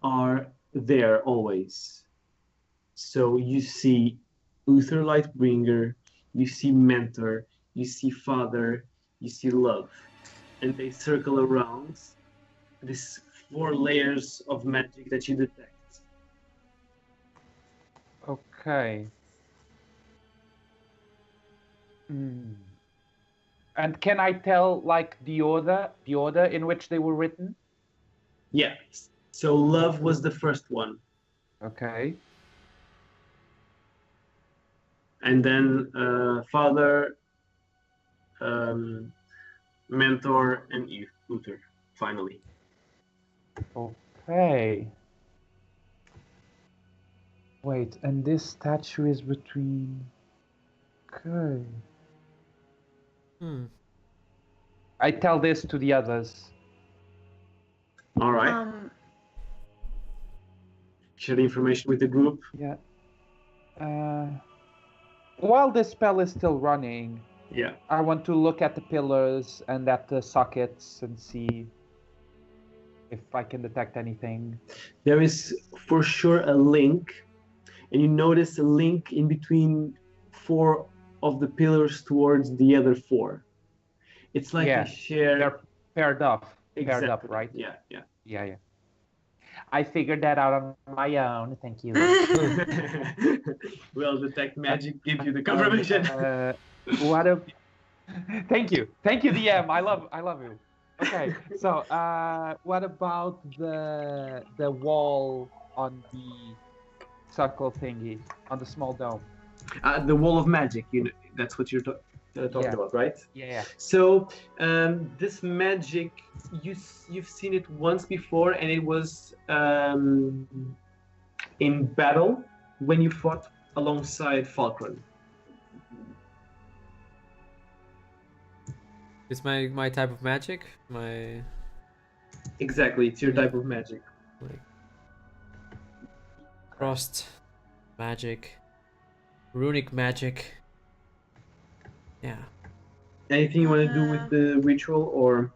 are there always. So you see Uther Lightbringer, you see Mentor, you see Father, you see Love, and they circle around these 4 layers of magic that you detect. Okay. Hmm. And can I tell like the order in which they were written? Yeah. So Love was the first one, Okay. and then Father, Mentor, and Uther. Finally. Okay. Wait, and this statue is between. Okay. Hmm. I tell this to the others. All right. Share the information with the group. Yeah. While this spell is still running, Yeah. I want to look at the pillars and at the sockets and see if I can detect anything. There is for sure a link, and you notice a link in between 4 of the pillars towards the other 4. It's like Yeah, a shared. They're paired up. Paired up, Exactly. right? Yeah, yeah. Yeah. I figured that out on my own. Thank you. Well, detect magic gives you the confirmation. What a Thank you, DM. I love you. Okay, so what about the wall on the circle thingy on the small dome? The wall of magic. That's what you're talking about, right? Yeah. So this magic, you've seen it once before, and it was in battle when you fought alongside Falkran. It's my type of magic. Exactly, it's your type of magic. Like frost magic, runic magic. Yeah. Anything you want to do with the ritual, or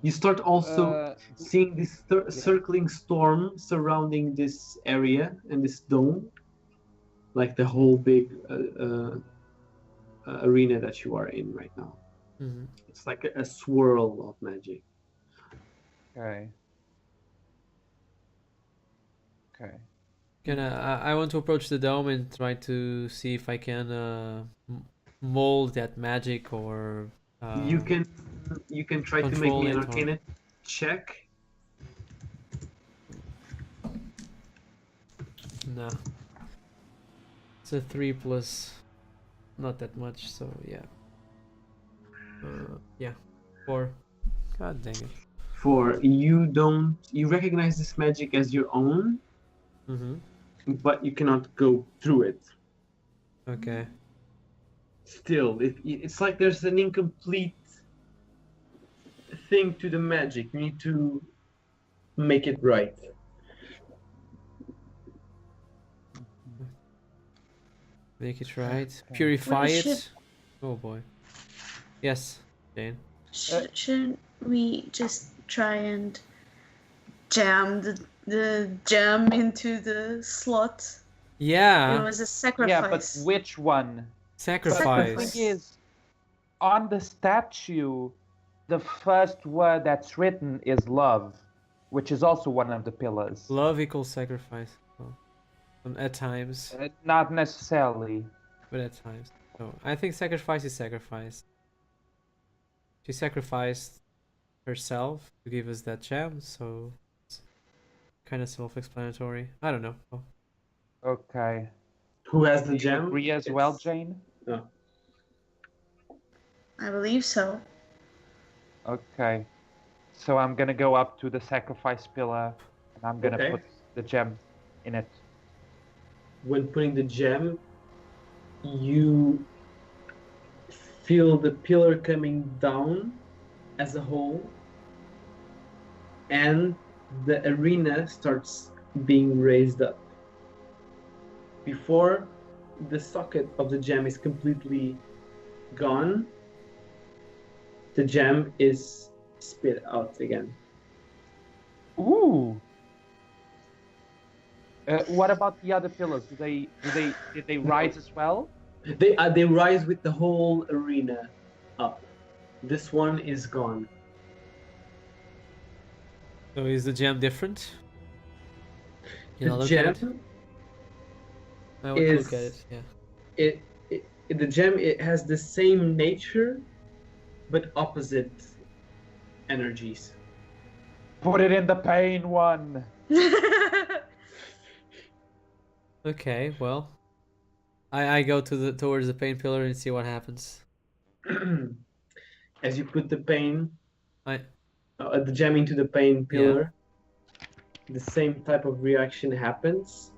you start also seeing this circling storm surrounding this area and this dome, like the whole big arena that you are in right now. Mm-hmm. It's like a swirl of magic. Okay. I want to approach the dome and try to see if I can mold that magic or. You can try to make me an Arcana check. No. It's a 3+, not that much. So yeah. Yeah. 4. God dang it. 4. You recognize this magic as your own, but you cannot go through it. Okay. Still, it's like there's an incomplete thing to the magic. You need to make it right. Make it right. Purify We it. should- Oh boy. Yes, Jane. Shouldn't we just try and jam the gem into the slot? It Yeah. was a Yeah, but sacrifice. which one? The Sacrifice. thing is, on the statue, the first word that's written is love, which is also one of the pillars. Love equals sacrifice. Well, at times, Not necessarily. but at times. So I think sacrifice is sacrifice. She sacrificed herself to give us that gem, so it's kind of self-explanatory. I don't know. Oh. Okay. Who has the Do you gem? agree as well, Jane? I believe so. Okay. So I'm gonna go up to the sacrifice pillar, and I'm gonna Okay. put the gem in it. When putting the gem, you feel the pillar coming down as a whole, and the arena starts being raised up. Before the socket of the gem is completely gone, the gem is spit out again. Ooh. What about the other pillars? Did they rise as well? They rise with the whole arena up. This one is gone. So is the gem different? Can I The look at it? gem I want to look is- at it. Yeah. the gem, it has the same nature but opposite energies. Put it in the pain one. Okay. Well, I go towards the pain pillar and see what happens. As you put the pain I the gem into the pain pillar, the same type of reaction happens,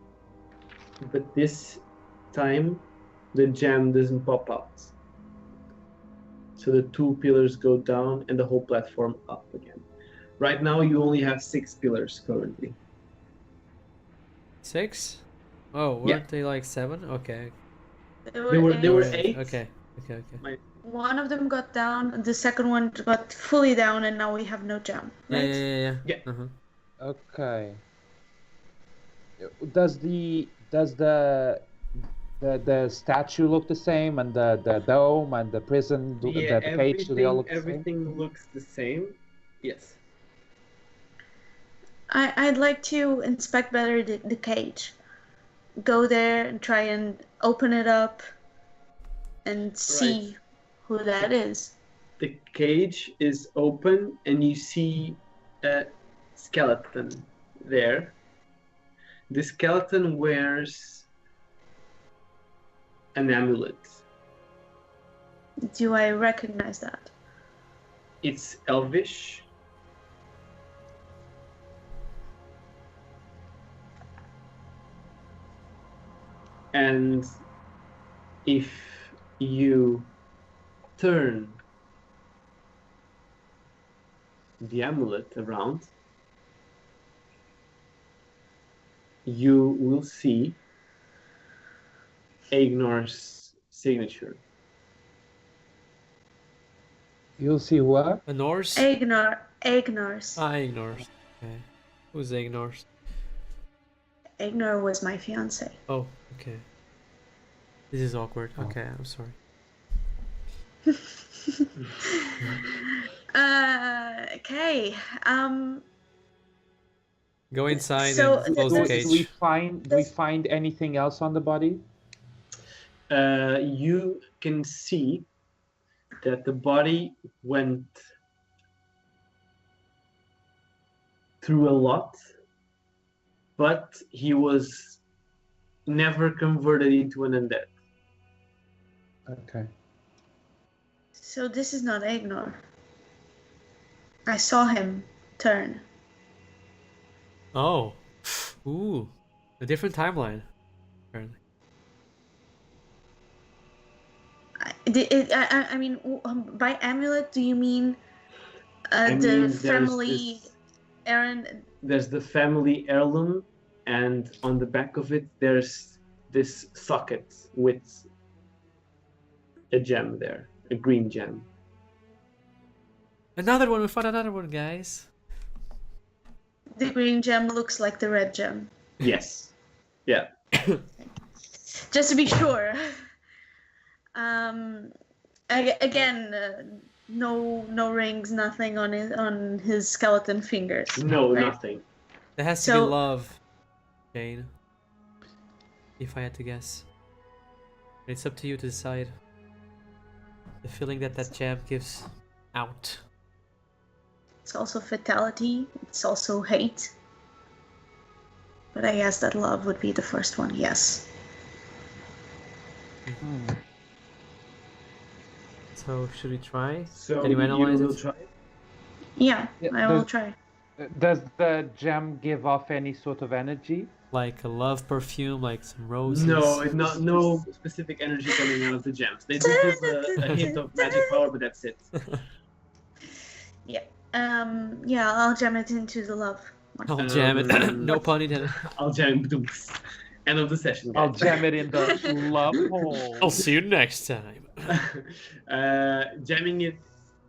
but this time the gem doesn't pop out. So the 2 pillars go down and the whole platform up again. Right now you only have 6 pillars currently. 6? Oh, weren't they like 7? Okay. There They were eight. 8. Okay. One of them got down, the second one got fully down, and now we have no gem. Yeah, Right? yeah. Yeah. Okay. Does the statue look the same, and the dome and the prison, the cage, do they all look the same? Everything looks the same. Yes. I'd like to inspect better the cage. Go there and try and open it up and see who that is. The cage is open and you see a skeleton there. The skeleton wears an amulet. Do I recognize that? It's elvish. And if you turn the amulet around, you will see Agnor's signature. You'll see what? A Norse? Agnar's. Ah, Ignores. Okay. Who's Ignores? Agnar was my fiance. Oh, okay. This is awkward. Okay, I'm sorry. Okay. Go inside So and close the there's- cage. Do we find anything else on the body? You can see that the body went through a lot, but he was never converted into an undead. Okay. So this is not ignore. I saw him turn. Oh. Ooh. A different timeline. Apparently. I mean, by amulet, do you mean I mean, the there's family this- Aaron? There's the family heirloom, and on the back of it, there's this socket with a gem there, a green gem. Another one. We found another one, guys. The green gem looks like the red gem. Yes. Yeah. Just to be sure. Again, no rings, nothing on his skeleton fingers. No, right? nothing. There has to be So- love, Jane. If I had to guess. It's up to you to decide. The feeling that gem gives out. It's also fatality. It's also hate. But I guess that love would be the first one. Yes. So should we try? So Can you analyze will it? try? Yeah, Yeah, I will there's- try. Does the gem give off any sort of energy? Like a love perfume, like some roses? No, it's not. No specific energy coming out of the gems. They do give a hint of magic power, but that's it. Yeah, I'll jam it into the love one. I'll jam it. No pun intended. I'll jam. End of the session. I'll guys. jam it in the love hole. I'll see you next time. Jamming it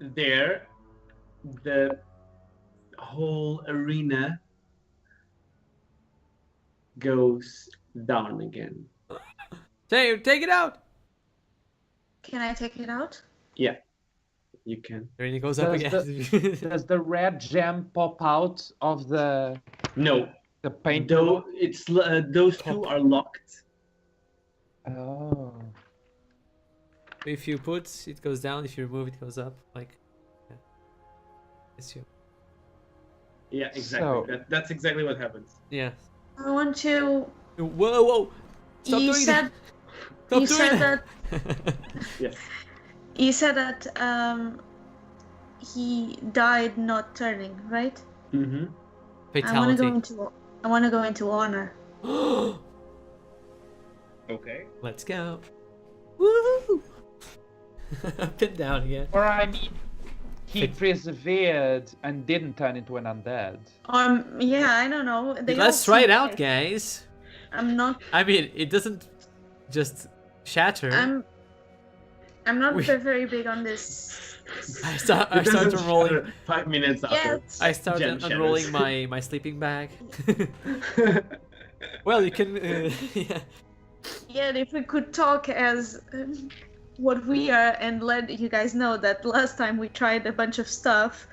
there, the whole arena goes down again. Take it out. Can I take it out? Yeah, you can. There it goes up Does again. Does the red gem pop out of the No, paint? though it's those two are locked. Oh. If you put, it goes down. If you remove, it goes up. Like, yeah. It's you. Yeah, exactly. So- That's exactly what happens. Yeah. I want to. Whoa! Stop You doing said that. Stop you doing said that. Yes. you said that he died not turning, right? Mm-hmm. Fatality. I want to go into honor. Okay. Let's go. Woo! Up and down again. Or I mean, he persevered and didn't turn into an undead. Yeah, I don't know. They Let's all try it seem out, like- guys. I'm not. I mean, it doesn't just shatter. I'm not We- very big on this. I start unrolling. 5 minutes after. Yes. I start Gem unrolling shatters. my sleeping bag. Well, you can. Yeah. Yeah, if we could talk as what we are and let you guys know that last time we tried a bunch of stuff,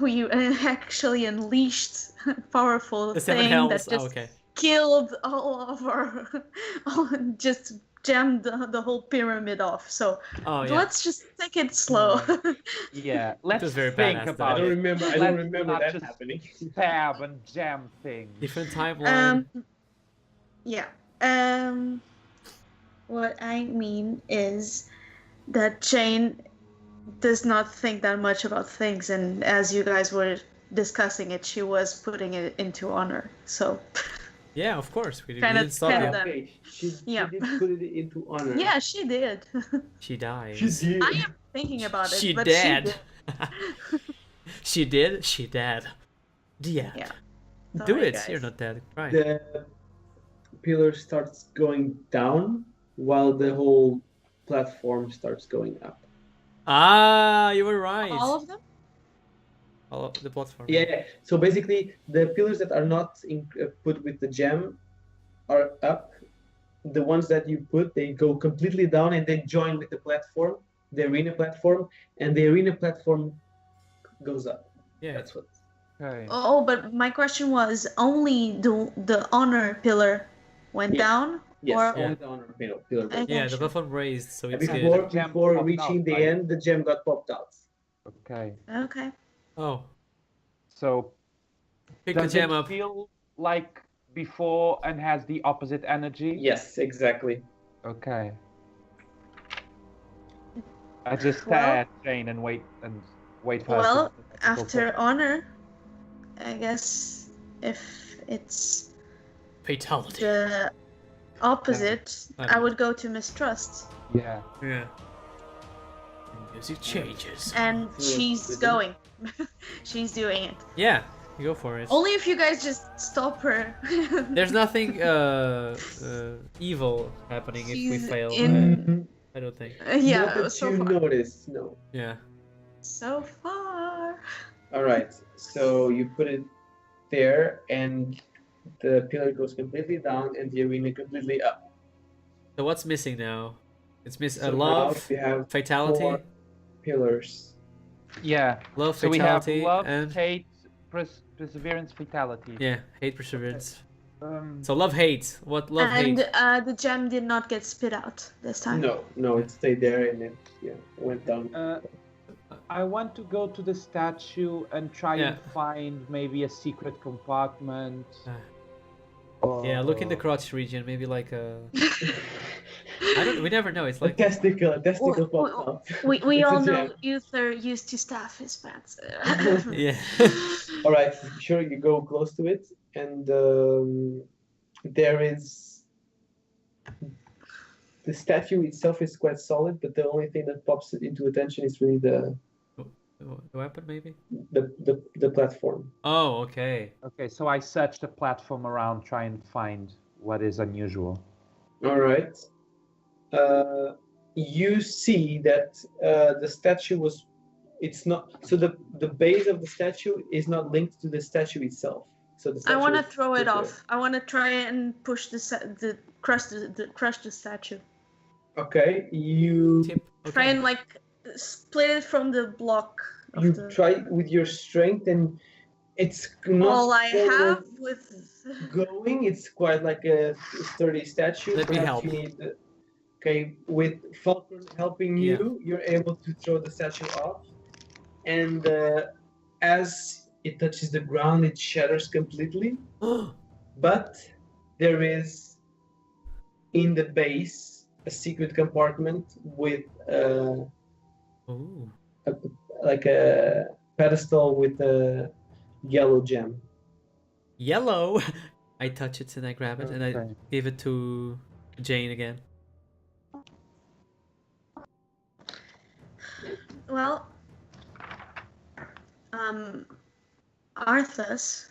we actually unleashed a powerful The seven thing hells. that just Oh, okay. killed all of our, just jammed the whole pyramid off. So Oh yeah. let's just take it slow. Yeah, let's was very think badass, though. I about don't it. remember. I Let's don't remember not that just happening. Stab and jam things. Different timeline. Yeah. What I mean is that Jane does not think that much about things, and as you guys were discussing it, she was putting it into honor. So Yeah, of course. We Kinda- didn't stop kinda you. that. Okay, she Yeah. did put it into honor. yeah, she did. She dies. She did. I am thinking about it. She but dead. She did. She dead. Yeah. Yeah. Do Sorry, it. guys. You're not dead. Right. The pillar starts going down while the whole platform starts going up. Ah, you were right. All of them? All of the platform. Yeah. So basically, the pillars that are not put with the gem are up. The ones that you put, they go completely down and then join with the platform, the arena platform, and the arena platform goes up. Yeah. That's what. Okay. Oh, but my question was only the honor pillar went Yeah. down? Yes, Or- only the honor pillar. I Yeah, the gotcha. platform raised, so And it's good. before Gem before popped reaching out, the right? end, the gem got popped out. Okay. Okay. Oh, So pick the does gem it up. feel like before and has the opposite energy? Yes, exactly. Okay. I just stare Well- at Jane and wait for her Well, to after honor, I guess if it's Fatality. the opposite, I I don't would go to mistrust. Yeah. Yeah. Music changes. And So, she's is it- going. She's doing it. Yeah, you go for it. Only if you guys just stop her. There's nothing evil happening if we She's fail. in- I don't think. Yeah, Not that so you far. notice, no. Yeah. So far. All right, so you put it there, and the pillar goes completely down, and the arena completely up. So what's missing now? It's So now love, you have fatality, 4 pillars. Yeah. love, So we have fatality, love, and hate, perseverance, fatality. yeah, hate, perseverance. Um, So love, hate. What love, And hate? the gem did not get spit out this time. No, it stayed there, and it went down. I want to go to the statue and try Yeah. and find maybe a secret compartment. Yeah, look in the crotch region. Maybe like a. I don't. We never know. It's A like. testicle Well, popped up. We It's a all know gem. Uther used to staff his pants. Yeah. All right, sure, you go close to it, and there is the statue itself is quite solid, but the only thing that pops into attention is really the weapon, maybe. the platform. Oh, okay. Okay, so I search the platform around, try and find what is unusual. All right. You see that the statue was. It's not. So the base of the statue is not linked to the statue itself. So the I statue want to is throw it separate. off. I want to try and push crush the statue. Okay, you Tip. Try Okay. and like split it from the block. Of you the... try with your strength, and it's not All I forward have with. going. It's quite like a sturdy statue. Let me Perhaps help. you need okay, with Falcon helping you, you're able to throw the statue off, and as it touches the ground, it shatters completely. But there is in the base a secret compartment with Ooh. like a pedestal with a yellow gem. Yellow. I touch it and I grab it and I Okay. give it to Jane again. Well, Arthas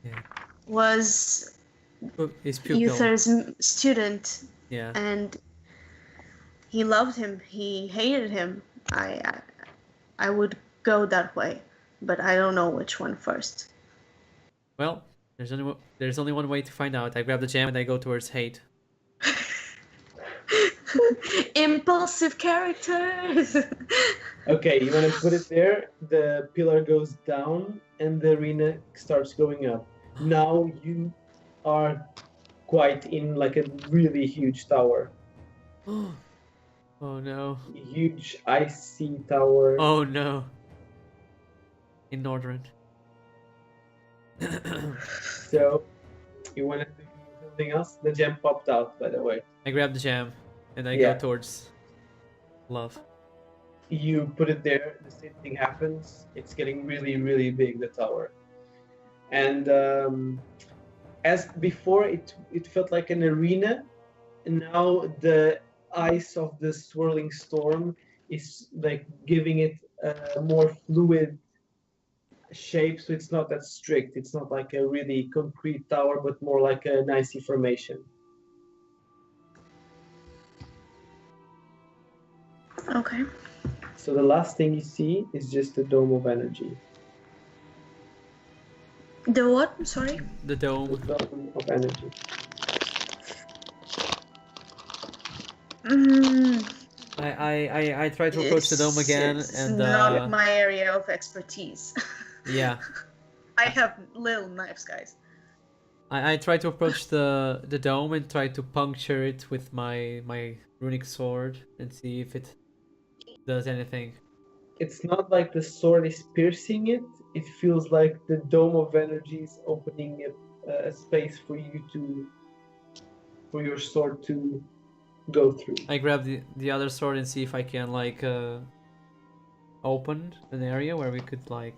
Yeah. was Oh, his pupil. Uther's student, Yeah. and he loved him. He hated him. I would go that way, but I don't know which one first. Well, there's only one way to find out. I grab the gem and I go towards hate. Impulsive characters. Okay, you want to put it there, the pillar goes down and the arena starts going up. Now you are quite in like a really huge tower. Oh no. Huge icy tower. Oh no. In Northern. So you want to do something else? The gem popped out, by the way. I grab the gem and I Yeah. go towards love. You put it there, the same thing happens. It's getting really, really big, the tower. And as before, it felt like an arena. And now the ice of the swirling storm is like giving it a more fluid shape, so it's not that strict. It's not like a really concrete tower, but more like an icy formation. Okay. So the last thing you see is just a dome of energy. The what? Sorry. The The dome. dome of energy. Mm, I try to approach the dome again it's and not my area of expertise. yeah. I have little knives, guys. I try to approach the dome and try to puncture it with my runic sword and see if it does anything. It's not like the sword is piercing it. It feels like the dome of energy is opening a space for you to, for your sword to go through. I grab the other sword and see if I can like open an area where we could like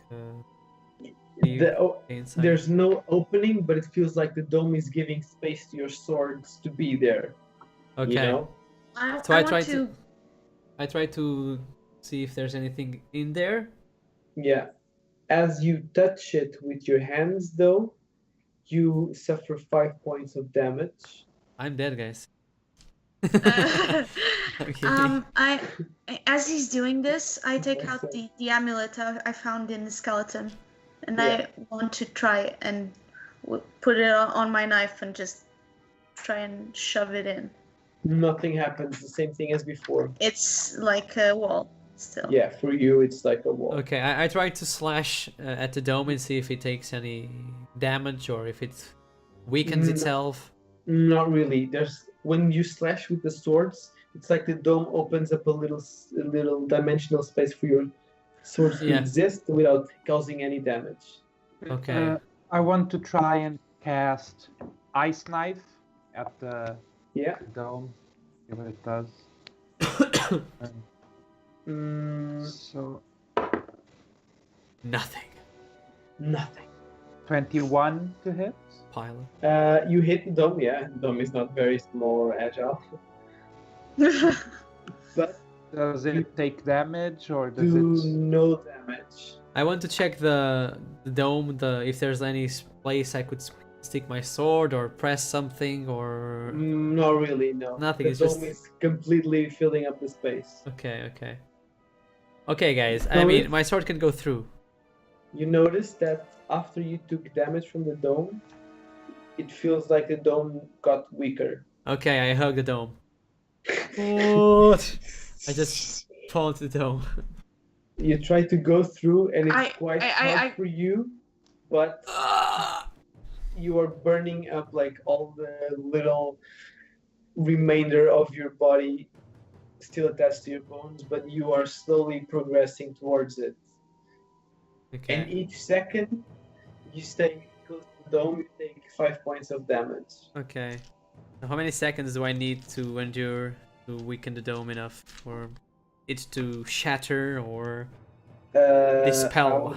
see inside. There's no opening, but it feels like the dome is giving space to your swords to be there. Okay. You know? So I try to see if there's anything in there. Yeah. As you touch it with your hands, though, you suffer 5 points of damage. I'm dead, guys. As he's doing this, I take out the amulet I found in the skeleton, and I want to try and put it on my knife and just try and shove it in. Nothing happens. The same thing as before. It's like a wall still. Yeah, for you, it's like a wall. Okay, I try to slash at the dome and see if it takes any damage or if it weakens itself. Not really. When you slash with the swords, it's like the dome opens up a little dimensional space for your swords to exist without causing any damage. Okay. I want to try and cast Ice Knife at the dome. See what it does. So Nothing. 21 to hit. Pilot. You hit the dome, The dome is not very small or agile. But does it take damage or does do it? no damage. I want to check the dome, if there's any place I could stick my sword or press something or. Not really, no. Nothing. The It's dome just. is completely filling up the space. Okay, guys. I mean, my sword can go through. You notice that after you took damage from the dome, it feels like the dome got weaker. Okay, I hug the dome. What? I just fall into the dome. You try to go through, and it's quite hard for you, but you are burning up like all the little remainder of your body still attached to your bones, but you are slowly progressing towards it. Okay. And each second you stay close to the dome, you take 5 points of damage. Okay. Now, how many seconds do I need to endure to weaken the dome enough for it to shatter or dispel?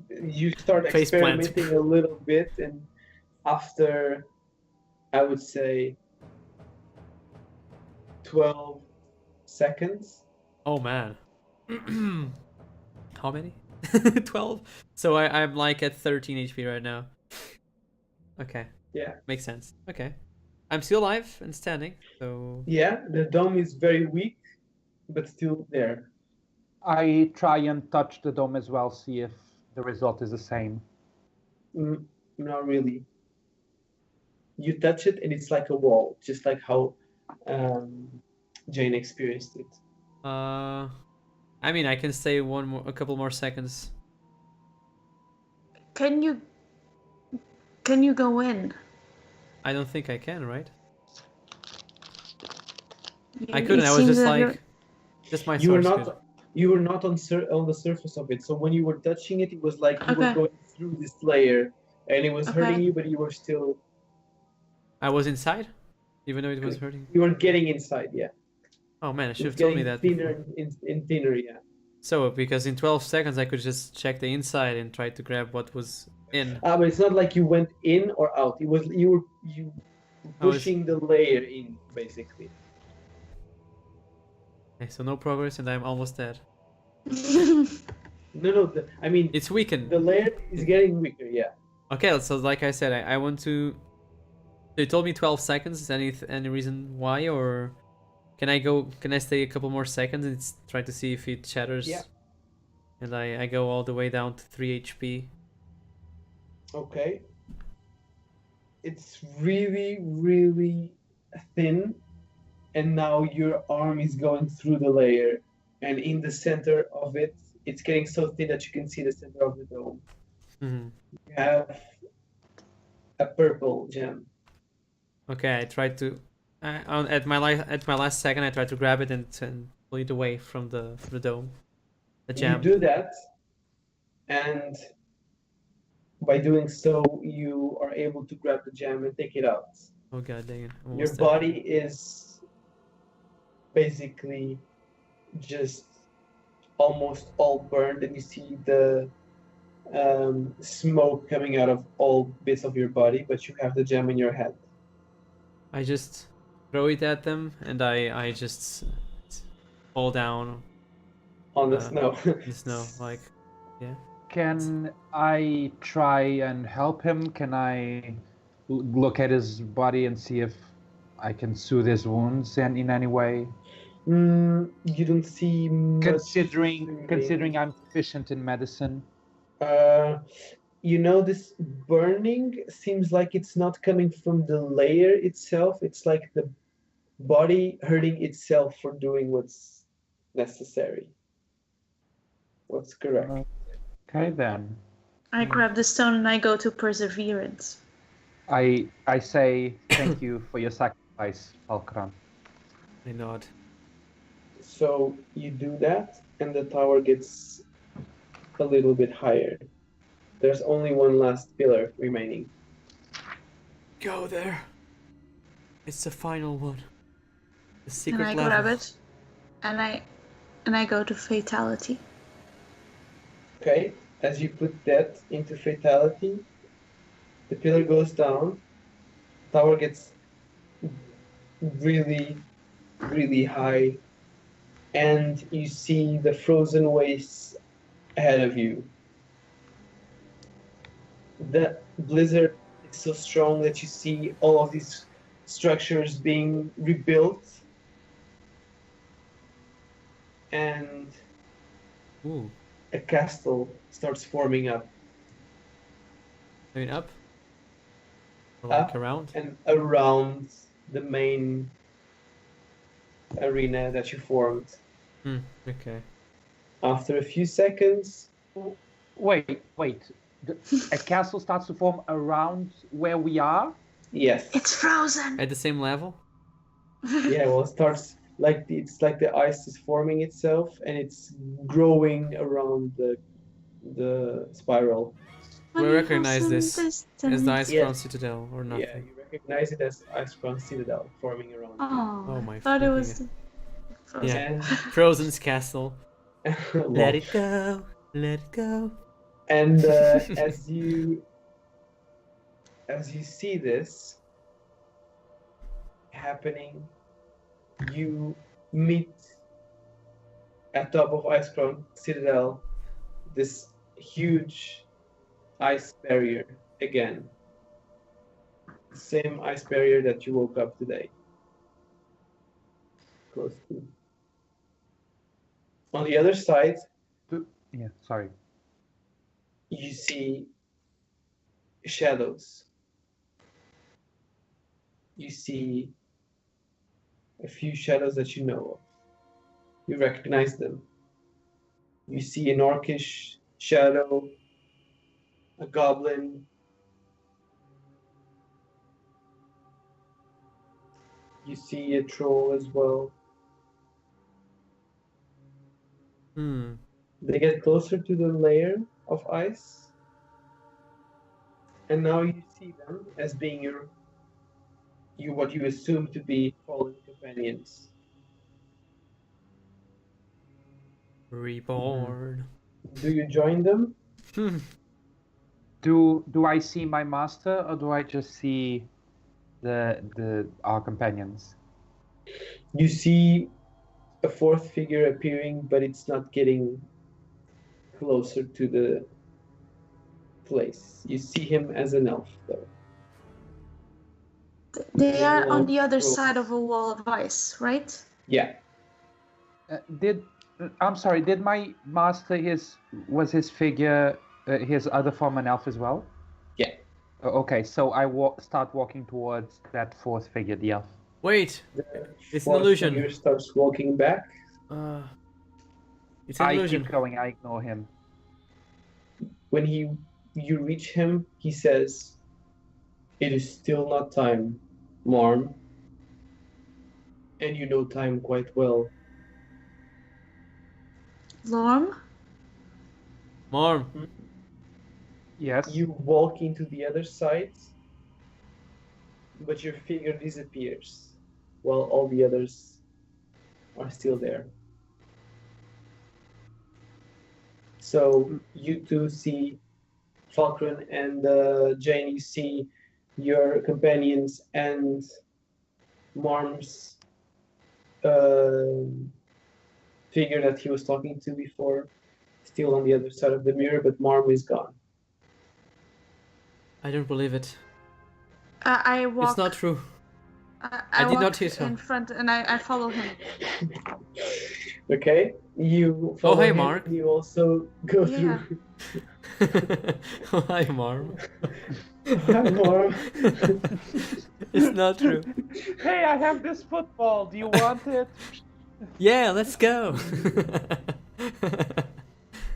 You start experimenting a little bit, and after, I would say, 12 seconds. Oh man. How many? 12? So I'm like at 13 HP right now. Okay. Yeah. Makes sense. Okay. I'm still alive and standing, so... Yeah, the dome is very weak, but still there. I try and touch the dome as well, see if the result is the same. Not really. You touch it and it's like a wall, just like how Jane experienced it. I mean, I can stay a couple more seconds. Can you go in? I don't think I can, right? I couldn't. I was just like, just my sword. You were not on the surface of it. So when you were touching it, it was like you were going through this layer, and it was hurting you, but you were still. I was inside, even though it was hurting. You were getting inside, yeah. Oh man, I should have told me that. Thinner, thinner, yeah. So because in 12 seconds I could just check the inside and try to grab what was in. But it's not like you went in or out. It was you pushing the layer in, basically. Okay, so no progress, and I'm almost dead. No. I mean, it's weakened. The layer is getting weaker, yeah. Okay, so like I said, I want to. You told me 12 seconds. Is any reason why, or can I stay a couple more seconds and try to see if it shatters? Yeah. And I go all the way down to 3 HP. Okay. It's really, really thin, and now your arm is going through the layer, and in the center of it, it's getting so thin that you can see the center of the dome. Mm-hmm. You have a purple gem. Okay, I tried to. At my last second, I tried to grab it and pull it away from the dome. The gem. You do that, and by doing so, you are able to grab the gem and take it out. Oh god dang it. I'm Your almost dead. body is basically just almost all burned, and you see the smoke coming out of all bits of your body, but you have the gem in your head. I just throw it at them and I just fall down On the Uh, snow. in the snow. Like, yeah. Can I try and help him? Can I look at his body and see if I can soothe his wounds in any way? You don't see much Considering I'm proficient in medicine. You know, this burning seems like it's not coming from the layer itself. It's like the body hurting itself for doing what's necessary. What's correct. Okay then. I grab the stone and I go to perseverance. I say thank you for your sacrifice, Alcran. I nod. So you do that, and the tower gets a little bit higher. There's only one last pillar remaining. Go there. It's the final one. The And secret I level. grab it and I go to fatality. Okay, as you put that into fatality, the pillar goes down, tower gets really, really high, and you see the frozen wastes ahead of you. The blizzard is so strong that you see all of these structures being rebuilt, and Ooh. a castle starts forming up. I mean up? Or like Up around? and around the main arena that you formed. Okay. After a few seconds, Wait. A castle starts to form around where we are? yes. It's frozen. At the same level? Yeah, well, it starts like it's like the ice is forming itself and it's growing around the spiral. We recognize this as the Distance. Icecrown Yes. Citadel or nothing. Yeah, you recognize it as Icecrown Citadel forming around. Oh, Oh my I thought it freaking was God. frozen. Yeah. And Frozen's castle. well, Let it go. Let it go. and as you see this happening, you meet at top of Icecrown Citadel this huge ice barrier again. Same ice barrier that you woke up today. Close to. On the other side, Yeah, sorry. you see shadows. You see a few shadows that you know of. You recognize them. You see an orcish shadow, a goblin. You see a troll as well. They get closer to the layer of ice, and now you see them as being your what you assume to be fallen companions. Reborn. Do you join them? Do I see my master or do I just see our companions? You see a fourth figure appearing, but it's not getting closer to the place. You see him as an elf, though. They are on the other Well, side of a wall of ice, right? Yeah. I'm sorry, did my master was his figure his other form an elf as well? Yeah. Okay, so I start walking towards that fourth figure, the elf. Wait. The It's an fourth illusion. figure starts walking back. It's an I illusion. keep going, I ignore him. When you reach him, he says, "It is still not time, Marm. And you know time quite well." Lorm? Mom. Yes. You walk into the other side. but your figure disappears while all the others are still there. So you two see Falkran and Jane, you see your companions and Marm's figure that he was talking to before, still on the other side of the mirror, but Marm is gone. I don't believe it. I walk. It's not true. I did not walk hit him. in front, and I follow him. Okay, you follow hey, him, Mark. and you also go Yeah. through. Hi, Marm. Hi, Marm. It's not true. Hey, I have this football. Do you want it? Yeah, let's go.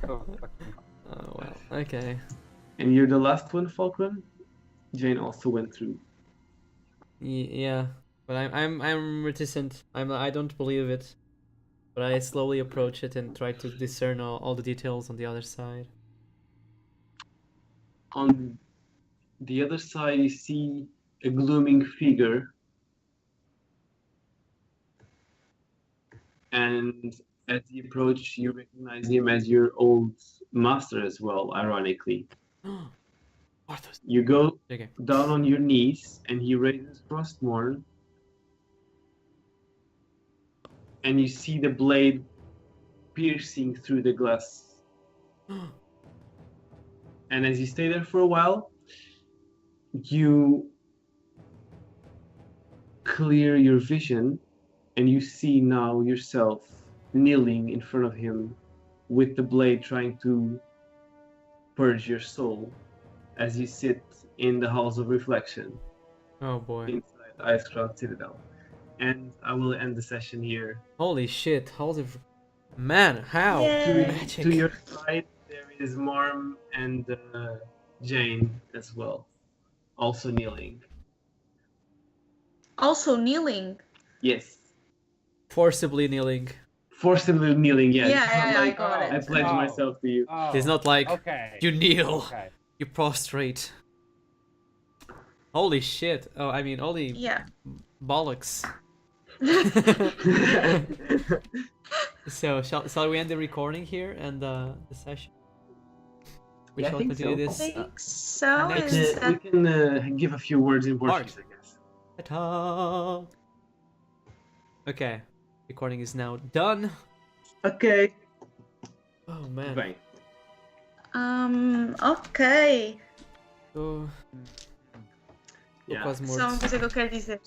Oh, fuck me. Oh well, okay. And you're the last one, Falkran? Jane also went through. Yeah, but I'm reticent. I don't believe it, but I slowly approach it and try to discern all the details on the other side. On the other side, you see a glooming figure. And as you approach, you recognize him as your old master as well, ironically. Arthas. You go Okay. down on your knees, and he raises Frostmourne. And you see the blade piercing through the glass. And as you stay there for a while, you clear your vision, and you see now yourself kneeling in front of him with the blade trying to purge your soul as you sit in the halls of reflection Oh boy. inside Icecrown Citadel. And I will end the session here. Holy shit! How's it? Man, how? Yay. Magic. To your side, there is Marm and Jane as well, also kneeling. Also kneeling. Yes, Forcibly kneeling. forcibly kneeling. Yes. Yeah, It's not I like, got it. I pledge Oh. myself to you. Oh, It's not like okay. you kneel, Okay. you prostrate. Holy shit! Oh, I mean, holy Yeah. bollocks. So, shall we end the recording here and the session? We Yeah, I shall think continue so. I this. think so. next- Is We that... can give a few words in Portuguese, I guess. Ta-ta. Okay, recording is now done. Ok. Oh man. Bem, Ok. Tô yeah. quase Só uma morto. coisa que eu quero dizer.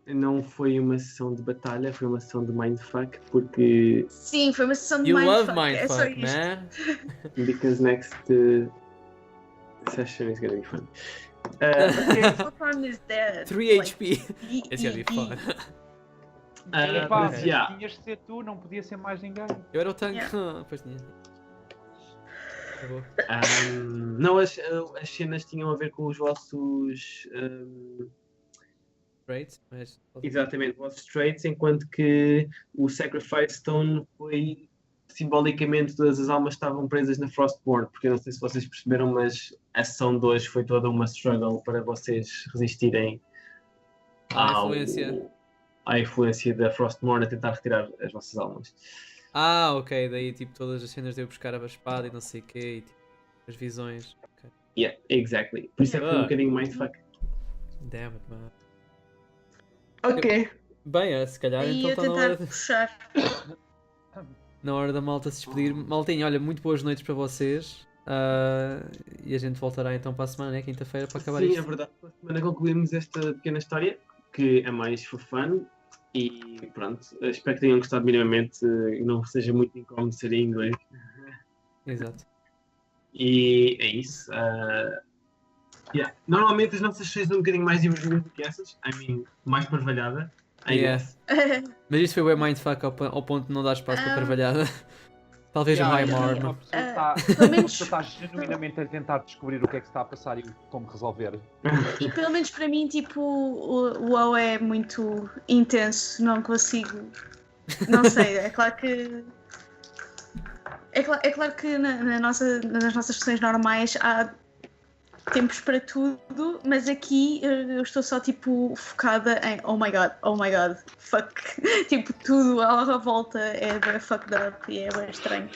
Não foi uma sessão de batalha, foi uma sessão de mindfuck, porque Sim, foi uma sessão de You love mindfuck. É só mindfuck, isto. man. because next session is gonna be fun. Okay. Falkran is dead. 3 Like, HP. It's gonna be fun. Epá, Mas, yeah. tinhas de ser tu, não podia ser mais ninguém. Eu era o tanque. Yeah. Pois tinha. Acabou. Não, as cenas tinham a ver com os vossos. Right? Mas... Exatamente, os vossos traits, enquanto que o Sacrifice Stone foi simbolicamente todas as almas estavam presas na Frostborn, porque eu não sei se vocês perceberam, mas a sessão de hoje foi toda uma struggle para vocês resistirem à influência da Frostborn a tentar retirar as vossas almas. Ah, ok. Daí tipo todas as cenas de eu buscar a espada e não sei o quê. E, tipo, as visões. Okay. Yeah, exactly. Por isso é que foi um bocadinho mindfuck. Damn it, man. Ok. Bem, se calhar E então a está na tentar hora, puxar. na hora da malta se despedir. Maltinho, olha, muito boas noites para vocês. E a gente voltará então para a semana, né? Quinta-feira, para acabar Sim, isto. é verdade. Para a semana concluímos esta pequena história, que é mais for fun. E pronto, espero que tenham gostado minimamente, não seja muito incómodo ser em inglês. Exato. E é isso. Yeah. Normalmente as nossas sessões são um bocadinho mais divertidas do que essas. I mean, mais parvalhada. I Yeah. guess. Mas isto foi bem mindfuck ao ponto de não dar espaço para carvalhada. Talvez um high marm. A pessoa está, pelo menos- a pessoa está genuinamente a tentar descobrir o que é que está a passar e como resolver. E pelo menos para mim, tipo, o WoW é muito intenso, não consigo. Não sei, é claro que. É claro que nas nossas sessões normais há tempos para tudo, mas aqui eu estou só tipo focada em oh my god, fuck. Tipo, tudo à volta é bem fucked up e é bem estranho.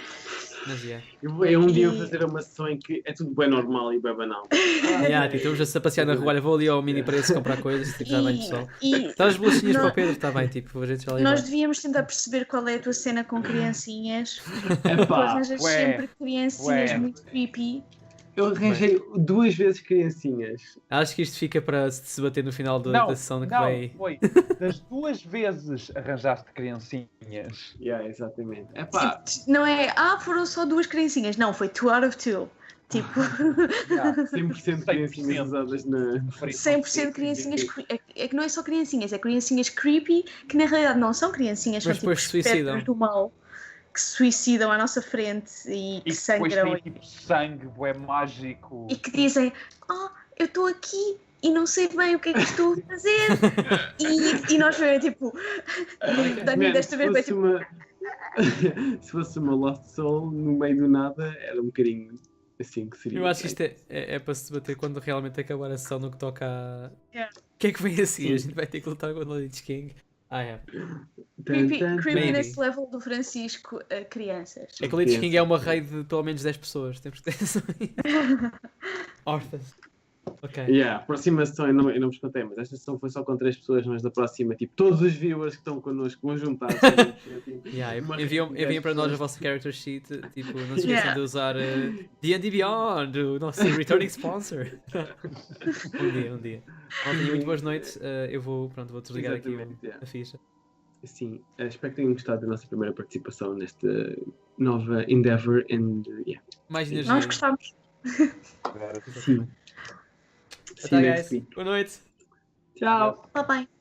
Mas yeah. Eu um dia vou fazer uma sessão em que é tudo bem normal e bem banal. Yeah, tipo, estamos a passear na rua, olha, vou ali ao mini preço comprar coisas, tipo, está bem pessoal. Estás as bolachinhas para o Pedro, está bem, tipo, a gente já Nós devíamos tentar perceber qual é a tua cena com criancinhas. Tu Epá, arranjas sempre criancinhas muito creepy. eu arranjei 2 vezes criancinhas. Acho que isto fica para se debater no final da sessão que vai. Foi. Das 2 vezes arranjaste criancinhas. Yeah, exatamente. Epá, Não é, foram só 2 criancinhas. Não, foi 2 out of 2. Tipo, 100% criancinhas usadas na... 100% criancinhas. É que não é só criancinhas, é criancinhas creepy, que na realidade não são criancinhas, Mas são tipo depois se suicidam. espectros do mal que se suicidam à nossa frente e que E depois sangram. tem tipo sangue, é mágico. E que dizem, eu estou aqui e não sei bem o que é que estou a fazer. e nós vemos tipo, Dani, desta vez vai tipo. Se fosse uma Lost Soul no meio do nada, era um bocadinho assim que seria. Eu acho que isto é para se debater quando realmente acabar a sessão no que toca a. Yeah. O que é que vem assim? A gente vai ter que lutar com o Lich King. Creepy nesse level do Francisco a crianças. É que o Lich King é uma raid de pelo menos 10 pessoas. Temos que ter isso aí. Orphans. Ok. Yeah, a próxima sessão eu não vos contei, mas esta sessão foi só com 3 pessoas, mas da próxima, tipo, todos os viewers que estão connosco vão juntar-se. Yeah, enviam para nós a vossa character sheet. Tipo, não se esqueçam de usar D&D Beyond, o nosso returning sponsor. um dia. Malta, muito boas noites. Eu vou desligar aqui a ficha. Sim, espero que tenham gostado da nossa primeira participação nesta nova endeavor and Mais energia. Nós gostamos. Sim. Até, guys. Boa noite. Tchau. Bye bye.